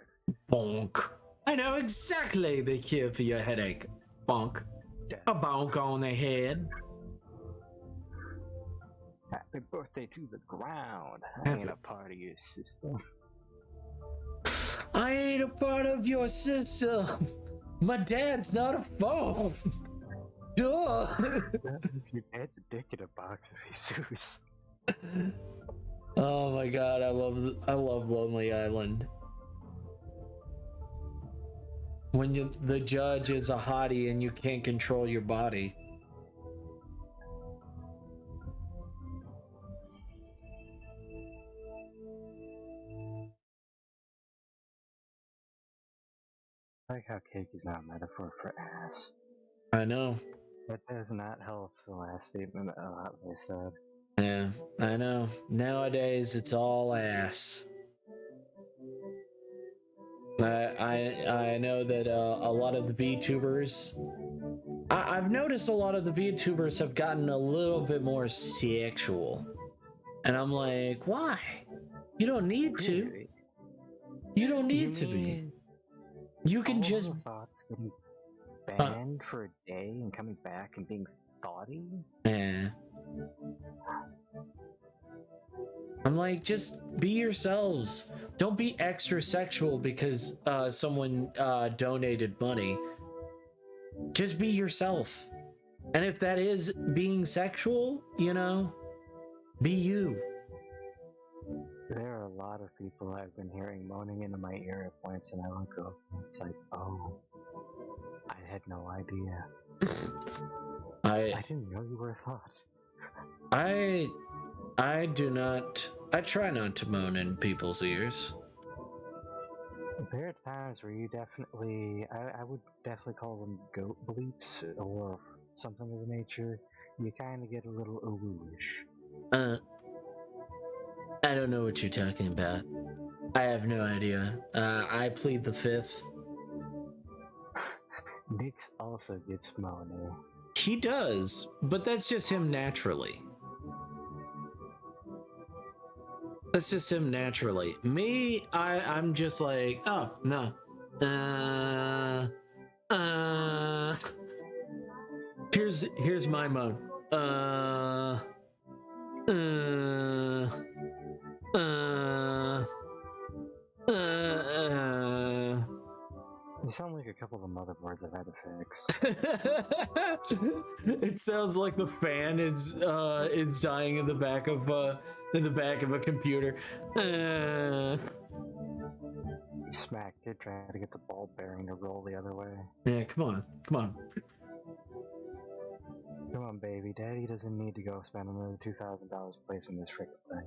Bonk. I know exactly the cure for your headache. Bonk. Yeah. A bonk on the head. Happy birthday to the ground. I ain't a part of your system. I ain't a part of your system. My dad's not a phone. Duh. Your dad's a dick in a box of Jesus. Oh my god, I love Lonely Island. When the judge is a hottie and you can't control your body. I like how cake is not a metaphor for ass. I know. That does not help the last statement they said. Yeah, I know. Nowadays, it's all ass. I know that a lot of the VTubers, I've noticed a lot of the VTubers have gotten a little bit more sexual, and I'm like, why? You don't need to. Really? You don't need to be. You can just. Thoughts getting banned for a day and coming back and being thoughty? Yeah. I'm like, just be yourselves. Don't be extra sexual because someone donated money. Just be yourself. And if that is being sexual, you know, be you. There are a lot of people I've been hearing moaning into my ear at points, and I look up and it's like, oh, I had no idea. I didn't know you were a thought. I do not. I try not to moan in people's ears. There are times where you definitely, I would definitely call them goat bleats or something of the nature. You kind of get a little ooh-ish. I don't know what you're talking about. I have no idea. I plead the fifth. Nix also gets moaning. He does, but that's just him naturally. That's just him naturally. Me, I'm just like, oh, no. Here's my moan. You sound like a couple of motherboards I've had to fix. It sounds like the fan is dying in the back of a computer. Smacked it, trying to get the ball bearing to roll the other way. Yeah, come on. Come on, baby. Daddy doesn't need to go spend another $2,000 placing this frickin' thing.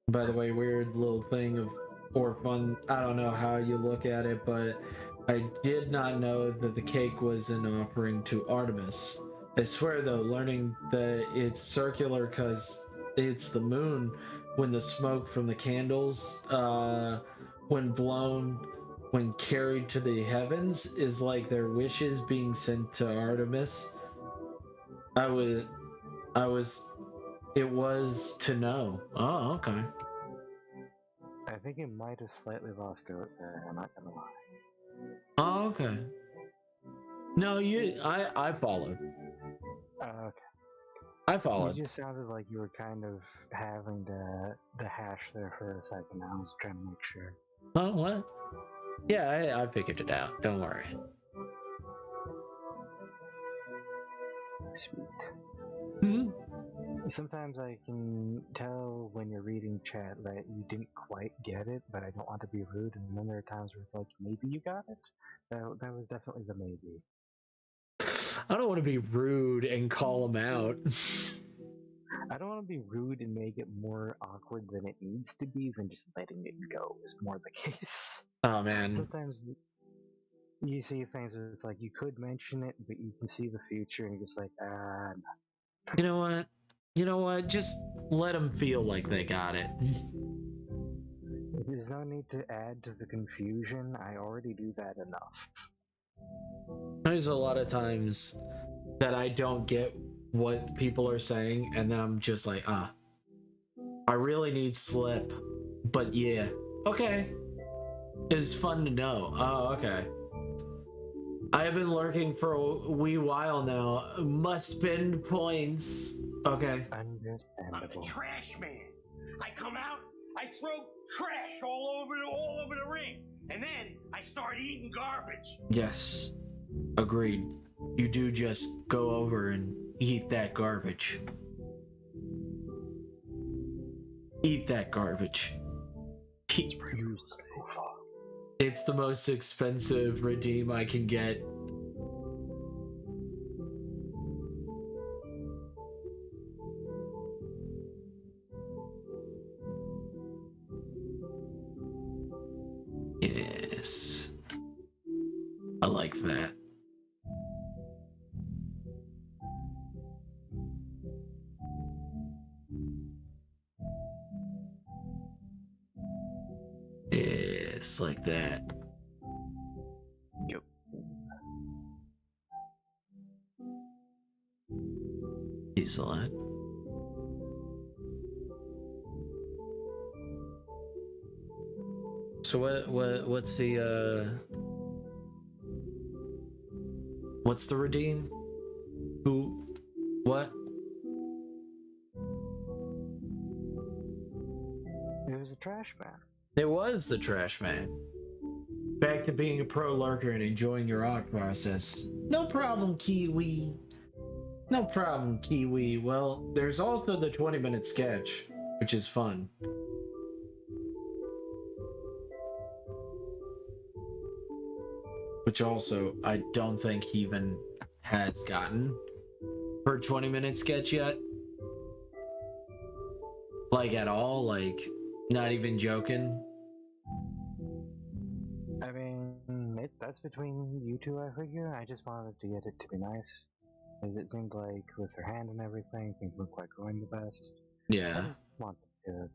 By the way, weird little thing of or fun. I don't know how you look at it, but I did not know that the cake was an offering to Artemis. I swear though, learning that it's circular because it's the moon, when the smoke from the candles, when blown, when carried to the heavens, is like their wishes being sent to Artemis. It was to know. Oh, okay. I think it might have slightly lost goat there, I'm not gonna lie. Oh, okay. No, I followed. Okay. I followed. You just sounded like you were kind of having the hash there for a second. I was trying to make sure. Oh, what? Yeah, I figured it out. Don't worry. Sweet. Hmm? Sometimes I can tell when you're reading chat that you didn't quite get it, but I don't want to be rude, and then there are times where it's like, maybe you got it? That was definitely the maybe. I don't want to be rude and call him out. I don't want to be rude and make it more awkward than it needs to be than just letting it go is more the case. Oh man. Sometimes you see things where it's like you could mention it, but you can see the future and you're just like, no. You know what? You know what? Just let them feel like they got it. There's no need to add to the confusion. I already do that enough. There's a lot of times that I don't get what people are saying, and then I'm just like, I really need slip. But yeah, okay. It's fun to know. Oh, okay. I have been lurking for a wee while now. Must spend points. Okay. I'm the Understandable. trash man. I come out, I throw trash all over the ring, and then I start eating garbage. Yes. Agreed. You do just go over and eat that garbage. Eat that garbage. It's the most expensive redeem I can get. Yes. I like that. Yes, like that. Yep. Excellent. So what's the redeem? Who? What? It was a trash man. It was the trash man. Back to being a pro lurker and enjoying your art process. No problem, Kiwi. No problem, Kiwi. Well, there's also the 20-minute sketch, which is fun. Which also, I don't think he even has gotten her 20-minute sketch yet. Like, at all? Like, not even joking? I mean, that's between you two, I figure. I just wanted to get it to be nice. As it seemed like with her hand and everything, things weren't quite going the best. I Yeah. just wanted to.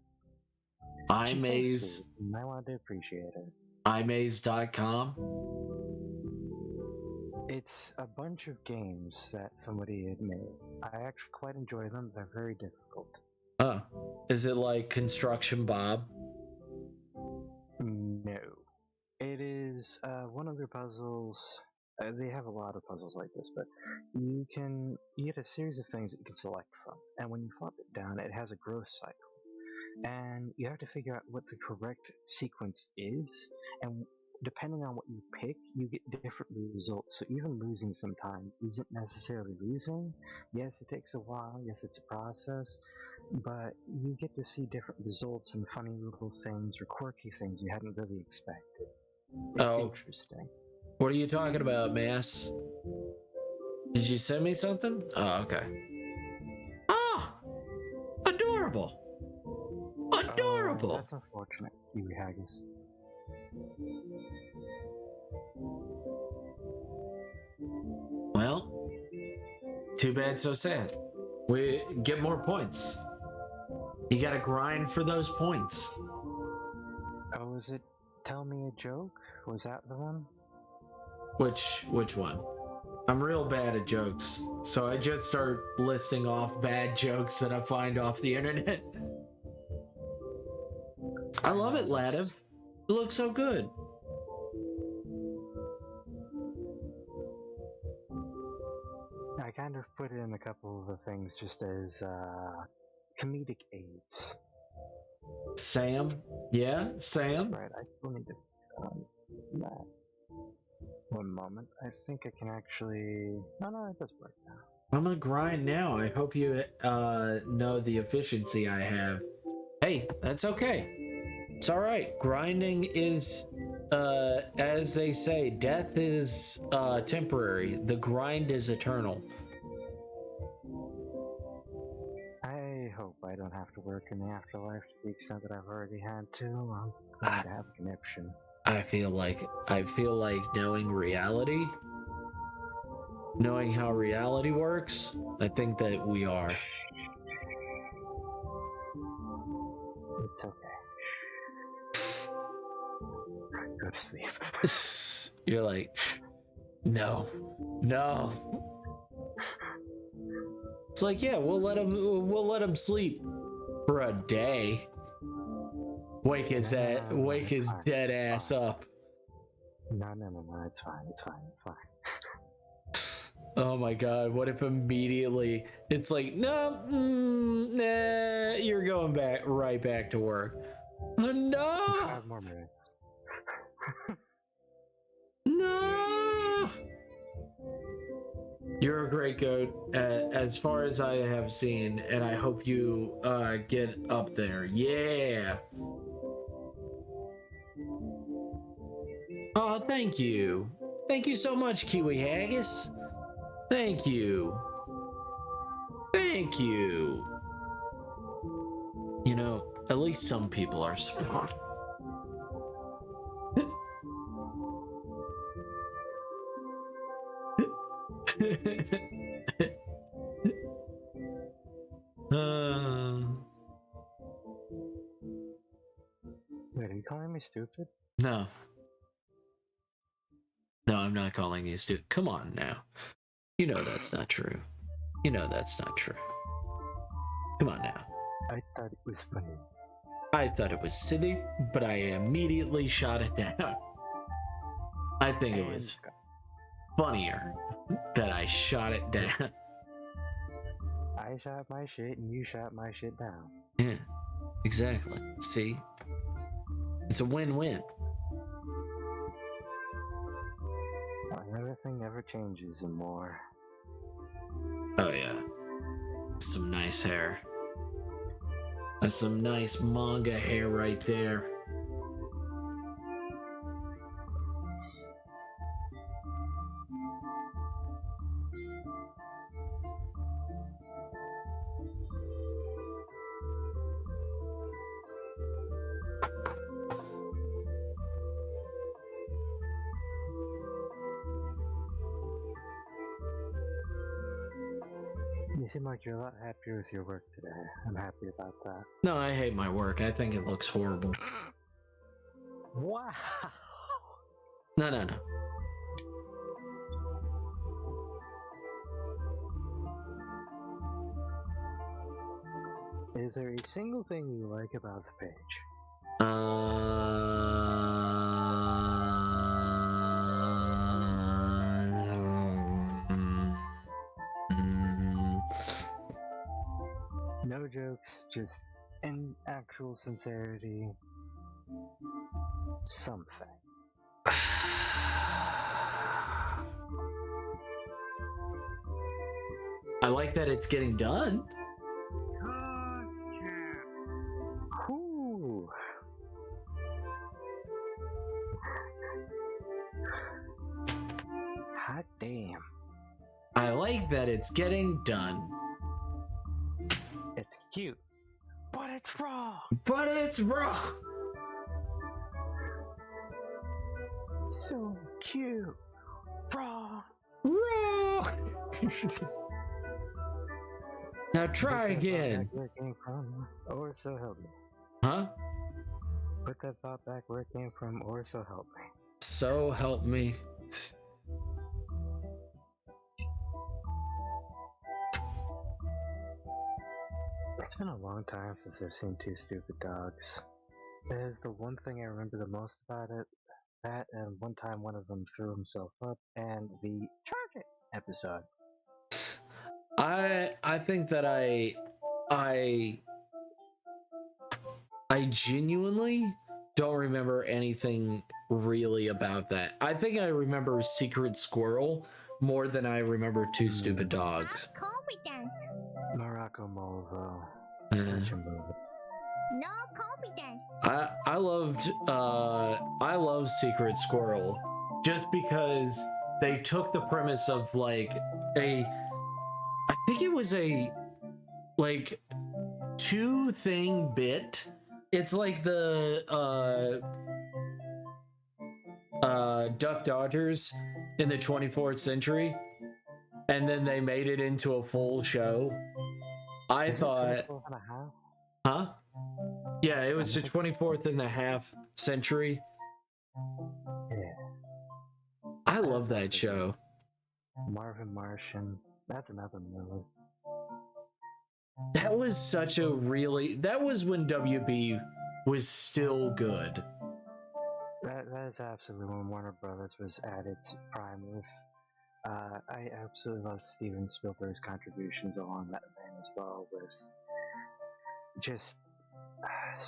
iMaze. I wanted to appreciate it. iMaze.com. It's a bunch of games that somebody had made. I actually quite enjoy them. They're very difficult. Oh. Is it like Construction Bob? No. It is one of their puzzles. They have a lot of puzzles like this, but you get a series of things that you can select from, and when you flop it down, it has a growth cycle, and you have to figure out what the correct sequence is, and depending on what you pick, you get different results. So even losing sometimes isn't necessarily losing. Yes, it takes a while. Yes, it's a process, but you get to see different results and funny little things or quirky things you hadn't really expected. It's interesting. What are you talking about, Mass? Did you send me something? Oh, okay. Ah! Adorable! Adorable! Oh, that's unfortunate, Kiwi Haggis. Well, too bad, so sad. We get more points. You gotta grind for those points. Oh, was it Tell Me a Joke? Was that the one? Which one? I'm real bad at jokes, so I just start listing off bad jokes that I find off the internet. I love it, Ladiv. You look so good. I kind of put in a couple of the things just as comedic aids. Sam? Yeah, Sam? Right, I still need to that. One moment. I think I can actually. No, it does work now. I'm gonna grind now. I hope you know the efficiency I have. Hey, that's okay. It's alright. Grinding is as they say, death is temporary. The grind is eternal. I hope I don't have to work in the afterlife to the extent that I've already had to. I'm going to have a conniption. I feel like knowing reality, knowing how reality works, I think that we are. It's okay. Go to sleep. You're like, no. It's like, yeah, we'll let him sleep for a day. Wake his dead ass up. No, it's fine. Oh my god, what if immediately it's like, no, nah, you're going right back to work. No! 5 more minutes. No! You're a great goat, as far as I have seen, and I hope you get up there. Yeah! Oh, thank you. Thank you so much, Kiwi Haggis. Thank you. Thank you. You know, at least some people are smart. Wait, are you calling me stupid? No. No, I'm not calling you stupid. Come on now. You know that's not true. You know that's not true. Come on now. I thought it was funny. I thought it was silly, but I immediately shot it down. I think it was funnier that I shot it down. I shot my shit and you shot my shit down. Yeah, exactly. See? It's a win-win. Everything never changes and more. Oh yeah. Some nice hair. That's some nice manga hair right there. You seem like you're a lot happier with your work today. I'm happy about that. No, I hate my work. I think it looks horrible. Wow! No. Is there a single thing you like about the page? No jokes, just in actual sincerity. Something. I like that it's getting done. Ooh. Hot damn. I like that it's getting done. It's cute, but it's raw. But it's raw. So cute. Raw. Raw. Now try again. Where it came from, or so help me. Huh? Put that thought back where it came from, or so help me. So help me. It's been a long time since I've seen Two Stupid Dogs. It is the one thing I remember the most about it. That and one time one of them threw himself up, and the Charge It episode. I think that I genuinely don't remember anything really about that. I think I remember Secret Squirrel more than I remember Two Stupid Dogs. Morocco Mole, though. Uh, Such a movie. No confidence. I love Secret Squirrel just because they took the premise of like I think it was a like 2-thing bit. It's like the Duck Dodgers in the 24th century, and then they made it into a full show. I thought, 24 and a half? huh? Yeah, it was the 24th and a half century. Yeah. I love that show. Marvin Martian. That's another movie. That was such a really. That was when WB was still good. That is absolutely when Warner Brothers was at its prime with. I absolutely love Steven Spielberg's contributions along that vein as well, with just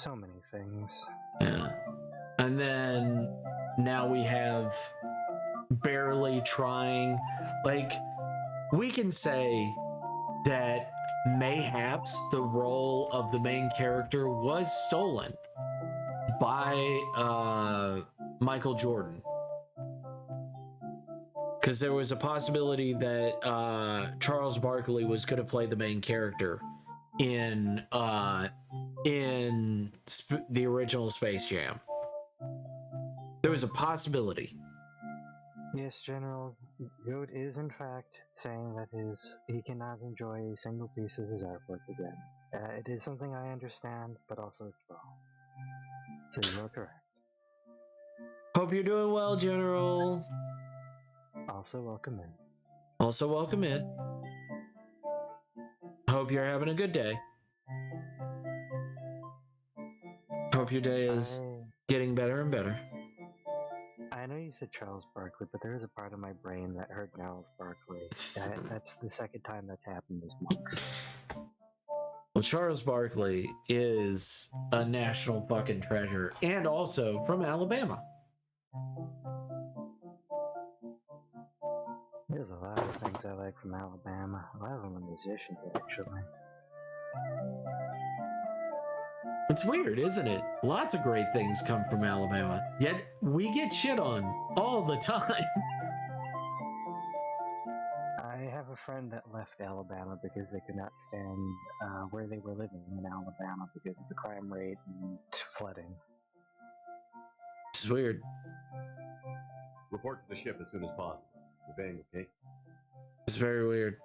so many things. Yeah. And then now we have barely trying. Like, we can say that mayhaps the role of the main character was stolen by Michael Jordan. Because there was a possibility that Charles Barkley was going to play the main character in the original Space Jam. There was a possibility. Yes, General, Goat is in fact saying that he cannot enjoy a single piece of his artwork again. It is something I understand, but also it's wrong. So you are correct. Hope you're doing well, General. Also welcome in. Also welcome in. Hope you're having a good day. Hope your day is getting better and better. I know you said Charles Barkley, but there is a part of my brain that heard Gnarls Barkley. That's the second time that's happened this month. Well, Charles Barkley is a national fucking treasure, and also from Alabama. There's a lot of things I like from Alabama. A lot of them are musicians, actually. It's weird, isn't it? Lots of great things come from Alabama, yet we get shit on all the time. I have a friend that left Alabama because they could not stand where they were living in Alabama because of the crime rate and flooding. It's weird. Report to the ship as soon as possible. Obeying, okay? It's very weird.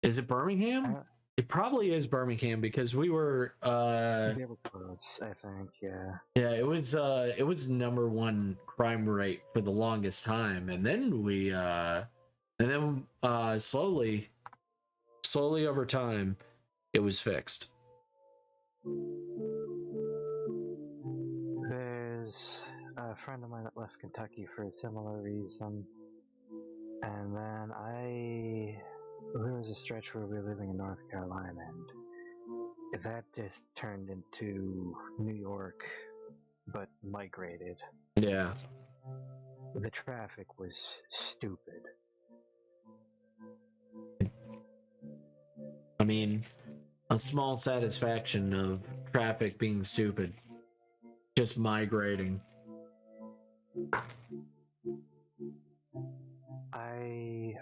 Is it Birmingham? It probably is Birmingham because we were they were close, I think, yeah. Yeah, it was number one crime rate for the longest time, and then slowly over time it was fixed. There's a friend of mine that left Kentucky for a similar reason, and then there was a stretch where we were living in North Carolina, and that just turned into New York, but migrated. Yeah. The traffic was stupid. I mean, a small satisfaction of traffic being stupid. Just migrating.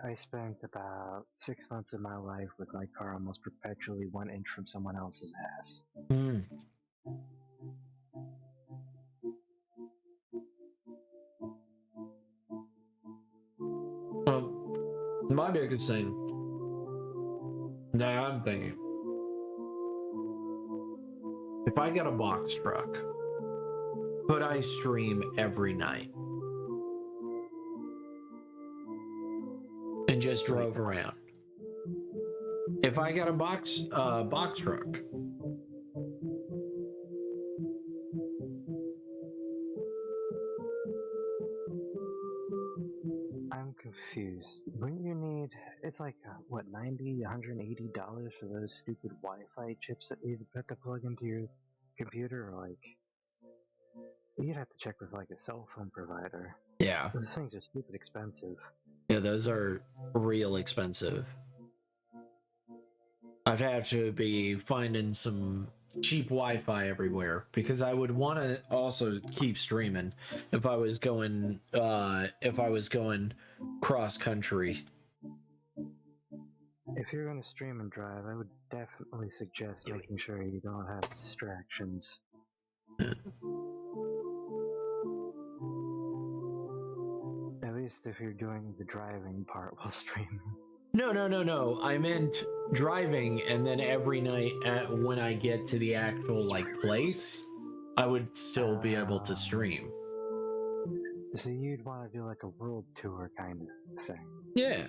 I spent about 6 months of my life with my car almost perpetually 1 inch from someone else's ass. My biggest thing now I'm thinking, if I got a box truck, could I stream every night and just drove around? If I got a box truck, I'm confused. Wouldn't you need, it's like, what, $90, $180 for those stupid Wi-Fi chips that you have to plug into your computer? Or like, you'd have to check with like a cell phone provider. Yeah. Those things are stupid expensive. Yeah, those are real expensive. I'd have to be finding some cheap Wi-Fi everywhere because I would want to also keep streaming if I was going cross country. If you're gonna stream and drive, I would definitely suggest making sure you don't have distractions. At least if you're doing the driving part while streaming. No. I meant driving, and then every night when I get to the actual place, I would still be able to stream. So you'd want to do like a world tour kind of thing. Yeah.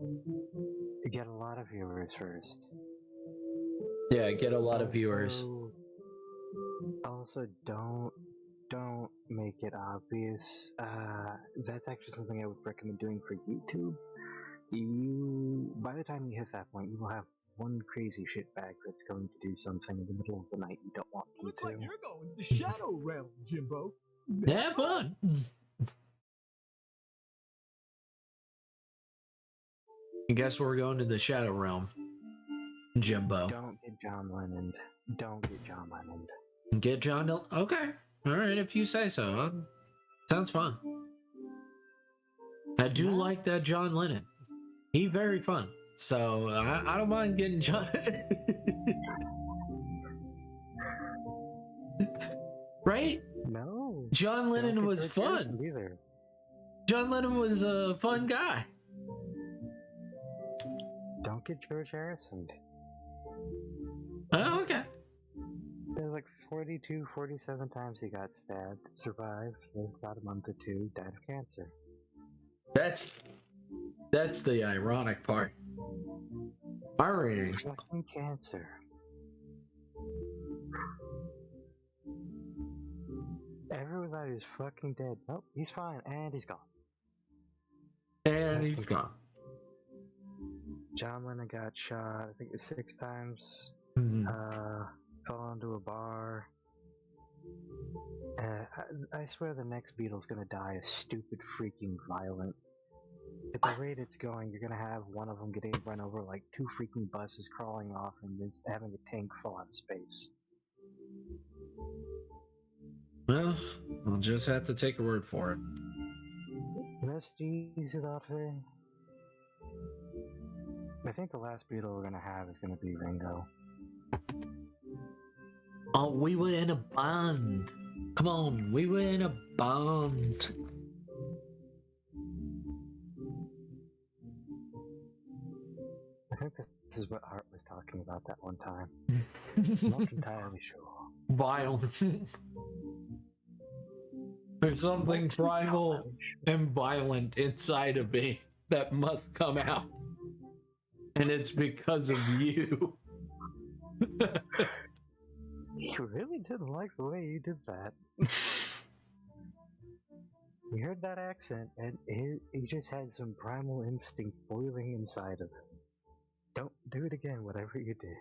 You get a lot of viewers first. Yeah, get a lot of viewers. Also, don't make it obvious. That's actually something I would recommend doing for YouTube. By the time you hit that point, you will have one crazy shitbag that's going to do something in the middle of the night you don't want to Looks do. like you're going to the Shadow Realm, Jimbo. Have fun. I guess we're going to the Shadow Realm, Jimbo. Don't get John Lennon. Don't get John Lennon. Get John. Okay. All right, if you say so. Sounds fun. I do like that John Lennon. He very fun. So I don't mind getting John. Right? No. John Lennon was fun. Either. John Lennon was a fun guy. Don't get George Harrison. Oh, okay. There's like 42, 47 times he got stabbed, survived, lived about a month or two, died of cancer. That's the ironic part. Irony. Fucking cancer. Everyone thought he was fucking dead. Nope, he's fine, and he's gone. And he's gone. John Lennon got shot, I think it was 6 times. Mhm. Fell into a bar. I swear the next Beatle's gonna die is stupid freaking violent. At the rate it's going, you're gonna have one of them getting run over like 2 freaking buses crawling off and then having a tank fall out of space. Well, I'll just have to take a word for it. Mest easy that way. I think the last Beatle we're gonna have is gonna be Ringo. Oh, we were in a band. Come on, we were in a band. I think this is what Art was talking about that one time. Not entirely sure. Violent. There's something primal and violent inside of me that must come out. And it's because of you. You really didn't like the way you did that. You heard that accent, and he just had some primal instinct boiling inside of him. Don't do it again, whatever you did.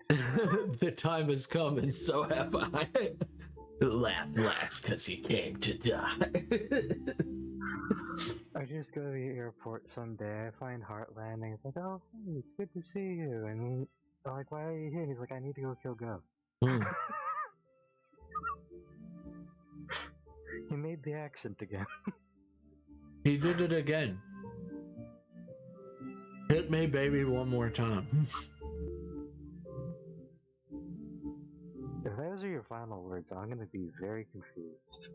The time has come, and so have I. Laugh last, because he came to die. I just go to the airport someday, I find Hart landing, it's like, oh, hey, it's good to see you, and I'm like, why are you here? He's like, I need to go kill Go. He made the accent again. He did it again. Hit me, baby, one more time. If those are your final words, I'm gonna be very confused.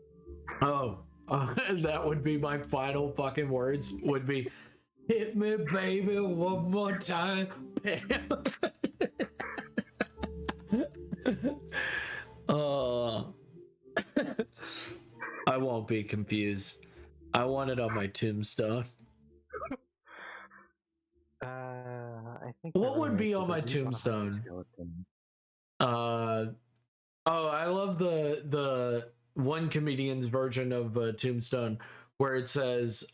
Oh, that would be my final fucking words. Would be, hit me, baby, one more time. Bam. I won't be confused. I want it on my tombstone. I think. What would be on my tombstone? Oh, I love the one comedian's version of Tombstone where it says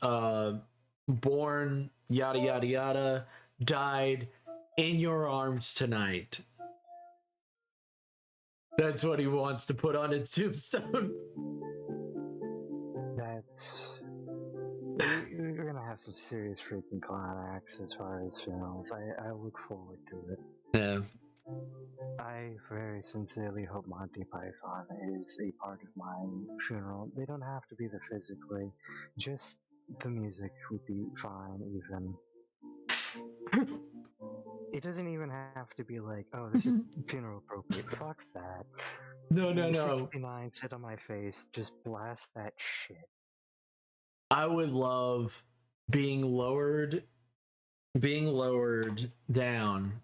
born yada yada yada, died in your arms tonight. That's what he wants to put on his tombstone. You're gonna have some serious freaking climax as far as films. I look forward to it. Yeah. I very sincerely hope Monty Python is a part of my funeral. They don't have to be there physically, just the music would be fine, even. It doesn't even have to be like, oh, this is funeral appropriate. Fuck that. No, no, The no. 69 sit on my face, just blast that shit. I would love being lowered down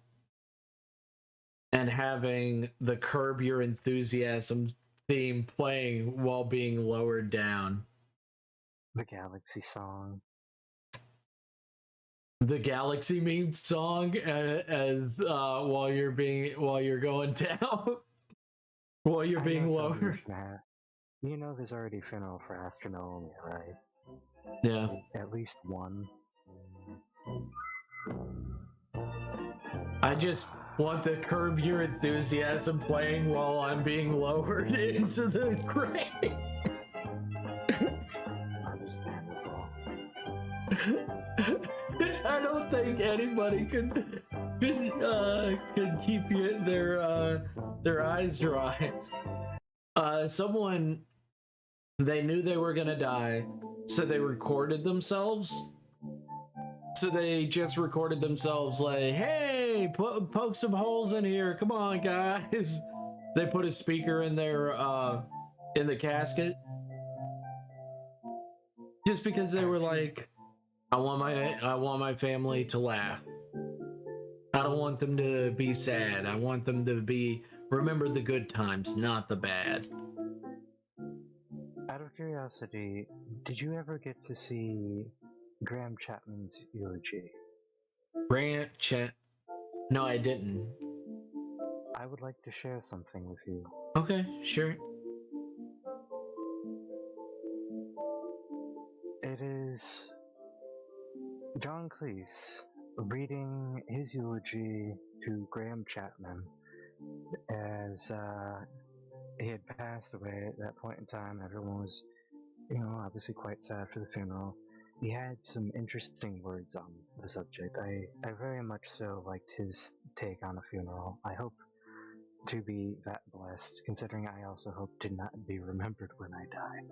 and having the Curb Your Enthusiasm theme playing while being lowered down. The Galaxy song. The Galaxy meme song as while you're going down while you're I being know somebody's lowered. gonna have. You know there's already a funeral for Astronomia, right? Yeah. At least one. I just want the Curb Your Enthusiasm playing while I'm being lowered into the grave. Understandable. I don't think anybody could keep their eyes dry. Someone, they knew they were gonna die, so they recorded themselves. So they just recorded themselves like, "Hey, poke some holes in here. Come on, guys." They put a speaker in their in the casket, just because they were like, I want my family to laugh. I don't want them to be sad. I want them to remember the good times, not the bad." Out of curiosity, did you ever get to see Graham Chapman's eulogy? No, I didn't. I would like to share something with you. Okay, sure. It is John Cleese reading his eulogy to Graham Chapman as he had passed away at that point in time. Everyone was, obviously quite sad for the funeral. He had some interesting words on the subject. I very much so liked his take on a funeral. I hope to be that blessed, considering I also hope to not be remembered when I die.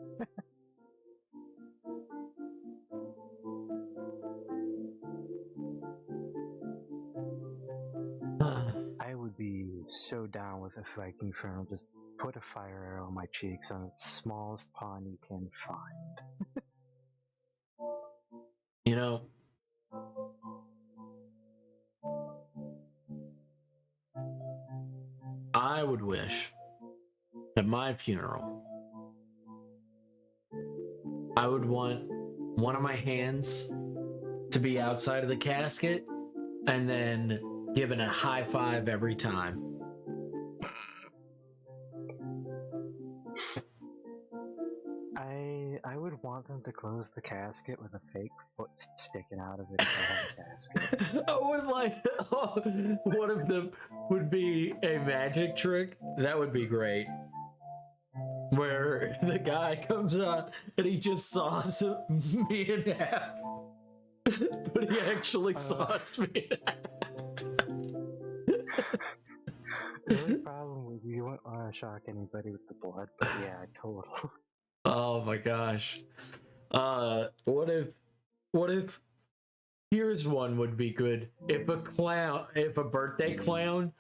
I would be so down with a Viking funeral. Just put a fire arrow on my cheeks on the smallest pawn you can find. You know, I would wish at my funeral, I would want one of my hands to be outside of the casket and then giving a high five every time. I would want them to close the casket with a fake foot sticking out of it inside the casket. I would like one of them would be a magic trick. That would be great. Where the guy comes out and he just saws me in half. But he actually saws me in half. The only problem with you wouldn't want to shock anybody with the blood, but yeah, total. Oh my gosh. What if here's one would be good. If a birthday clown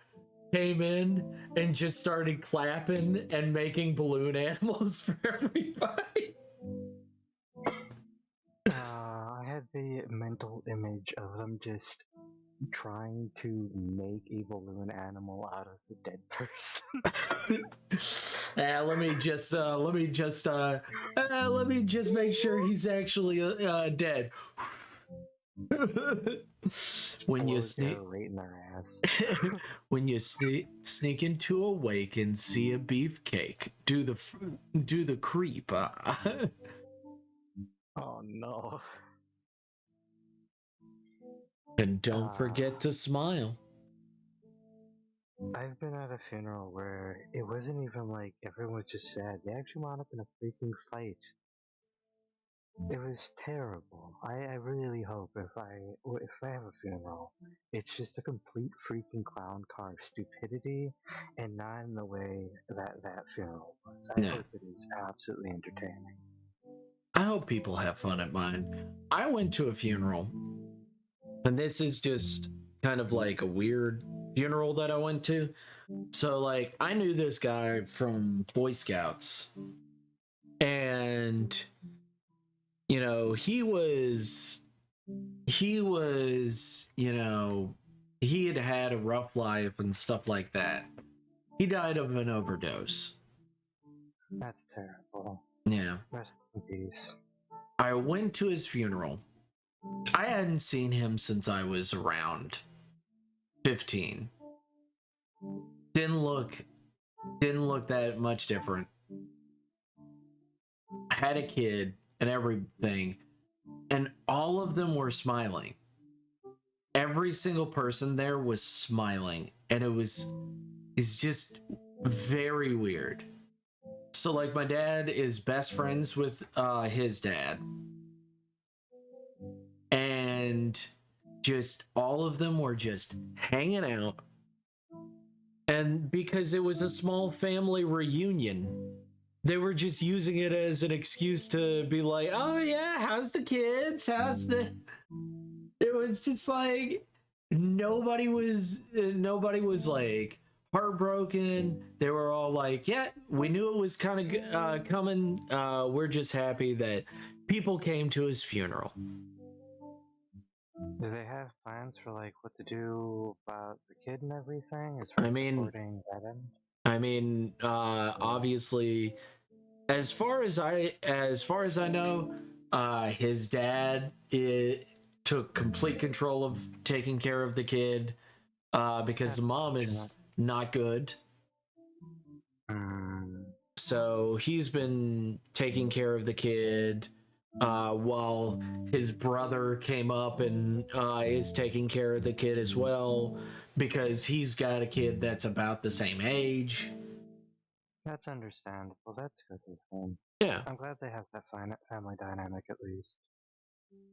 came in and just started clapping and making balloon animals for everybody. I had the mental image of them just trying to make a balloon animal out of the dead person. Let me just make sure he's actually dead. When you sneak right in their ass. when you sneak into a wake and see a beefcake, do the creep. Oh no. And don't forget to smile. I've been at a funeral where it wasn't even like everyone was just sad. They actually wound up in a freaking fight. It was terrible. I really hope if I have a funeral, it's just a complete freaking clown car of stupidity, and not in the way that funeral was. I Yeah. hope it is absolutely entertaining. I hope people have fun at mine. I went to a funeral, and this is just kind of like a weird funeral that I went to. So, like, I knew this guy from Boy Scouts, and you know, you know, he had had a rough life and stuff like that. He died of an overdose. That's terrible. Yeah. Rest in peace. I went to his funeral. I hadn't seen him since I was around 15. Didn't look that much different. Had a kid and everything, and all of them were smiling. Every single person there was smiling, and it's just very weird. So like my dad is best friends with his dad, and just all of them were just hanging out. And because it was a small family reunion, they were just using it as an excuse to be like, oh yeah, how's the kids, how's the it was just like nobody was like heartbroken. They were all like, yeah, we knew it was kind of coming. We're just happy that people came to his funeral. Do they have plans for like what to do about the kid and everything? As far as supporting that end? I mean, obviously, as far as I know, his dad took complete control of taking care of the kid, because the mom is not good. So he's been taking care of the kid, while his brother came up and is taking care of the kid as well, because he's got a kid that's about the same age. That's understandable. That's good with them. Yeah. I'm glad they have that family dynamic at least.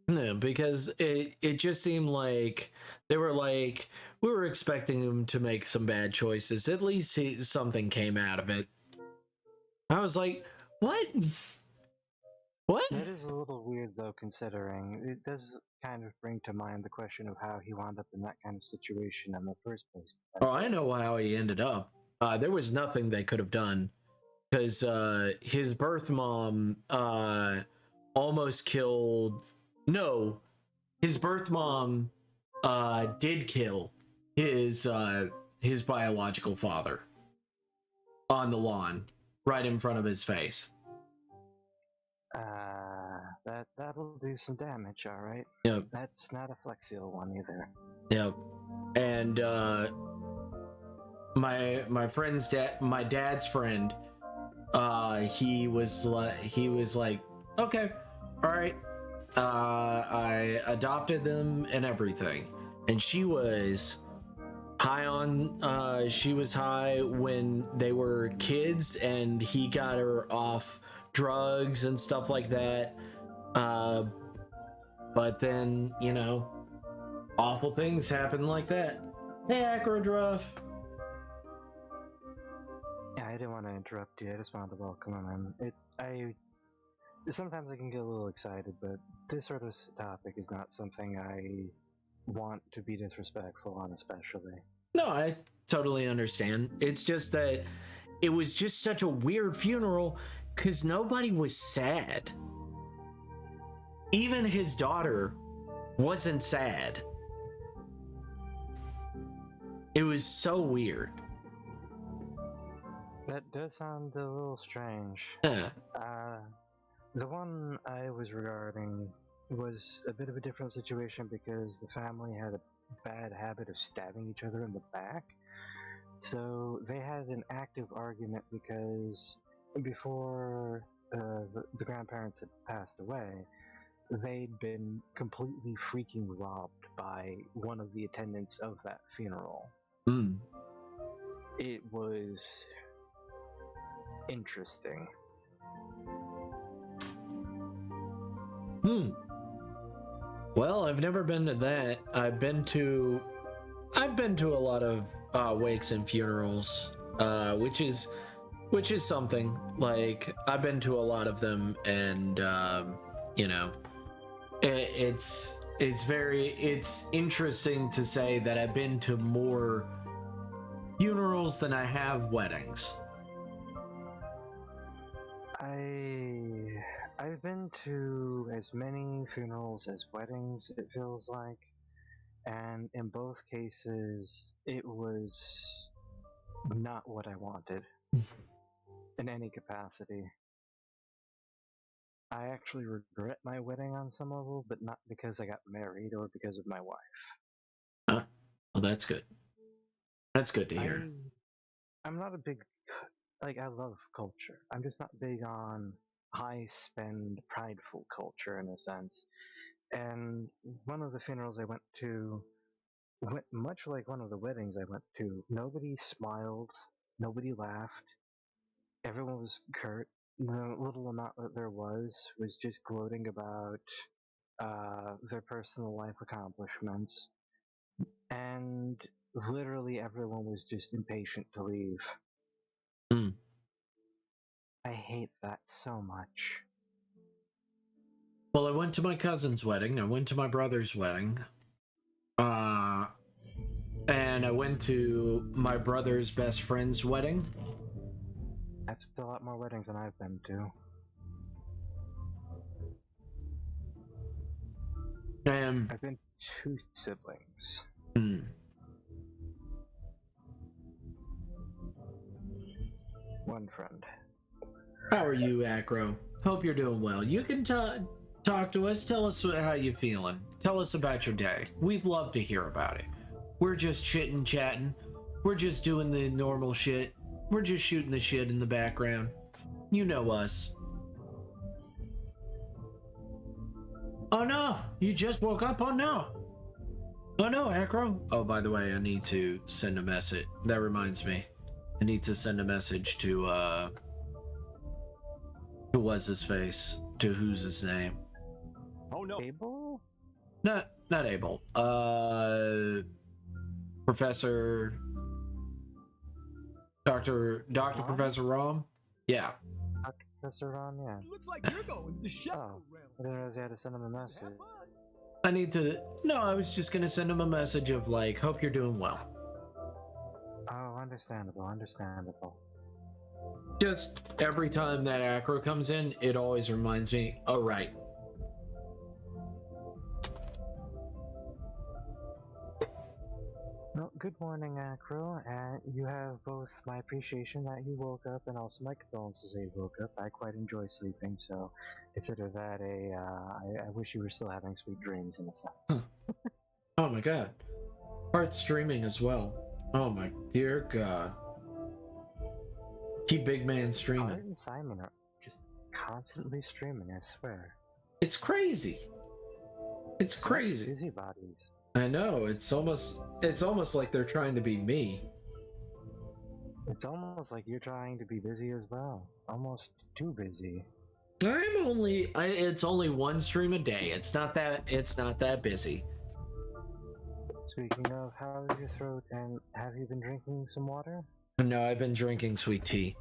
No, because it just seemed like they were like, we were expecting him to make some bad choices. At least something came out of it. I was like, what? What? That is a little weird though, considering it does kind of bring to mind the question of how he wound up in that kind of situation in the first place. Oh, I know how he ended up. There was nothing they could have done, because his birth mom almost killed. No, his birth mom did kill his biological father on the lawn, right in front of his face. That'll do some damage, all right. Yep. That's not a Flex Seal one either. Yep. And my friend's dad, my dad's friend, he was like, okay, all right. I adopted them and everything, and she was high when they were kids, and he got her off drugs and stuff like that. But then, you know, awful things happen like that. Hey, Acrodruff. Yeah, I didn't want to interrupt you. I just wanted to welcome him in. Sometimes I can get a little excited, but this sort of topic is not something I want to be disrespectful on, especially. No, I totally understand. It's just that it was just such a weird funeral because nobody was sad. Even his daughter wasn't sad. It was so weird. That does sound a little strange. Yeah. The one I was regarding was a bit of a different situation because the family had a bad habit of stabbing each other in the back. So they had an active argument because before the grandparents had passed away, they'd been completely freaking robbed by one of the attendants of that funeral. It was interesting. Well, I've never been to that. I've been to a lot of wakes and funerals, which is something. Like, I've been to a lot of them, and you know, it's interesting to say that I've been to more funerals than I have weddings. I've been to as many funerals as weddings, it feels like, and in both cases, it was not what I wanted in any capacity. I actually regret my wedding on some level, but not because I got married or because of my wife. Well, that's good. That's good to hear. I'm not a big, like, I love culture. I'm just not big on high spend, prideful culture in a sense. And one of the funerals I went to, much like one of the weddings I went to, nobody smiled, nobody laughed, everyone was curt. The little amount that there was just gloating about their personal life accomplishments, and literally everyone was just impatient to leave. Mm. I hate that so much. Well, I went to my cousin's wedding. I went to my brother's wedding. And I went to my brother's best friend's wedding. That's a lot more weddings than I've been to. I've been to 2 siblings. One friend. How are you, Acro? Hope you're doing well. You can talk to us. Tell us how you feeling. Tell us about your day. We'd love to hear about it. We're just chitting, chatting. We're just doing the normal shit. We're just shooting the shit in the background. You know us. Oh no, you just woke up? Oh no. Oh no, Acro. Oh, by the way, I need to send a message. That reminds me. I need to send a message to what's his face? To who's his name? Oh no. Abel? Not Abel. Professor Dr. Professor Rom? Yeah. Professor Ron, yeah. Looks like you're going to the Shadow Realm. I didn't realize you had to send him a message. Have fun. I need to. No, I was just gonna send him a message of like, hope you're doing well. Oh, understandable. Just every time that Acro comes in, it always reminds me, oh right. Well, good morning, Acro. You have both my appreciation that you woke up and also my condolences that you woke up. I quite enjoy sleeping, so consider that I wish you were still having sweet dreams in a sense. Oh my god. Part streaming as well. Oh my dear god. Keep big man streaming. Art and Simon are just constantly streaming, I swear. It's crazy. It's crazy. Busybodies. I know, it's almost like they're trying to be me. It's almost like you're trying to be busy as well. Almost too busy. It's only one stream a day. It's not that busy. Speaking of, how's your throat, and have you been drinking some water? No, I've been drinking sweet tea.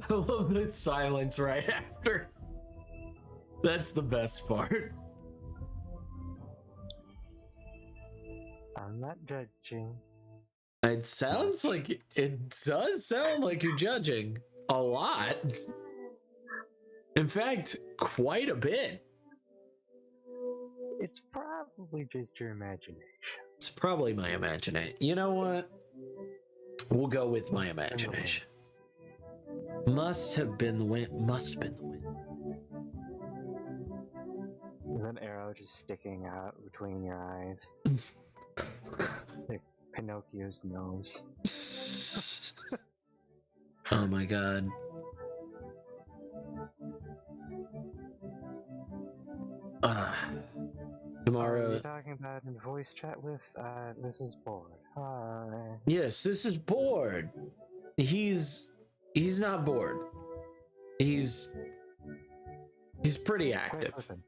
I love the silence right after. That's the best part. I'm not judging. It does sound like you're judging a lot. In fact, quite a bit. It's probably just your imagination. It's probably my imagination. You know what? We'll go with my imagination. Must have been the wind. Must have been the wind. With an arrow just sticking out between your eyes. Like Pinocchio's nose. Oh my god. Tomorrow. You're talking about in voice chat with? This is Bored. Hi. Yes, this is bored. He's not bored. He's pretty Quite active. open.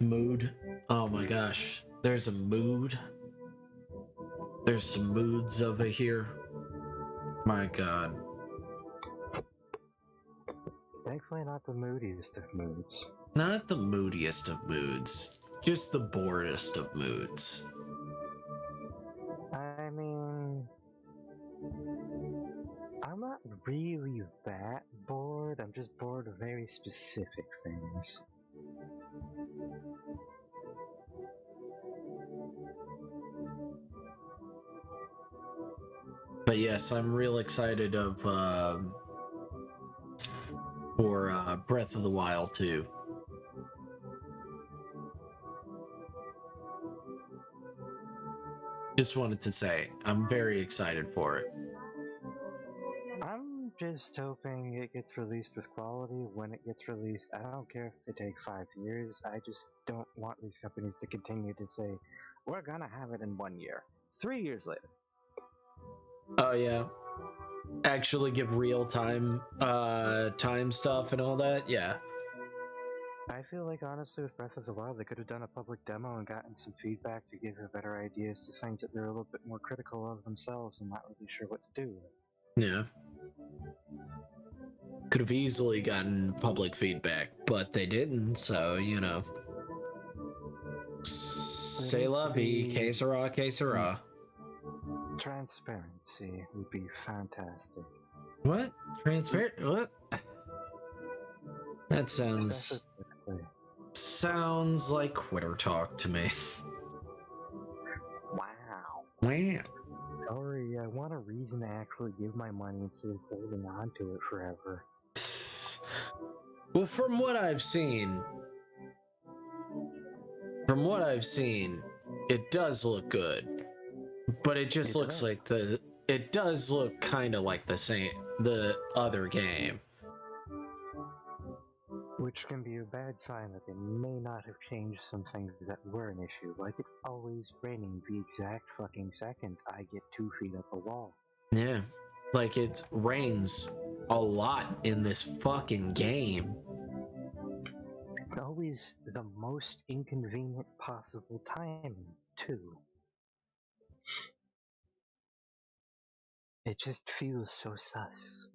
Mood. Oh my gosh. There's a mood. There's some moods over here. My god. Thankfully, not the moodiest of moods. Not the moodiest of moods. Just the boredest of moods. I mean, I'm not really that bored. I'm just bored of very specific things. But yes, I'm real excited for Breath of the Wild too. Just wanted to say, I'm very excited for it. I'm just hoping it gets released with quality when it gets released. I don't care if they take 5 years. I just don't want these companies to continue to say, we're gonna have it in 1 year. 3 years later. Oh yeah. Actually give real time stuff and all that. Yeah. I feel like honestly with Breath of the Wild they could have done a public demo and gotten some feedback to give a better ideas to things that they're a little bit more critical of themselves and not really sure what to do with. Yeah. Could have easily gotten public feedback, but they didn't, so you know. C'est la vie, que sera, que sera. Transparency would be fantastic. What? Transparent? What? That sounds like quitter talk to me. Wow. Wow. Sorry, I want a reason to actually give my money instead of holding on to it forever. Well, from what I've seen, it does look good. But it just looks like it does look kind of like the other game. Which can be a bad sign that they may not have changed some things that were an issue, like it's always raining the exact fucking second I get 2 feet up a wall. Yeah, like it rains a lot in this fucking game. It's always the most inconvenient possible time, too. It just feels so sus.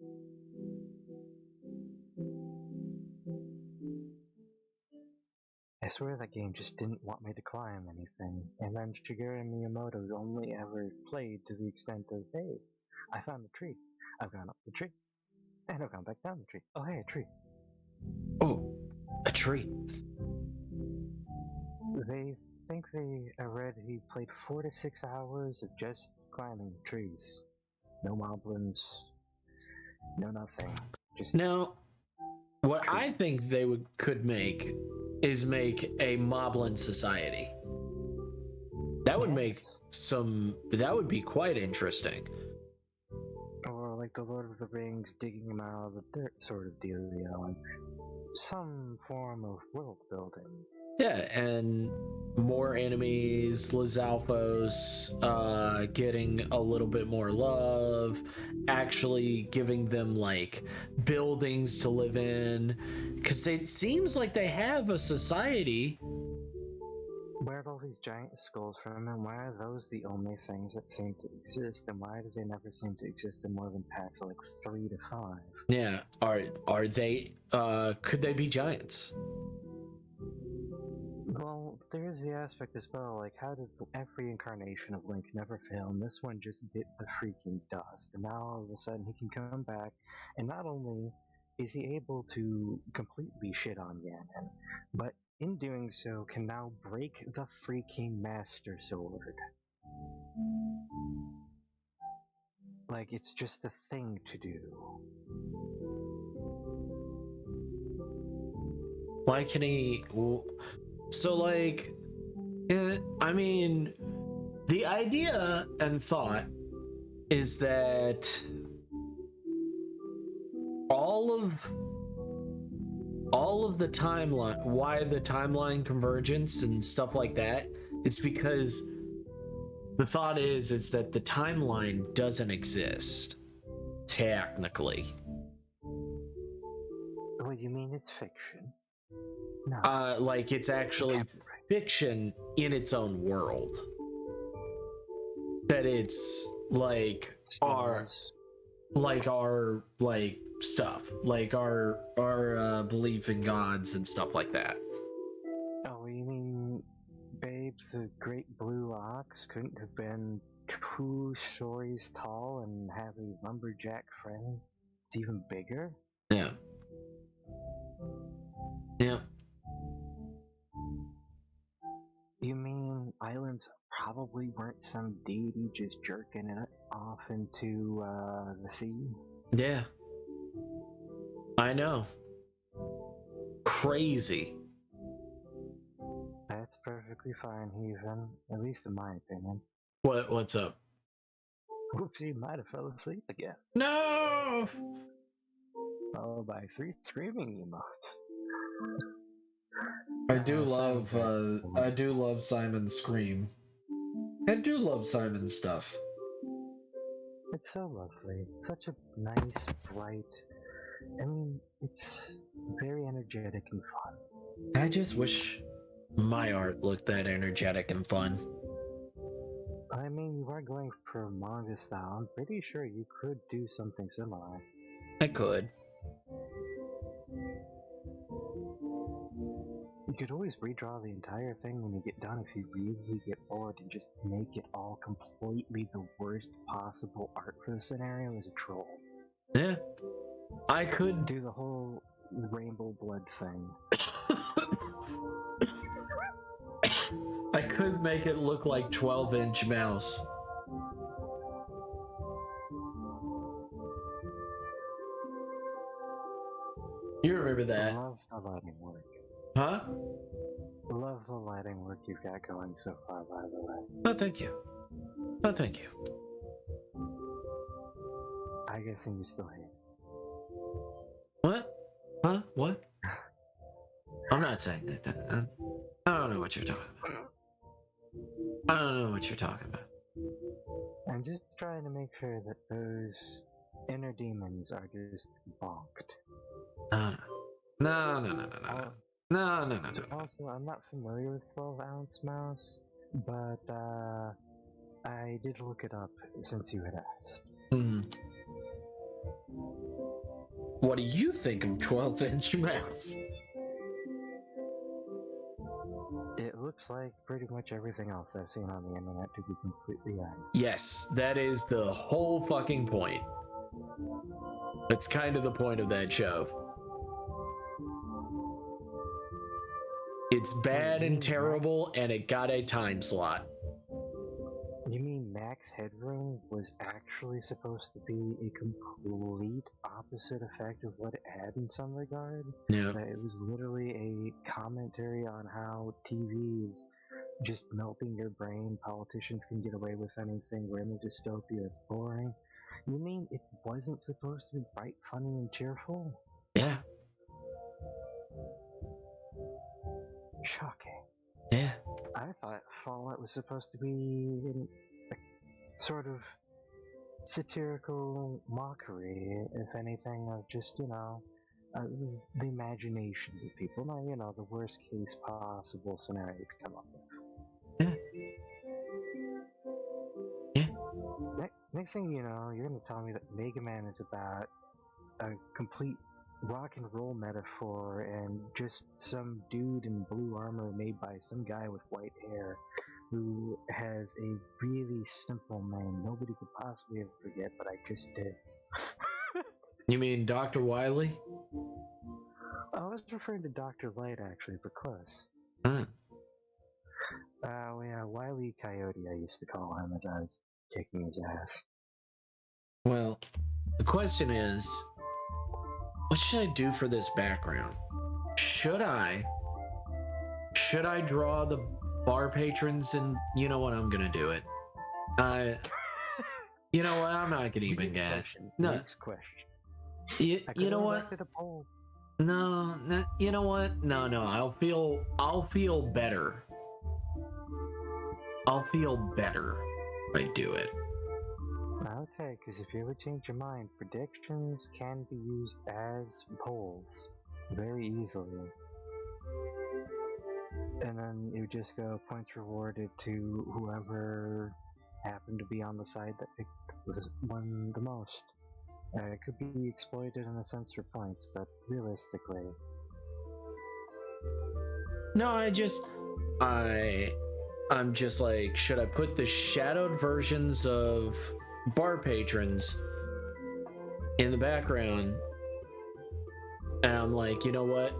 I swear that game just didn't want me to climb anything, and then Shigeru Miyamoto only ever played to the extent of, hey, I found a tree, I've gone up the tree, and I've gone back down the tree. Oh hey, a tree. Oh, a tree. They think I read he played 4 to 6 hours of just climbing trees. No moblins, no nothing. Just now, what I think they could make is make a Moblin society. That would that would be quite interesting. Or like the Lord of the Rings, digging them out of the dirt sort of dealio, and some form of world building. Yeah, and more enemies, Lizalfos getting a little bit more love, actually giving them like buildings to live in, because it seems like they have a society. Where are all these giant skulls from, and why are those the only things that seem to exist, and why do they never seem to exist in more than packs of like 3 to 5? Yeah, are they could they be giants? Well, there's the aspect as well, like how did every incarnation of Link never fail, and this one just bit the freaking dust, and now all of a sudden he can come back, and not only is he able to completely shit on Ganon, but in doing so can now break the freaking Master Sword. Like, it's just a thing to do. Why can he? So, like, I mean, the idea and thought is that all of all of the timeline, why the timeline convergence and stuff like that, is because the thought is that the timeline doesn't exist technically. What do you mean it's fiction? No. Like it's actually fiction in its own world. That it's like our stuff, like our belief in gods and stuff like that. Oh, you mean Babes, the great blue ox couldn't have been 2 stories tall and have a lumberjack friend? It's even bigger? Yeah. Yeah. You mean islands probably weren't some deity just jerking it off into the sea? Yeah. I know. Crazy. That's perfectly fine, Heathen. At least in my opinion. What's up? Whoopsie, might have fell asleep again. No! Followed by 3 screaming emotes. I do love Simon's scream. I do love Simon's stuff. It's so lovely. Such a nice, bright. I mean, it's very energetic and fun. I just wish my art looked that energetic and fun. I mean, you are going for manga style. I'm pretty sure you could do something similar. I could. You could always redraw the entire thing when you get done if you really get bored and just make it all completely the worst possible art for the scenario as a troll. Yeah. I could Do the whole rainbow blood thing. I could make it look like 12-inch mouse. You remember that? Love the lighting work. Huh? Love the lighting work you've got going so far, by the way. Oh, thank you. Oh, thank you. I guess you still hate. What? Huh? What? I'm not saying that. I don't know what you're talking about. I don't know what you're talking about. I'm just trying to make sure that those inner demons are just bonked. No. No. Also, I'm not familiar with 12-ounce mouse, but I did look it up since you had asked. Hmm. What do you think of 12-inch mouse? It looks like pretty much everything else I've seen on the internet, to be completely honest. Yes, that is the whole fucking point. That's kind of the point of that show. It's bad and terrible, and it got a time slot. You mean Max Headroom was actually supposed to be a complete opposite effect of what it had in some regard? Yeah. That it was literally a commentary on how TV is just melting your brain, politicians can get away with anything, we're in a dystopia, it's boring. You mean it wasn't supposed to be bright, funny, and cheerful? Yeah. Shocking. Yeah. I thought Fallout was supposed to be a sort of satirical mockery, if anything, of just, the imaginations of people. Not, the worst case possible scenario you could come up with. Yeah. Next thing you know, you're going to tell me that Mega Man is about a complete rock and roll metaphor and just some dude in blue armor made by some guy with white hair who has a really simple name nobody could possibly ever forget, but I just did. You mean Dr. Wily? I was referring to Dr. Light, actually, but close. Huh. Yeah, Wily Coyote, I used to call him as I was kicking his ass. Well, the question is, what should I do for this background? Should I draw the bar patrons? And you know what? I'm gonna do it. You know what? I'm not gonna even get. No. Next question. You know what? The poll. No, no, you know what? No, I'll feel better. I'll feel better if I do it. Okay, because if you ever change your mind, predictions can be used as polls very easily. And then you just go points rewarded to whoever happened to be on the side that picked the one the most. It could be exploited in a sense for points, but realistically, No, I'm just like, should I put the shadowed versions of bar patrons in the background? And I'm like, you know what?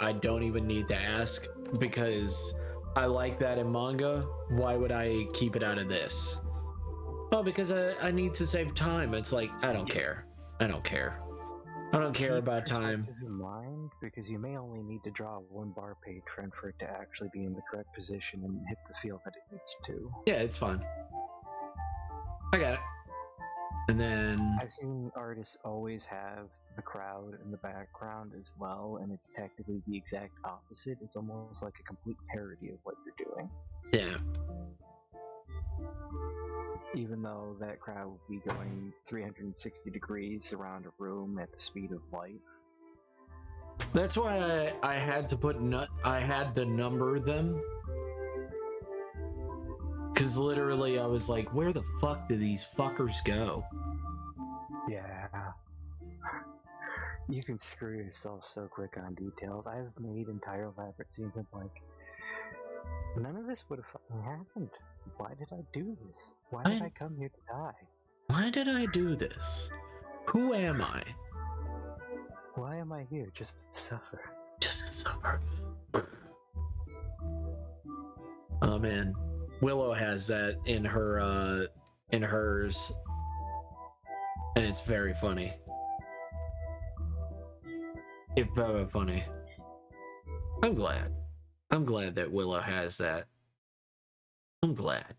I don't even need to ask because I like that in manga. Why would I keep it out of this? Oh, because I need to save time. It's like, I don't care. I don't care about time. keep in mind because you may only need to draw one bar patron for it to actually be in the correct position and hit the field that it needs to. Yeah, it's fine. I got it. And then I've seen artists always have the crowd in the background as well, and it's technically the exact opposite. It's almost like a complete parody of what you're doing. yeah. Even though that crowd would be going 360 degrees around a room at the speed of light. That's why I had to I had to number them. Cause literally I was like, where the fuck do these fuckers go? Yeah. You can screw yourself so quick on details. I've made entire elaborate scenes and like, none of this would have fucking happened. Why did I do this? Why did I come here to die? Why did I do this? Who am I? Why am I here? Just to suffer. Just to suffer. Oh man. Willow has that in her in hers. And it's very funny. It's very funny. I'm glad. I'm glad that Willow has that. I'm glad.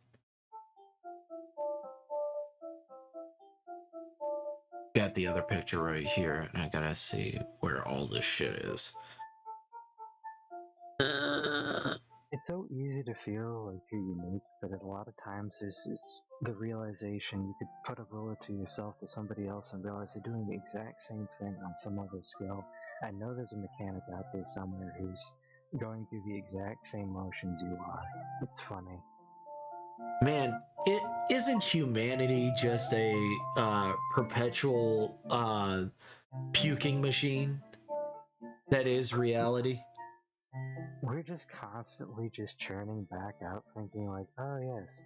Got the other picture right here, and I gotta see where all this shit is. It's so easy to feel like you're unique, but a lot of times there's the realization you could put a roller to yourself to somebody else and realize they're doing the exact same thing on some other skill. I know there's a mechanic out there somewhere who's going through the exact same motions you are. It's funny. Man, it isn't humanity just a perpetual puking machine that is reality? We're just constantly just churning back out thinking like, oh yes,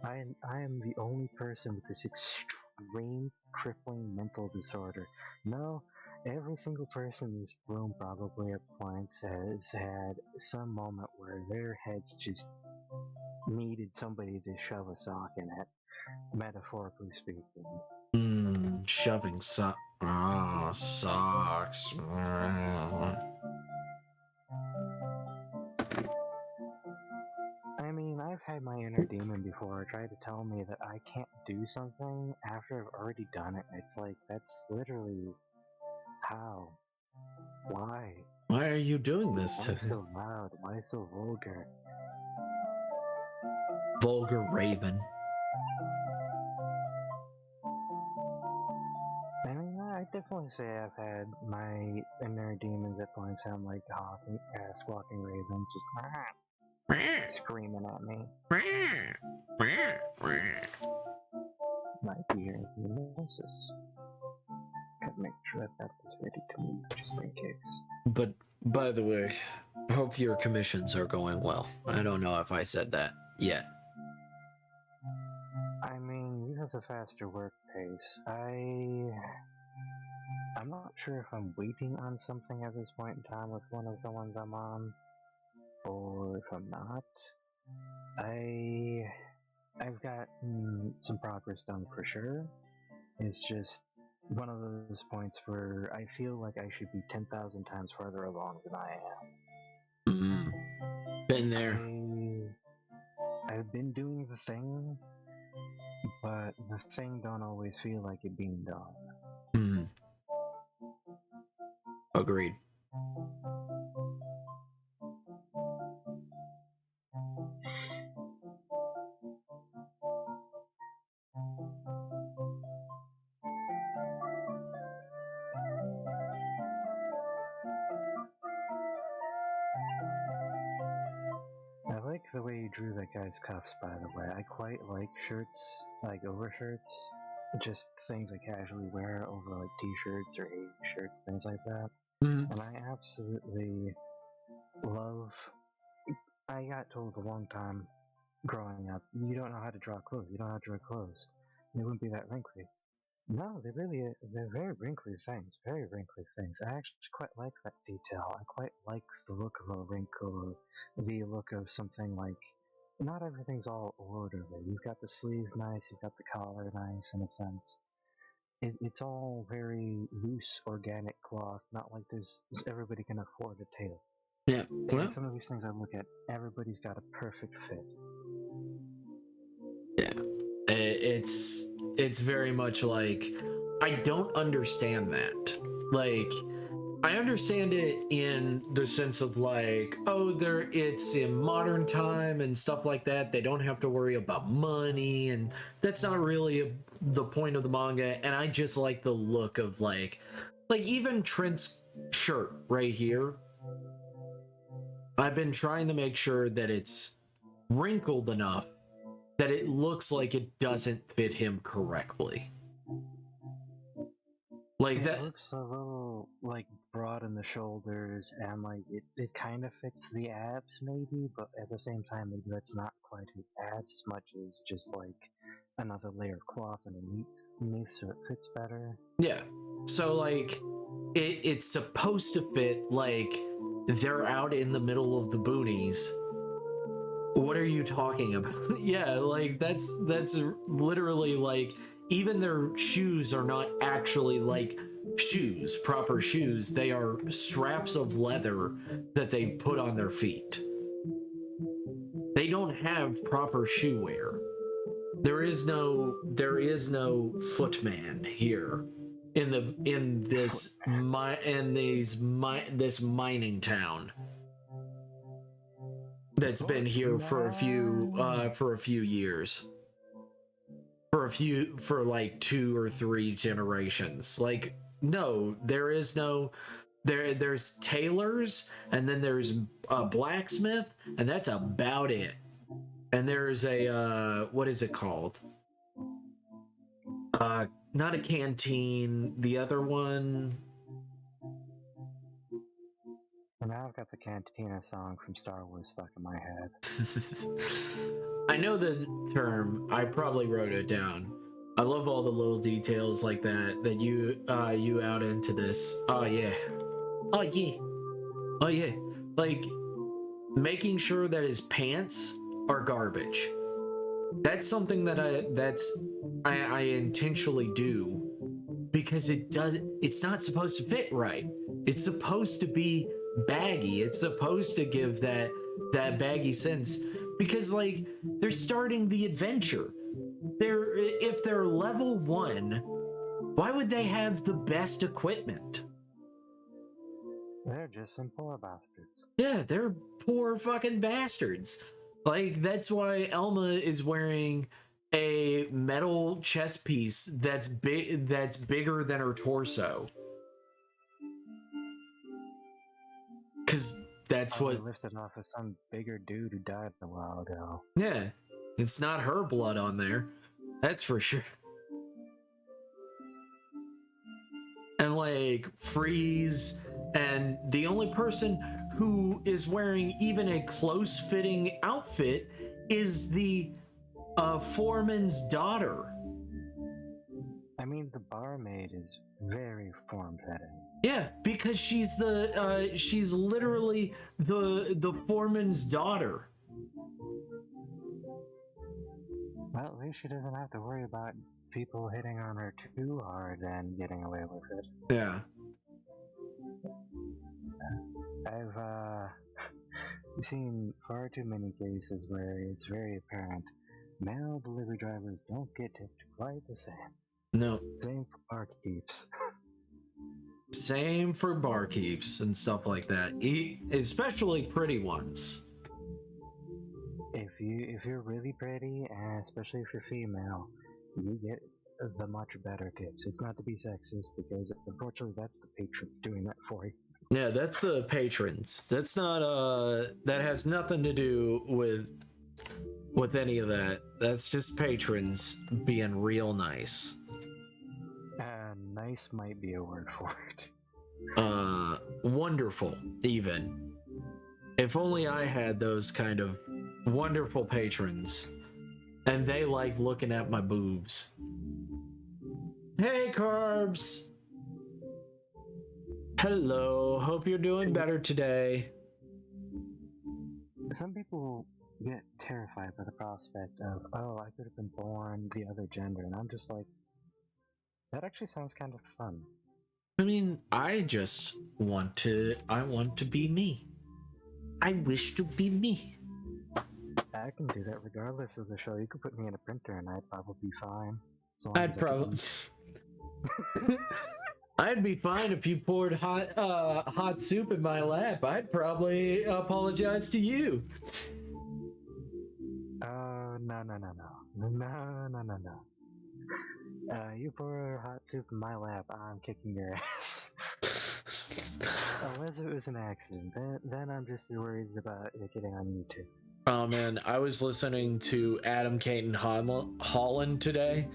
I am the only person with this extreme crippling mental disorder. No, every single person in this room probably at points has had some moment where their heads just needed somebody to shove a sock in it, metaphorically speaking. Shoving socks. I mean, I've had my inner demon before try to tell me that I can't do something after I've already done it. It's like, that's literally how? Why? Why are you doing this Why to me? so loud? Why so vulgar? Vulgar raven. I mean, I definitely say I've had my inner demons at points sound like squawking ravens just screaming at me. Might be hearing hypnosis. Gotta make sure that is ready to move just in case. But by the way, I hope your commissions are going well. I don't know if I said that yet. I mean, you have a faster work pace. I'm not sure if I'm waiting on something at this point in time with one of the ones I'm on, or if I'm not. I've got some progress done for sure. It's just one of those points where I feel like I should be 10,000 times farther along than I am. Been there. I've been doing the thing, but the thing don't always feel like it being done. Agreed. I like the way you drew that guy's cuffs, by the way. I quite like shirts, like overshirts. Just things I casually wear over like t-shirts or shirts, things like that. Mhm. And I absolutely love... I got told a long time growing up, you don't know how to draw clothes, you don't know how to draw clothes. They wouldn't be that wrinkly. No, they're very wrinkly things, very wrinkly things. I actually quite like that detail. I quite like the look of a wrinkle, the look of something like, not everything's all orderly. You've got the sleeve nice, you've got the collar nice in a sense. It's all very loose, organic cloth, not like everybody can afford a tailor. Yeah. And Well, some of these things I look at, everybody's got a perfect fit. yeah. It's very much like I don't understand that. Like I understand it in the sense of like, oh, it's in modern time and stuff like that. They don't have to worry about money, and that's not really the point of the manga. And I just like the look of like even Trent's shirt right here. I've been trying to make sure that it's wrinkled enough that it looks like it doesn't fit him correctly. Like that. It looks a little like broad in the shoulders, and like it kind of fits the abs maybe, but at the same time maybe that's not quite his abs as much as just like another layer of cloth underneath so it fits better. Yeah. So like it's supposed to fit like they're out in the middle of the boonies. What are you talking about? Yeah, like that's literally like even their shoes are not actually like shoes, proper shoes. They are straps of leather that they put on their feet. They don't have proper shoe wear. There is no footman here in this mining town that's been here for a few years, for like 2 or 3 generations. Like no, there is no there's tailors, and then there's a blacksmith, and that's about it. And there's a what is it called? Not a canteen, the other one. And now I've got the Cantina song from Star Wars stuck in my head. I know the term. I probably wrote it down. I love all the little details like that you out into this. Oh yeah. Oh yeah. Oh yeah. Like making sure that his pants are garbage. That's something that I intentionally do, because it's not supposed to fit right. It's supposed to be baggy. It's supposed to give that baggy sense, because like they're starting the adventure. If they're level 1, why would they have the best equipment? They're just some poor bastards. Yeah, they're poor fucking bastards. Like that's why Elma is wearing a metal chest piece that's bigger than her torso. Cause that's Probably what lifted off of some bigger dude who died a while ago. Yeah. It's not her blood on there. That's for sure. And like Freeze, and the only person who is wearing even a close-fitting outfit is the foreman's daughter. I mean, the barmaid is very form-fitting. Yeah, because she's literally the foreman's daughter. Well, at least she doesn't have to worry about people hitting on her too hard and getting away with it. Yeah. I've seen far too many cases where it's very apparent male delivery drivers don't get tipped quite the same. No. Same for barkeeps. Same for barkeeps and stuff like that. Especially pretty ones. If you're really pretty, and especially if you're female, you get the much better tips. It's not to be sexist, because unfortunately that's the patrons doing that for you. Yeah, that's the patrons. That's not that has nothing to do with any of that. That's just patrons being real nice. Nice might be a word for it. Wonderful, even. If only I had those kind of wonderful patrons, and they like looking at my boobs. Hey, Carbs! Hello, hope you're doing better today. Some people get terrified by the prospect of, oh, I could have been born the other gender, and I'm just like, that actually sounds kind of fun. I mean, I want to be me. I wish to be me. I can do that regardless of the show. You could put me in a printer and I'd probably be fine. I'd probably... I'd be fine if you poured hot soup in my lap. I'd probably apologize to you. No. You pour hot soup in my lap, I'm kicking your ass. Unless it was an accident, then I'm just worried about it getting on YouTube. Oh man, I was listening to Adam Caton Holland today,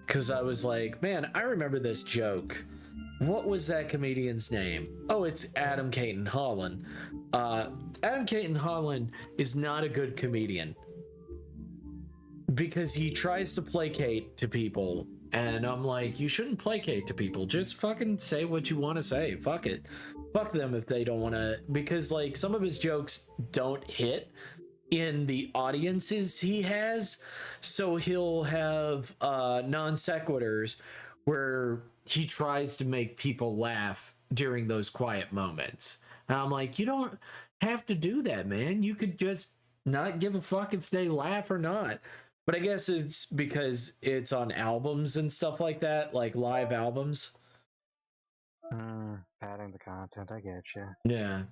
because I was like, man, I remember this joke. What was that comedian's name? Oh, it's Adam Caton Holland. Adam Caton Holland is not a good comedian, because he tries to placate to people, and I'm like, you shouldn't placate to people. Just fucking say what you want to say. Fuck it. Fuck them if they don't want to, because like some of his jokes don't hit in the audiences he has, so he'll have non sequiturs where he tries to make people laugh during those quiet moments, and I'm like, you don't have to do that, man. You could just not give a fuck if they laugh or not. But I guess it's because it's on albums and stuff like that, like live albums. Padding the content, I get you. Yeah.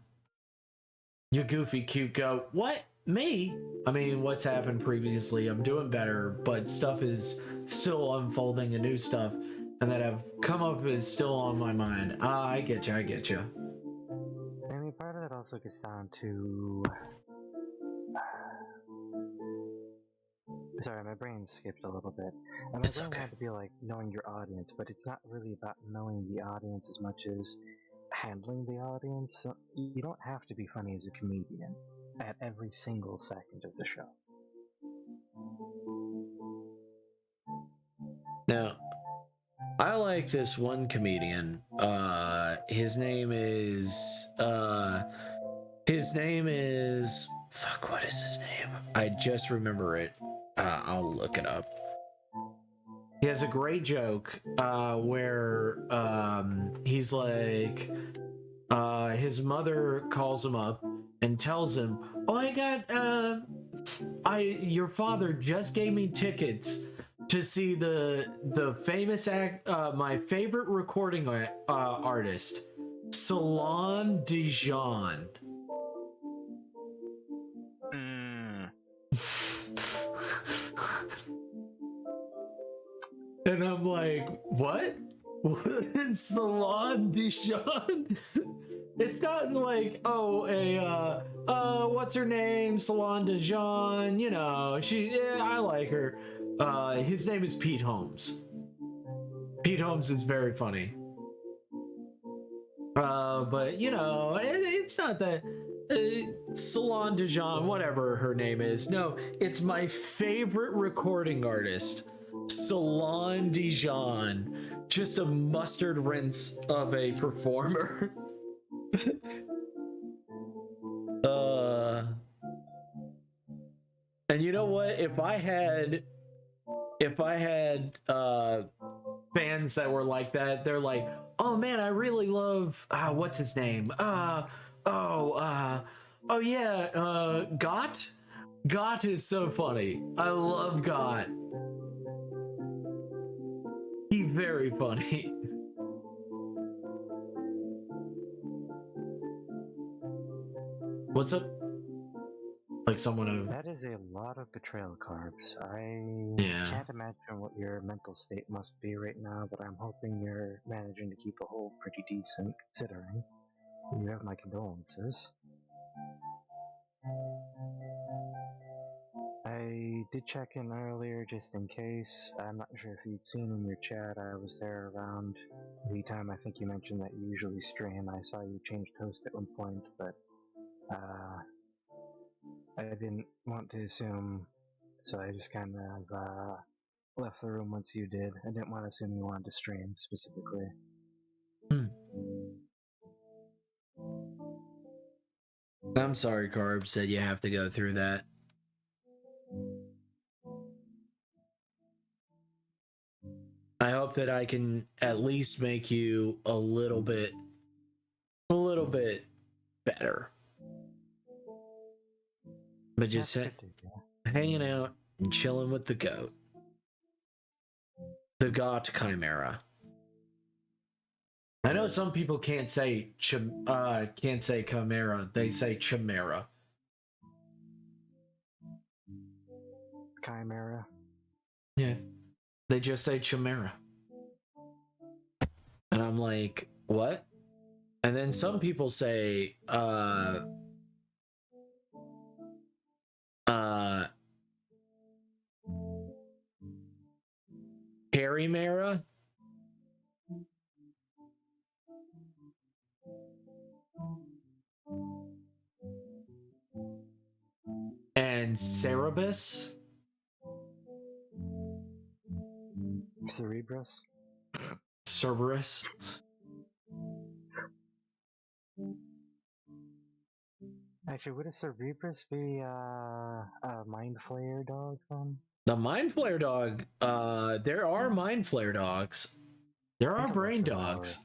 You goofy cute goat. What? Me? I mean, what's happened previously? I'm doing better, but stuff is still unfolding and new stuff, and that have come up is still on my mind. I get you. I mean, part of that also gets down to... Sorry, my brain skipped a little bit. And my brain had to be like knowing your audience, but it's not really about knowing the audience as much as handling the audience. So you don't have to be funny as a comedian at every single second of the show. Now, I like this one comedian. His name is fuck, what is his name? I just remember it. I'll look it up. He has a great joke where he's like, his mother calls him up and tells him, oh, your father just gave me tickets to see the famous my favorite recording artist, Celine Dion. And I'm like, what? What is Celine Dion? It's not like, what's her name? Celine Dion, you know, I like her. His name is Pete Holmes. Pete Holmes is very funny. But, you know, it's not that... Celine Dion, whatever her name is. No, it's my favorite recording artist, Celine Dion. Just a mustard rinse of a performer. And you know what? If I had fans that were like that, they're like, oh man, I really love what's his name? Got? Got is so funny. I love Got. He's very funny. What's up? Like someone who... That is a lot of betrayal carbs. I Yeah. can't imagine what your mental state must be right now, but I'm hoping you're managing to keep a hold pretty decent, considering. You have my condolences. I did check in earlier just in case. I'm not sure if you'd seen in your chat, I was there around the time I think you mentioned that you usually stream. I saw you change host at one point, but I didn't want to assume, so I just kind of left the room once you did. I didn't want to assume you wanted to stream specifically. I'm sorry, Carbs, that you have to go through that. I hope that I can at least make you a little bit better. But just hanging out and chilling with the goat. The Got Chimera. I know some people can't say chimera, they say chimera. Chimera. Yeah. They just say chimera. And I'm like, what? And then some people say Carimera. And Cerebus. Cerebrus. Cerberus. Actually, would a Cerebrus be a Mind Flayer dog then? The Mind Flare dog. There are Mind Flare dogs. There are brain dogs.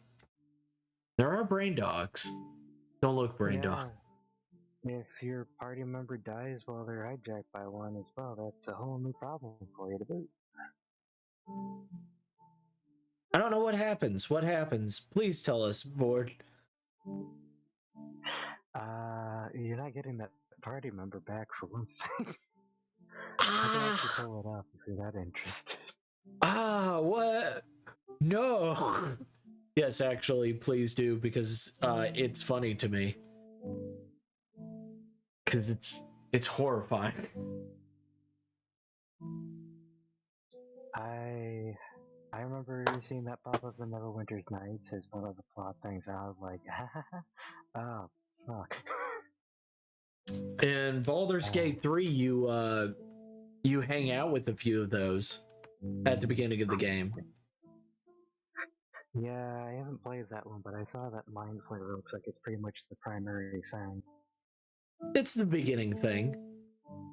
There are brain dogs. Don't look brain dog. If your party member dies while they're hijacked by one as well, that's a whole new problem for you to boot. I don't know what happens. What happens? Please tell us, board. You're not getting that party member back for one thing. I can actually pull it up if you're that interested. What? No. Yes, actually, please do, because it's funny to me. Because it's horrifying. I remember seeing that pop up in Neverwinter's Nights as one of the plot things, and I was like, oh, fuck. In Baldur's Gate 3, you hang out with a few of those at the beginning of the game. Yeah, I haven't played that one, but I saw that Mind Flayer looks like it's pretty much the primary thing. It's the beginning thing.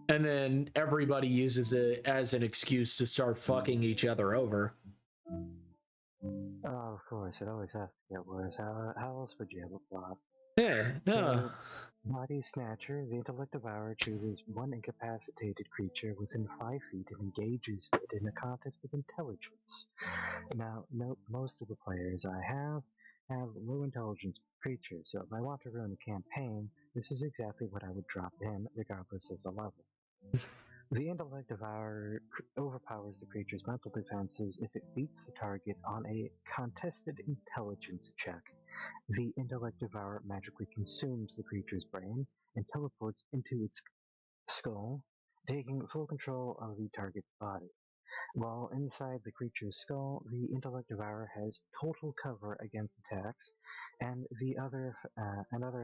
And then everybody uses it as an excuse to start fucking each other over. Oh, of course, it always has to get worse. How else would you have a plot? Yeah, no. So, Body Snatcher, the Intellect Devourer, chooses one incapacitated creature within 5 feet and engages it in a contest of intelligence. Now, note, most of the players I have low intelligence creatures, so if I want to run a campaign, this is exactly what I would drop in, regardless of the level. The Intellect Devourer overpowers the creature's mental defenses if it beats the target on a contested intelligence check. The Intellect Devourer magically consumes the creature's brain and teleports into its skull, taking full control of the target's body. While inside the creature's skull, the Intellect Devourer has total cover against attacks and other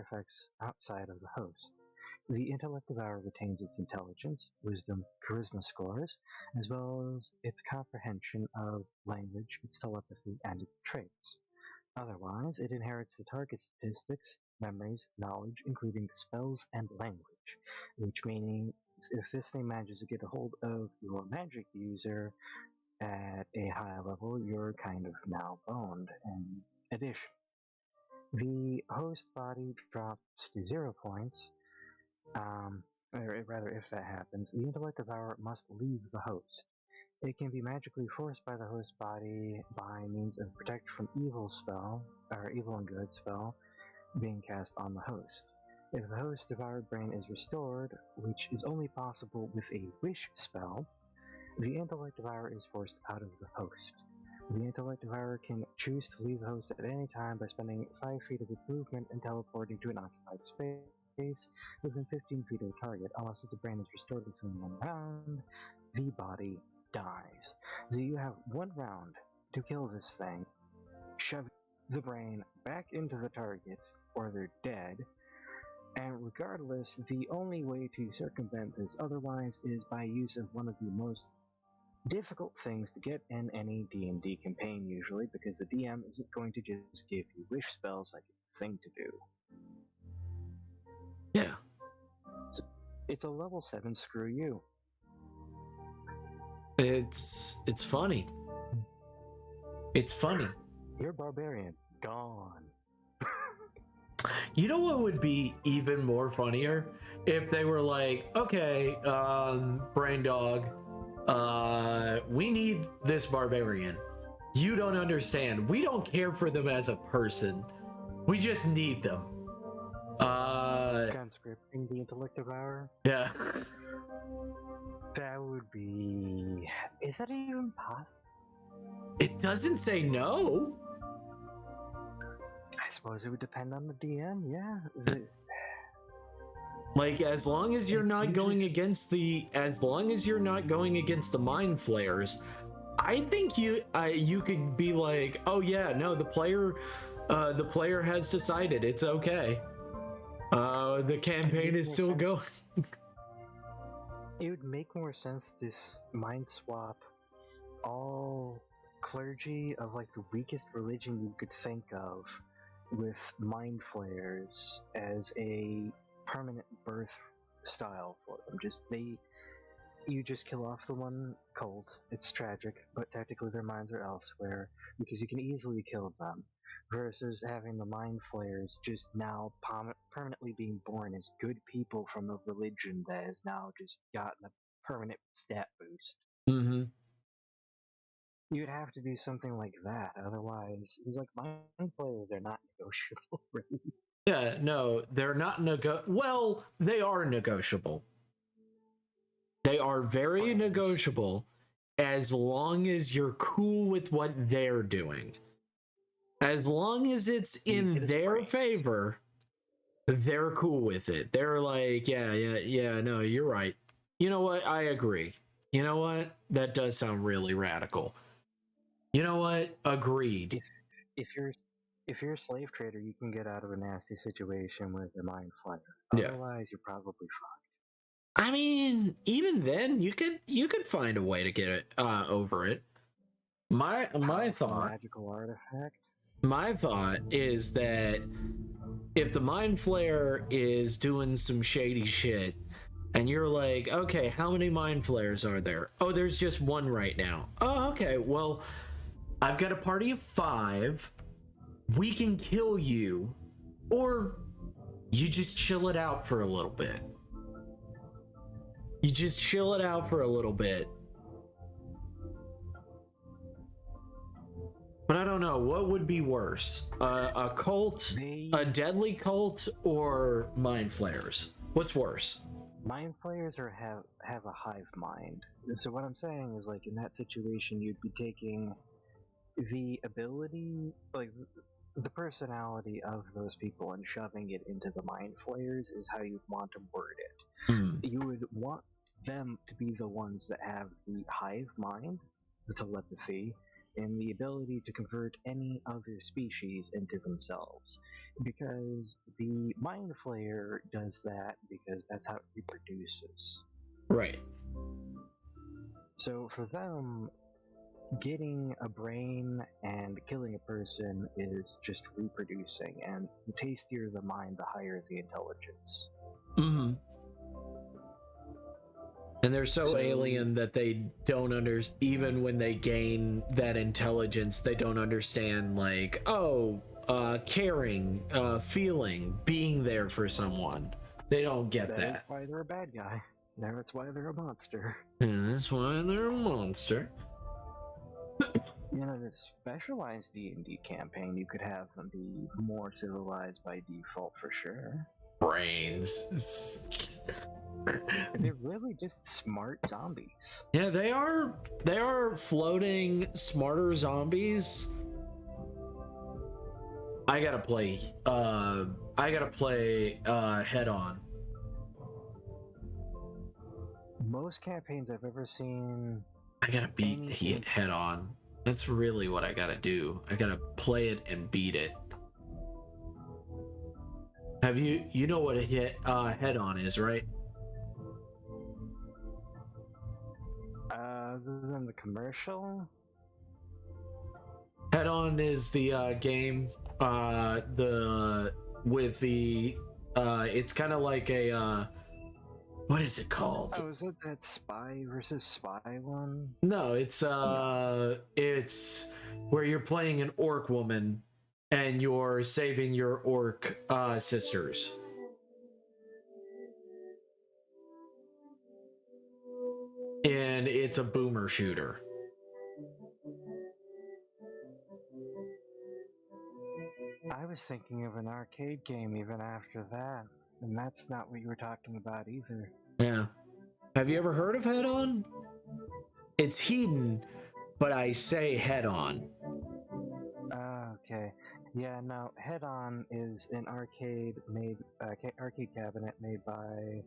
effects outside of the host. The Intellect Devourer retains its intelligence, wisdom, charisma scores, as well as its comprehension of language, its telepathy, and its traits. Otherwise, it inherits the target's statistics, memories, knowledge, including spells and language, which means if this thing manages to get a hold of your magic user at a high level, you're kind of now boned. In addition, the host body drops to 0 points, or rather, if that happens, the Intellect Devourer must leave the host. It can be magically forced by the host body by means of Protect from Evil spell, or Evil and Good spell, being cast on the host. If the host's devoured brain is restored, which is only possible with a wish spell, the intellect devourer is forced out of the host. The intellect devourer can choose to leave the host at any time by spending 5 feet of its movement and teleporting to an occupied space within 15 feet of the target. Unless the brain is restored within 1 round, the body dies. So you have 1 round to kill this thing, shove the brain back into the target, or they're dead. And regardless, the only way to circumvent this otherwise is by use of one of the most difficult things to get in any D&D campaign usually, because the DM isn't going to just give you wish spells like it's the thing to do. Yeah. So it's a level 7 screw you. It's funny. It's funny. You're barbarian. Gone. You know what would be even more funnier? If they were like, okay, Brain Dog, we need this barbarian. You don't understand. We don't care for them as a person. We just need them. Conscripting the intellect devourer? Yeah. That would be... Is that even possible? It doesn't say no. I suppose it would depend on the DM, yeah. Like, as long as you're not going against the mind flayers, I think you could be like, oh yeah, no, the player has decided it's okay. The campaign is still going. It would make more sense to mind swap all clergy of like the weakest religion you could think of with mind flayers as a permanent birth style for them. You just kill off the one cult. It's tragic, but technically their minds are elsewhere because you can easily kill them. Versus having the mind flayers just now permanently being born as good people from a religion that has now just gotten a permanent stat boost. Mm-hmm. You'd have to do something like that, otherwise, it's like mind flayers are not negotiable, really. Yeah, no, they're not well, they are negotiable. They are very negotiable as long as you're cool with what they're doing. As long as it's in their favor, they're cool with it. They're like, yeah, no, you're right. You know what? I agree. You know what? That does sound really radical. You know what? Agreed. If you're a slave trader, you can get out of a nasty situation with a mind flayer. Yeah. Otherwise, you're probably fucked. I mean, even then, you could find a way to get it over it. My thought. Magical artifact. My thought is that if the mind flayer is doing some shady shit, and you're like, okay, how many mind flayers are there? Oh, there's just one right now. Oh, okay. Well, I've got a party of 5. We can kill you, or you just chill it out for a little bit. You just chill it out for a little bit. But I don't know, what would be worse? A cult, a deadly cult, or mind flayers? What's worse? Mind flayers have a hive mind. So what I'm saying is, like, in that situation, you'd be taking the ability, like, the personality of those people and shoving it into the mind flayers is how you'd want to word it. You would want them to be the ones that have the hive mind, the telepathy, and the ability to convert any other species into themselves. Because the mind flayer does that because that's how it reproduces. Right. So for them, getting a brain and killing a person is just reproducing, and the tastier the mind, the higher the intelligence. Mm-hmm. And they're so alien that they don't understand, even when they gain that intelligence, they don't understand, like, caring, feeling, being there for someone. They don't get that. That's why they're a bad guy. That's why they're a monster. And that's why they're a monster. In a specialized D&D campaign, you could have them be more civilized by default for sure. Brains. They're really just smart zombies. Yeah, they are. They are floating, smarter zombies. I gotta play. Head on. Most campaigns I've ever seen. I gotta beat head on. That's really what I gotta do. I gotta play it and beat it. Have you know what a head on is, right? Other than the commercial? Head on is the game it's kind of like a what is it called? Oh, is it that spy versus spy one? No, it's where you're playing an orc woman and you're saving your orc sisters. And it's a boomer shooter. I was thinking of an arcade game even after that, and that's not what you were talking about either. Yeah. Have you ever heard of Head On? It's Hedon, but I say Head On. Okay. Yeah, no, Head On is an arcade cabinet made by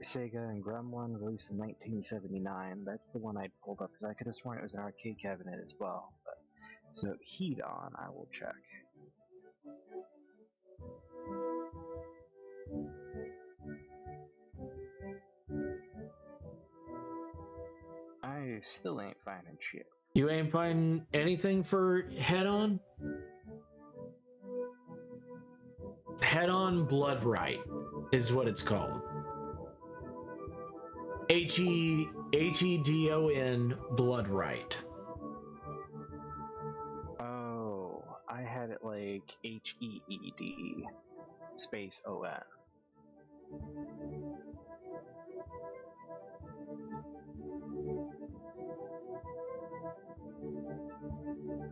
Sega and Gremlin, released in 1979. That's the one I pulled up because I could have sworn it was an arcade cabinet as well. But, so Heat On, I will check. I still ain't finding shit. You ain't finding anything for Head On? Head On Blood Right is what it's called. Hedon Blood Right. Oh, I had it like HEED space ON.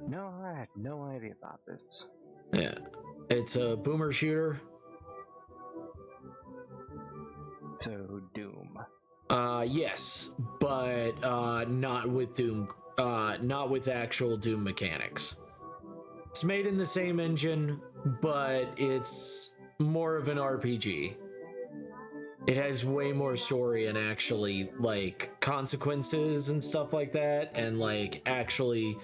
No, I had no idea about this. Yeah. It's a boomer shooter. So, Doom. Yes, but not with Doom, not with actual Doom mechanics. It's made in the same engine, but it's more of an RPG. It has way more story and actually like consequences and stuff like that, and like actually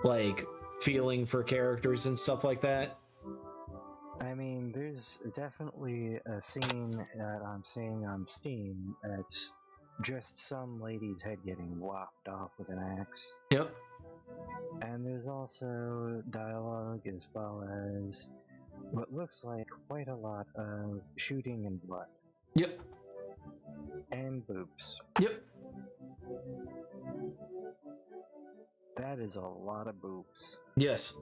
like feeling for characters and stuff like that. I mean, there's definitely a scene that I'm seeing on Steam that's just some lady's head getting lopped off with an axe. Yep. And there's also dialogue as well as what looks like quite a lot of shooting and blood. Yep. And boobs. Yep. That is a lot of boobs. Yes.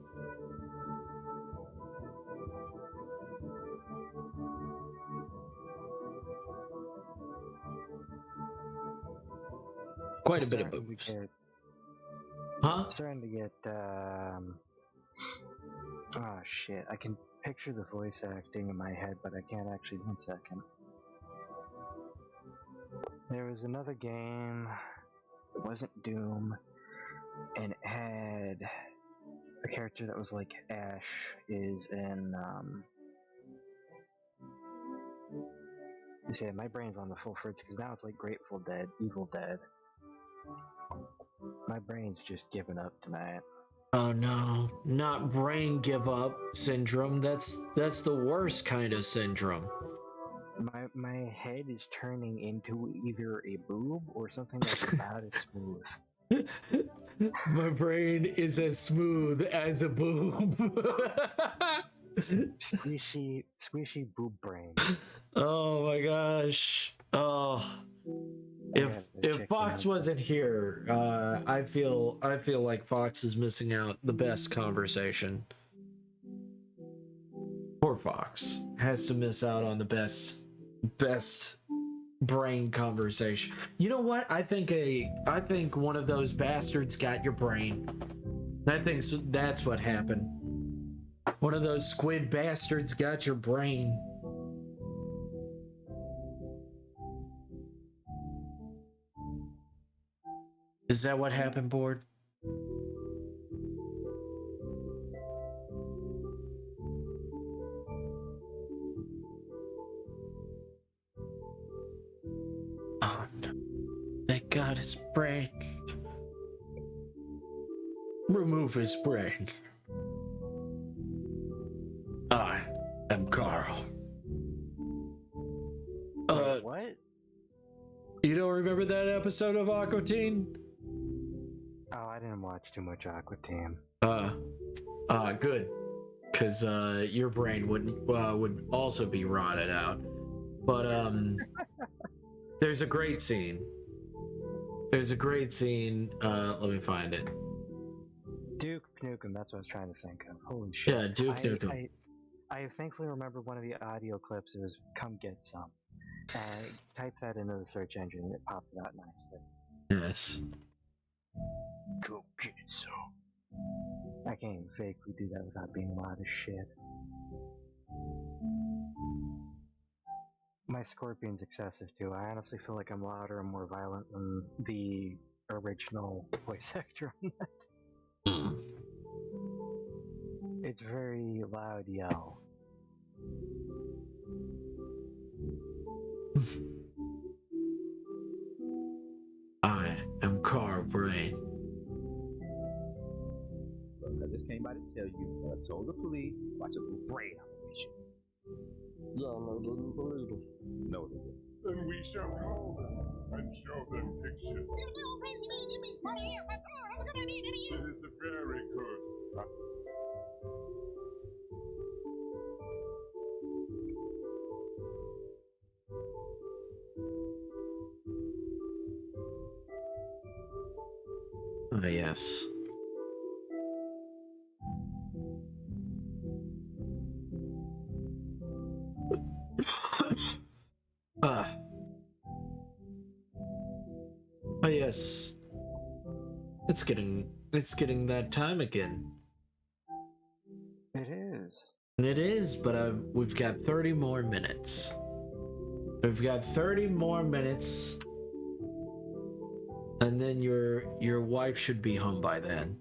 Quite a bit of boobs. Huh? Starting to get, oh shit, I can picture the voice acting in my head, but I can't actually. 1 second. There was another game, it wasn't Doom, and it had a character that was like Ash is in, you see, my brain's on the full fritz, because now it's like Grateful Dead, Evil Dead. My brain's just giving up tonight. Oh no, not brain give up syndrome. That's the worst kind of syndrome. My head is turning into either a boob or something that's about as smooth. My brain is as smooth as a boob. Squishy boob brain. Oh my gosh. Oh. If Fox wasn't here, I feel like Fox is missing out the best conversation. Poor Fox has to miss out on the best brain conversation. You know what? I think one of those bastards got your brain. I think that's what happened. One of those squid bastards got your brain. Is that what happened, board? Oh no. Thank God his brain. Remove his brain. I am Carl. What? You don't remember that episode of Aqua Teen? Oh, I didn't watch too much Aqua Teen. Good. Cause your brain would also be rotted out. But there's a great scene. Let me find it. Duke Nukem, that's what I was trying to think of. Holy shit. Yeah, Duke Nukem. I thankfully remember one of the audio clips. It was "Come Get Some." And I typed that into the search engine and it popped it out nicely. Yes. Come get some. I can't even fakely do that without being loud as shit. My scorpion's excessive too. I honestly feel like I'm louder and more violent than the original voice actor on that. It's very loud yell. I am Carl Brain. I just came by to tell you. I told the police. Watch a little brain operation. Y'all know the police. No, they didn't. Then we shall call them and show them pictures. It is very good. Oh, yes. Oh, yes. It's getting that time again. It is. It is, but we've got 30 more minutes. We've got 30 more minutes. And then your wife should be home by then.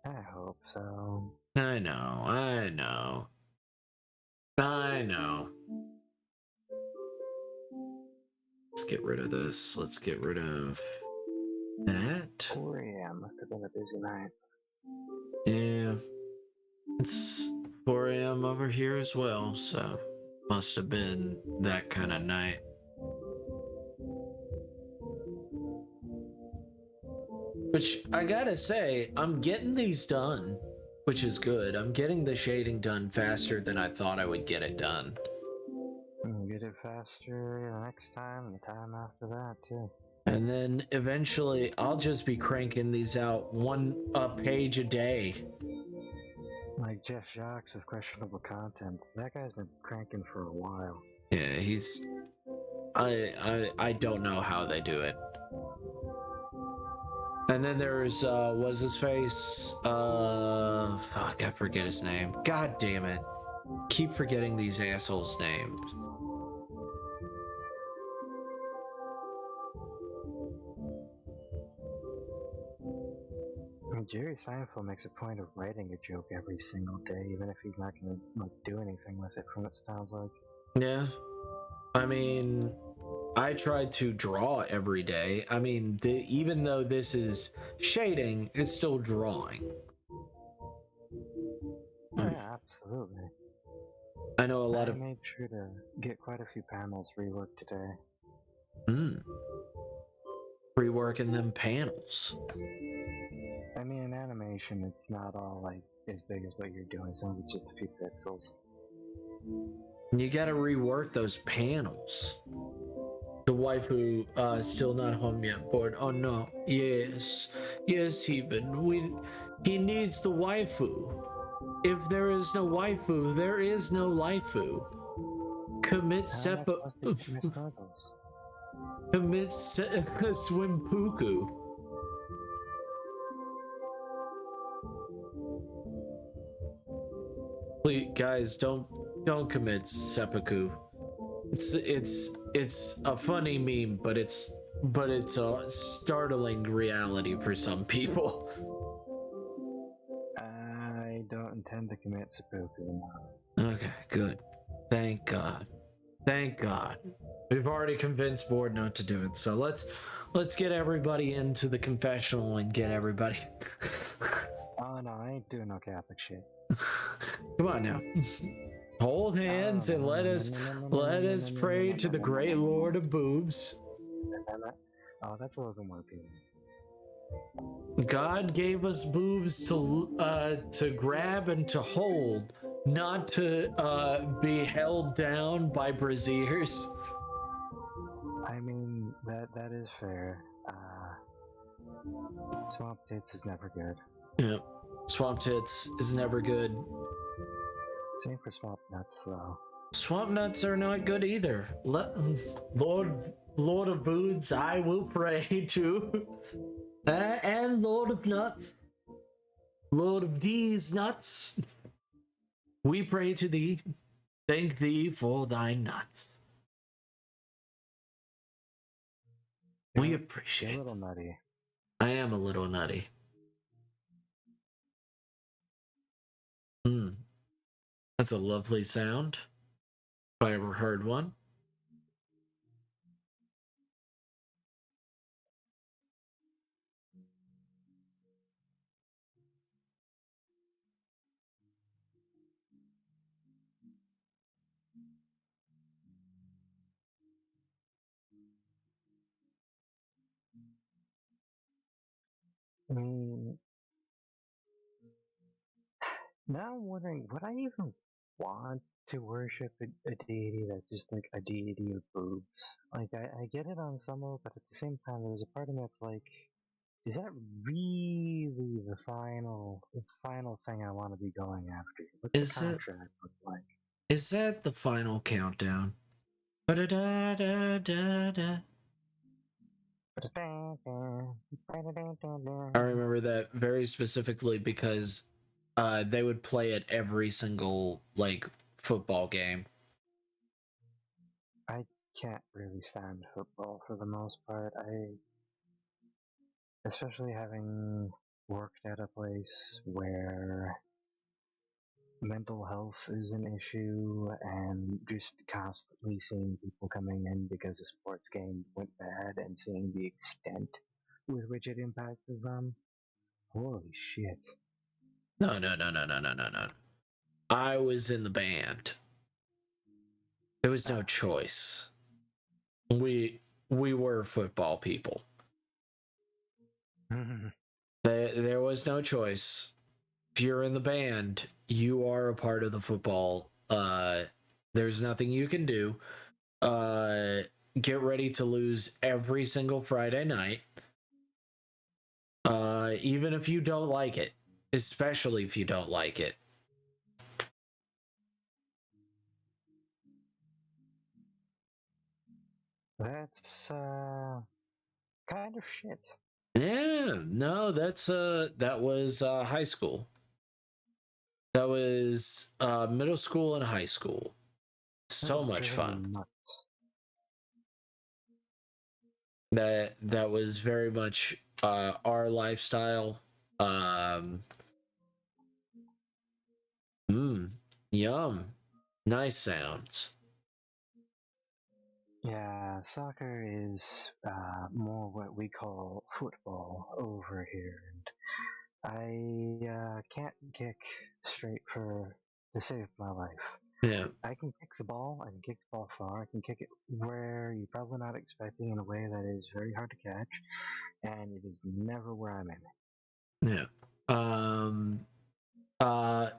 I hope so. I know. Let's get rid of this. Let's get rid of that. 4 a.m. Must have been a busy night. Yeah. It's 4 a.m. over here as well, so must have been that kind of night. Which, I gotta say, I'm getting these done, which is good. I'm getting the shading done faster than I thought I would get it done. Get it faster the next time and the time after that, too. And then eventually, I'll just be cranking these out a page a day. Like Jeff Jacques with questionable content. That guy's been cranking for a while. Yeah, he's... I don't know how they do it. And then there's, what's his face? Fuck, I forget his name. God damn it. Keep forgetting these assholes' names. Jerry Seinfeld makes a point of writing a joke every single day, even if he's not going to do anything with it, from what it sounds like. Yeah. I mean, I try to draw every day. I mean, even though this is shading, it's still drawing. Yeah, absolutely. I know a lot of... I made sure to get quite a few panels reworked today. Reworking them panels. I mean, in animation, it's not all, like, as big as what you're doing. Some of it's just a few pixels. You gotta rework those panels. The waifu, still not home yet, bored. Oh no. Yes, Heaven. He needs the waifu. If there is no waifu, there is no laifu. Commit swimpuku. Please, guys, don't commit seppuku. It's a funny meme, but it's but it's a startling reality for some people. I don't intend to commit seppuku. Okay, good. Thank God. Thank God. We've already convinced board not to do it, so let's get everybody into the confessional and get everybody. Oh no, I ain't doing no Catholic shit. Come on now. Hold hands and let us pray to the great Lord of Boobs. Oh, that's a little bit more appealing. God gave us boobs to grab and to hold, not to be held down by braziers. I mean, that is fair. Swamp tits is never good. Yeah, swamp tits is never good. Same for swamp nuts, though. Swamp nuts are not good either. Lord of Boobs, I will pray to. And Lord of Nuts, Lord of these nuts, we pray to thee. Thank thee for thy nuts. We appreciate a little nutty. I am a little nutty. That's a lovely sound. If I ever heard one. I mean, now I'm wondering, would I even want to worship a deity that's just like a deity of boobs? Like, I get it on some level, but at the same time, there's a part of me that's like, is that really the final thing I want to be going after? What's the contract look like? Is that the final countdown? Ba-da-da-da-da-da. I remember that very specifically because they would play it every single like football game. I can't really stand football for the most part. Especially having worked at a place where mental health is an issue and just constantly seeing people coming in because a sports game went bad and seeing the extent with which it impacted them. Holy shit. No. I was in the band. There was no choice. We were football people. There was no choice. If you're in the band, you are a part of the football. There's nothing you can do. Get ready to lose every single Friday night. Even if you don't like it. Especially if you don't like it. That's kind of shit. Yeah, no, that was high school. That was middle school and high school. So much fun. That was very much our lifestyle. Yum. Nice sounds. Yeah, soccer is more what we call football over here, and I can't kick straight to save my life. Yeah. I can kick the ball, I can kick the ball far, I can kick it where you're probably not expecting in a way that is very hard to catch, and it is never where I'm in. Yeah.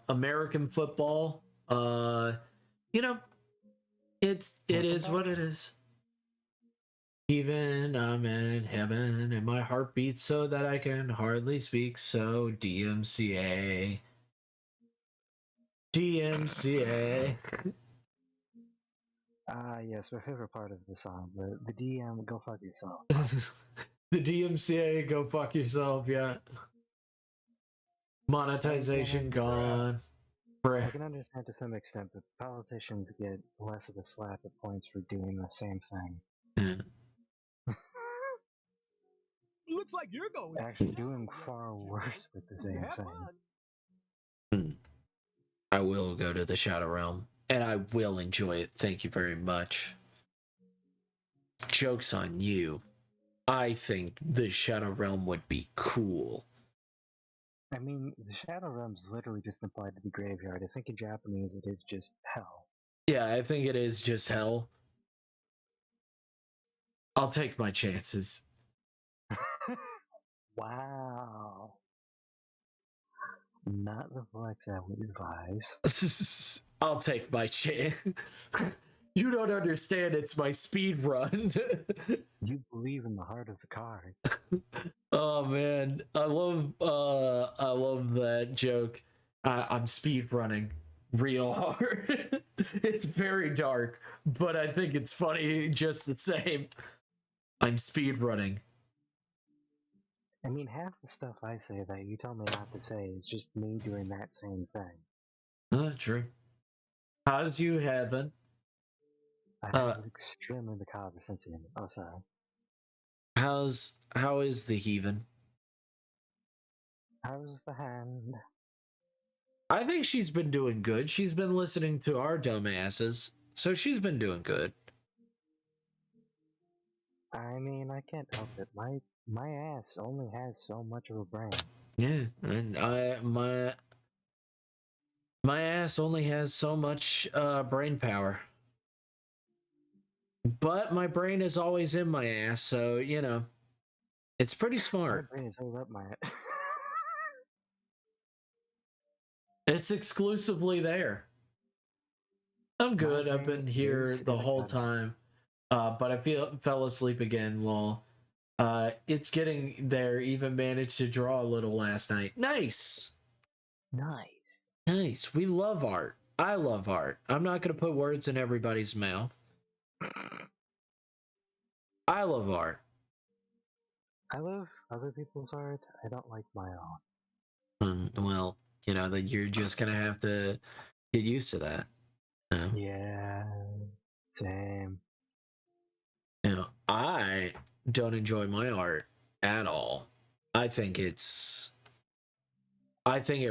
American football, you know, it is what it is. Even I'm in heaven and my heart beats so that I can hardly speak, so DMCA. Yes, my favorite part of the song, the DM, go fuck yourself. The DMCA, go fuck yourself, yeah. Monetization gone. I can understand to some extent that politicians get less of a slap at points for doing the same thing. Looks like you're going. actually doing far worse with the same Have thing. fun. I will go to the Shadow Realm, and I will enjoy it. Thank you very much. Joke's on you. I think the Shadow Realm would be cool. I mean, the Shadow Realm's literally just implied to be graveyard. I think in Japanese it is just hell. Yeah, I think it is just hell. I'll take my chances. Wow. Not the flex I would advise. I'll take my chance. You don't understand, it's my speed run. You believe in the heart of the card. Oh man, I love that joke. I'm speed running real hard. It's very dark, but I think it's funny just the same. I'm speed running. I mean, half the stuff I say that you tell me not to say is just me doing that same thing. True. How's you having? I have extremely macabre sense of humor. Oh, sorry. How is the heathen? How's the hand? I think she's been doing good. She's been listening to our dumbasses, so she's been doing good. I mean, I can't help it. My ass only has so much of a brain. Yeah, and my ass only has so much brain power. But my brain is always in my ass, so you know, it's pretty My smart. brain is all up my. It's exclusively there. I'm good. I've been here the whole time, but I fell asleep again. Well, it's getting there. Even managed to draw a little last night. Nice, nice. We love art. I love art. I'm not gonna put words in everybody's mouth. I love art. I love other people's art. I don't like my own. Well, you know that you're just gonna have to get used to that. Yeah, same. You know, I don't enjoy my art at all. I think it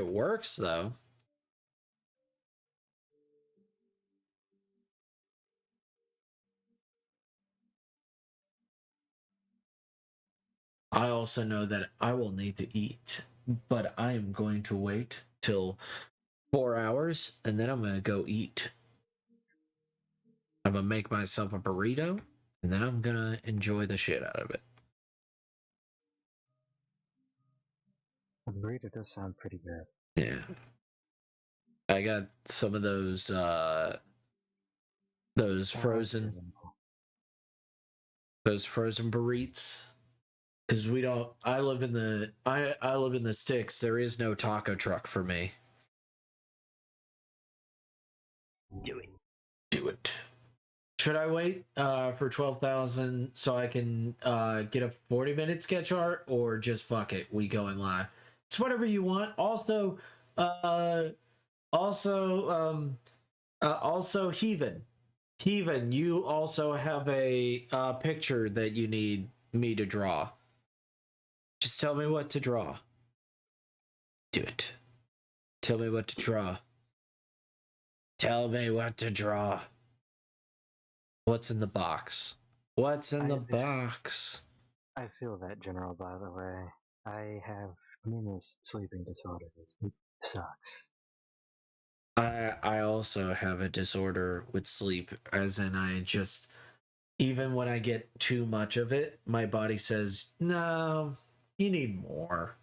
works though. I also know that I will need to eat, but I am going to wait till 4 hours and then I'm gonna go eat. I'm gonna make myself a burrito and then I'm gonna enjoy the shit out of it. The burrito does sound pretty good. Yeah. I got some of those frozen burritos. Because we don't. I live in the sticks. There is no taco truck for me. Do it. Do it. Should I wait for 12,000 so I can get a 40-minute sketch art, or just fuck it, we go in live? It's whatever you want. Also, Heathen, you also have a picture that you need me to draw. Just tell me what to draw. Do it. Tell me what to draw. Tell me what to draw. What's in the box? What's in the box? I feel that, General, by the way. I have numerous sleeping disorders. It sucks. I also have a disorder with sleep, as in I just, even when I get too much of it, my body says, no, you need more.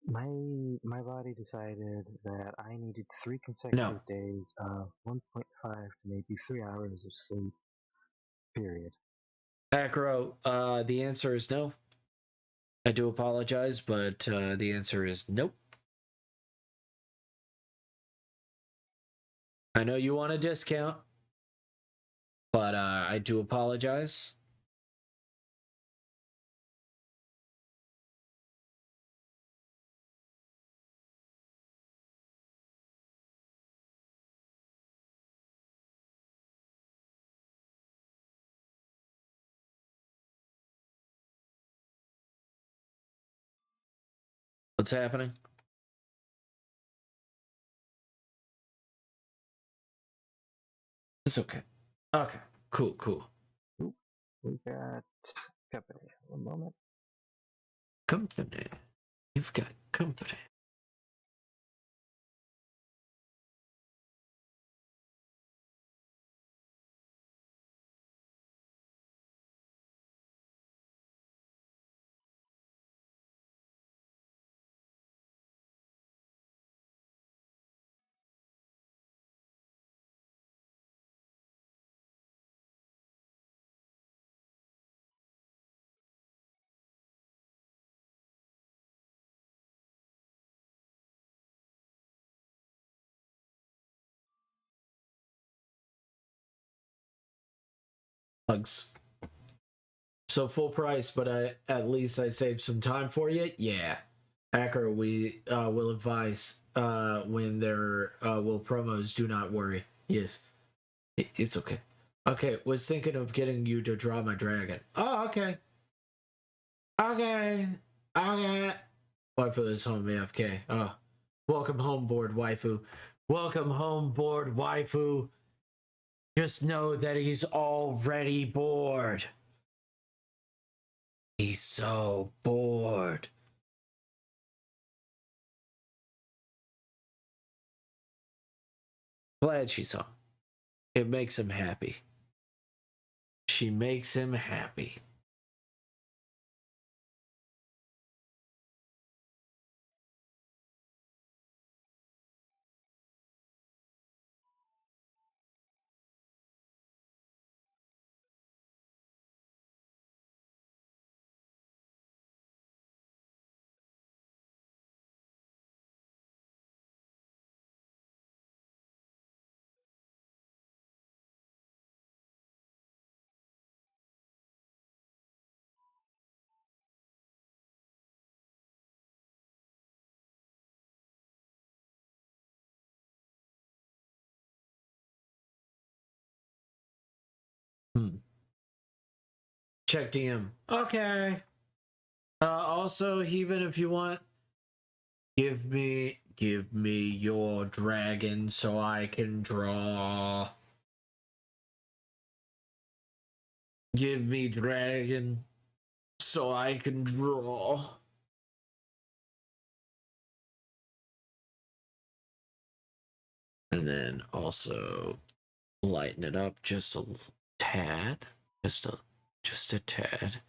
My body decided that I needed 3 consecutive days of 1.5 to maybe 3 hours of sleep. Period. Acro, the answer is no. I do apologize, but the answer is nope. I know you want a discount, but I do apologize. What's happening? It's okay. Okay. Cool. We got company. One moment. Company. You've got company. Hugs. So full price, but at least I saved some time for you. Yeah. Hacker, we will advise when there will promos. Do not worry. Yes, it's okay. Okay, was thinking of getting you to draw my dragon. Oh, okay. Okay. Waifu is home AFK. Oh, welcome home board, waifu. Welcome home board, waifu. Just know that he's already bored. He's so bored. Glad she's home. It makes him happy. She makes him happy. Check DM. Okay. Also, even if you want, give me your dragon so I can draw. Give me dragon so I can draw. And then also lighten it up just a tad. Just a tad.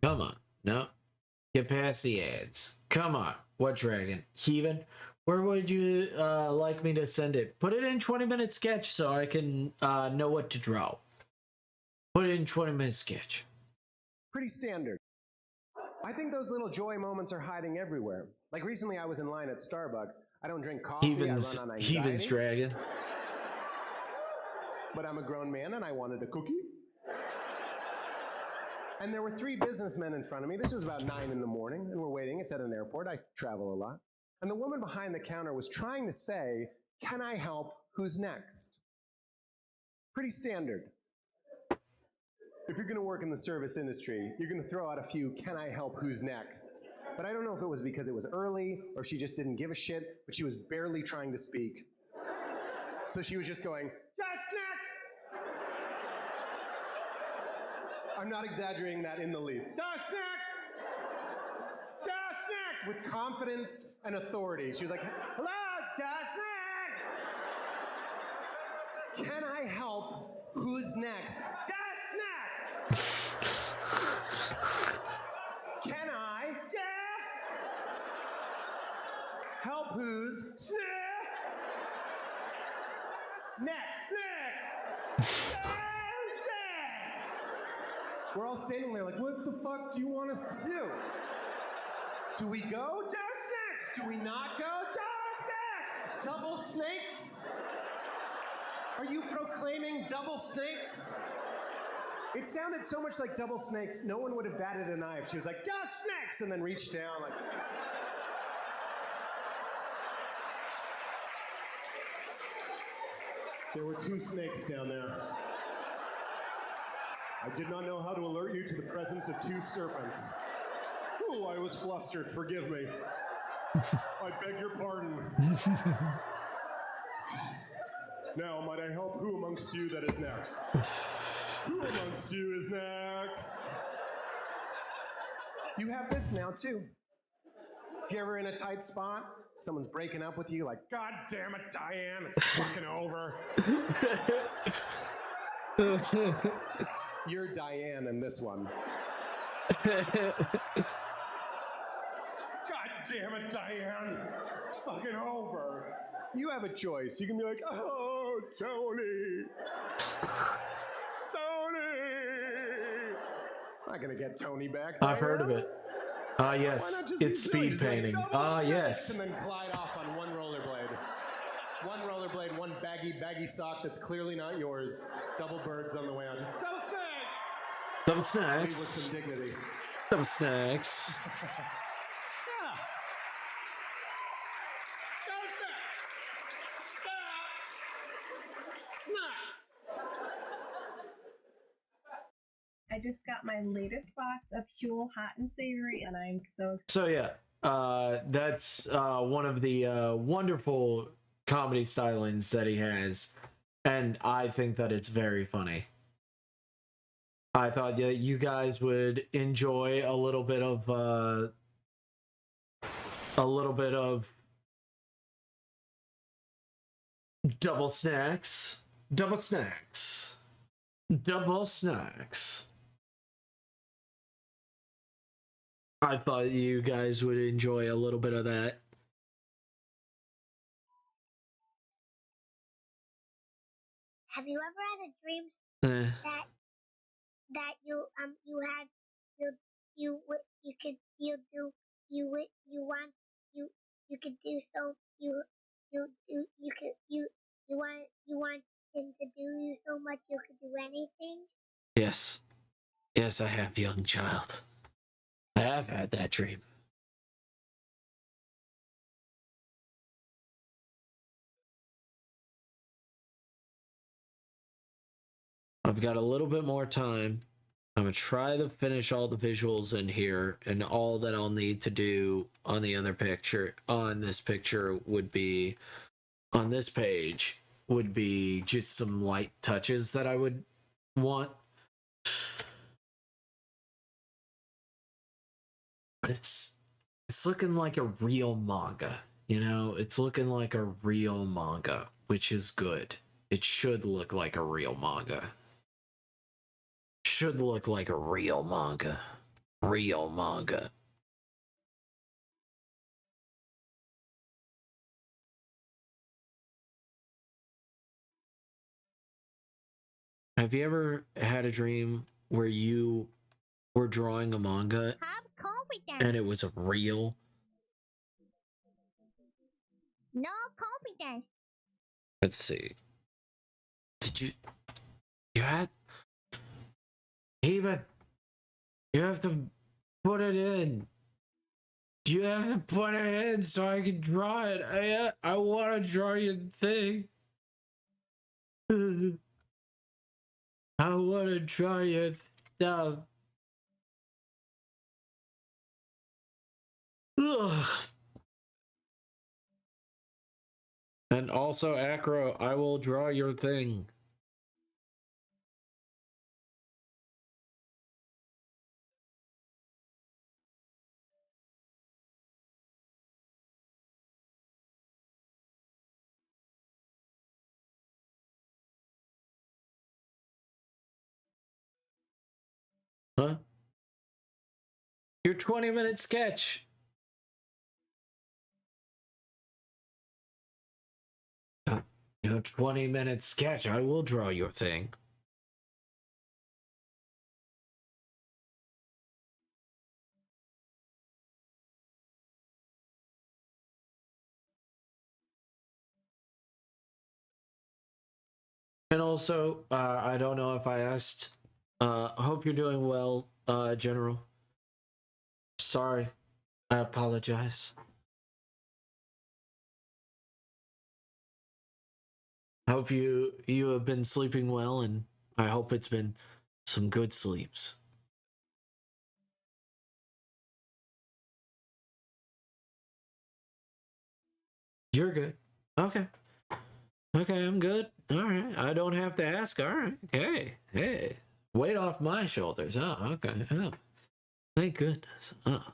Come on. No. Get past the ads. Come on. What dragon? Heathen? Where would you like me to send it? Put it in 20-minute sketch so I can know what to draw. Put it in 20-minute sketch. Pretty standard. I think those little joy moments are hiding everywhere. Like recently I was in line at Starbucks. I don't drink coffee, I run on anxiety. Heathen's dragon. But I'm a grown man and I wanted a cookie. And there were 3 businessmen in front of me. This was about 9 in the morning, and we're waiting. It's at an airport. I travel a lot. And the woman behind the counter was trying to say, "Can I help? Who's next?" Pretty standard. If you're gonna work in the service industry, you're gonna throw out a few "Can I help? Who's next?" But I don't know if it was because it was early, or she just didn't give a shit, but she was barely trying to speak. So she was just going, "Just next!" I'm not exaggerating that in the least. Just next! Just next! With confidence and authority. She was like, "Hello, just next! Can I help? Who's next? Just next!" Can I help who's next? We're all standing there like, what the fuck do you want us to do? Do we go? Snacks! Do we not go? Snacks! Double snakes? Are you proclaiming double snakes? It sounded so much like double snakes, no one would have batted an eye if she was like, snakes! And then reached down like... There were 2 snakes down there. I did not know how to alert you to the presence of 2 serpents. Ooh, I was flustered, forgive me. I beg your pardon. Now, might I help who amongst you that is next? Who amongst you is next? You have this now, too. If you're ever in a tight spot, someone's breaking up with you, like, God damn it, Diane, it's fucking over. You're Diane in this one. God damn it, Diane, it's fucking over. You have a choice. You can be like, oh, Tony. It's not gonna get Tony back. I've heard of it. Yes, it's speed painting. Yes. And then glide off on one rollerblade. One rollerblade, one baggy sock that's clearly not yours. Double birds on the way out. Just double snacks. Double snacks. With some dignity. Double snacks. I just got my latest box of Huel Hot and Savory, and I'm so excited. So yeah, that's one of the wonderful comedy stylings that he has, and I think that it's very funny. I thought you guys would enjoy a little bit of double snacks. I thought you guys would enjoy a little bit of that. Have you ever had a dream that you want him to do you so much you could do anything? Yes, I have, young child. I have had that dream. I've got a little bit more time. I'm gonna try to finish all the visuals in here, and all that I'll need to do on the other picture, on this picture, would be, on this page, would be just some light touches that I would want. But it's looking like a real manga, you know? It's looking like a real manga, which is good. It should look like a real manga. Should look like a real manga. Real manga. Have you ever had a dream where you were drawing a manga and it was real? No confidence. Let's see. Did you had Eva, you have to put it in. You have to put it in so I can draw it. I want to draw your thing. I want to draw your stuff. Ugh. And also, Acro, I will draw your thing. Huh? Your 20-minute sketch. Your 20-minute sketch. I will draw your thing. And also, I don't know if I asked. Hope you're doing well, General. Sorry. I apologize. Hope you have been sleeping well, and I hope it's been some good sleeps. You're good. Okay. Okay, I'm good. All right. I don't have to ask. All right. Hey. Weight off my shoulders. Oh, okay. Oh. Thank goodness. Oh.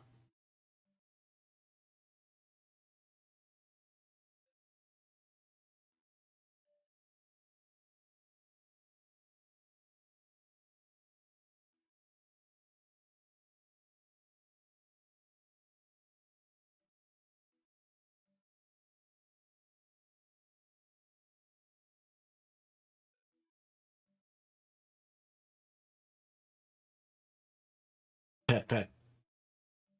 Pet.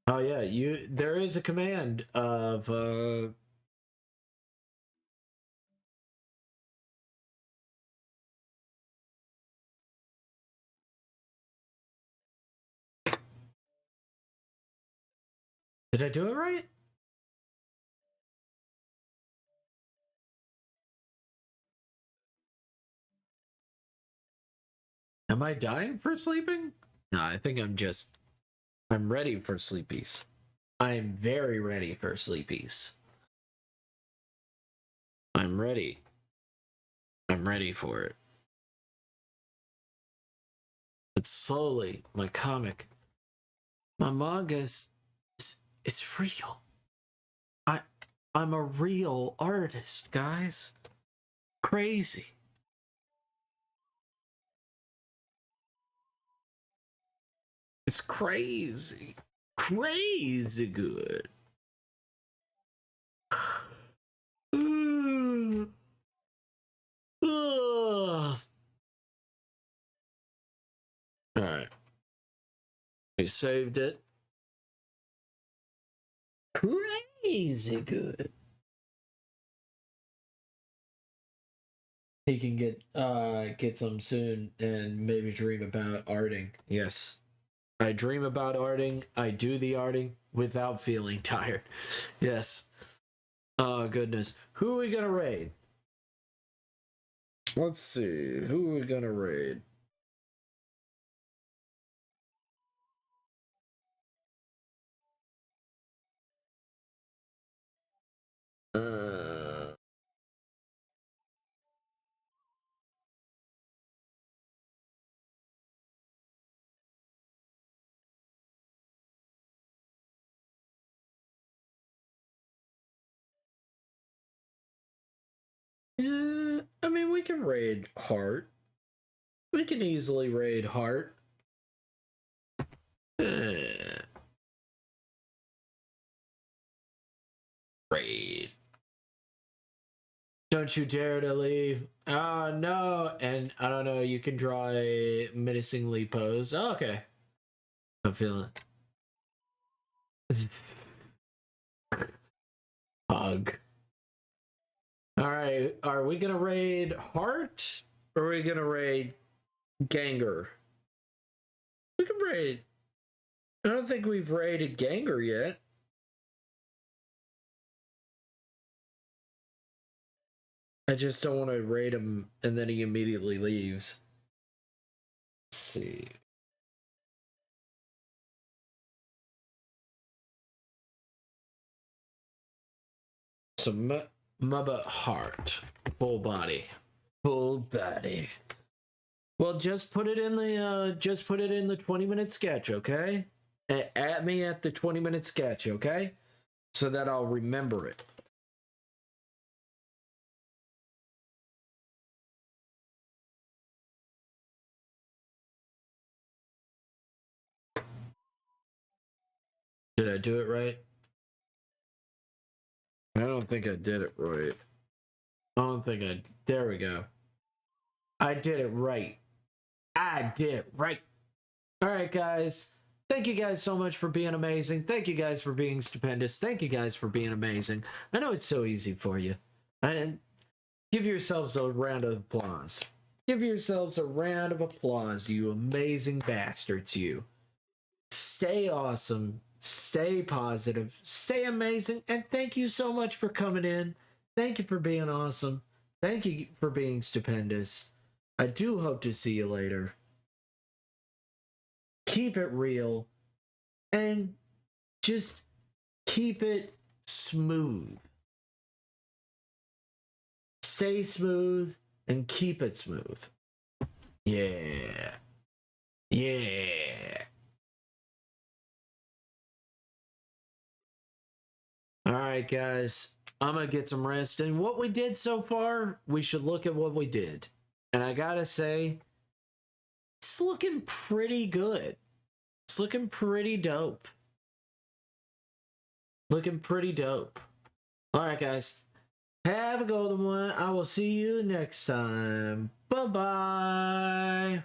Oh yeah, there is a command of did I do it right? Am I dying for sleeping? No, I think I'm ready for sleepies. I'm very ready for sleepies. I'm ready. I'm ready for it. But slowly, my manga's it's real. I'm a real artist, guys. Crazy. It's crazy. Crazy good. Alright. We saved it. Crazy good. He can get some soon and maybe dream about arting. Yes. I dream about arting. I do the arting without feeling tired. Yes. Oh goodness. Who are we gonna raid? Let's see. Who are we gonna raid? I mean, we can raid Heart. We can easily raid Heart. Raid. Don't you dare to leave. Oh, no. And I don't know, you can draw a menacingly pose. Oh, okay. I'm feeling it. Hug. Alright, are we gonna raid Heart? Or are we gonna raid Ganger? We can raid. I don't think we've raided Ganger yet. I just don't want to raid him and then he immediately leaves. Let's see. So Mubba Heart. Full body. Full body. Well, just put it in the 20-minute sketch, okay? At me at the 20-minute sketch, okay? So that I'll remember it. Did I do it right? I don't think I did it right. I don't think I... There we go. I did it right. I did it right. Alright, guys. Thank you guys so much for being amazing. Thank you guys for being stupendous. Thank you guys for being amazing. I know it's so easy for you. And give yourselves a round of applause. Give yourselves a round of applause, you amazing bastards, you. Stay awesome. Stay positive. Stay amazing. And thank you so much for coming in. Thank you for being awesome. Thank you for being stupendous. I do hope to see you later. Keep it real. And just keep it smooth. Stay smooth and keep it smooth. Yeah. Yeah. Alright, guys. I'm gonna get some rest. And what we did so far, we should look at what we did. And I gotta say, it's looking pretty good. It's looking pretty dope. Looking pretty dope. Alright, guys. Have a golden one. I will see you next time. Bye-bye.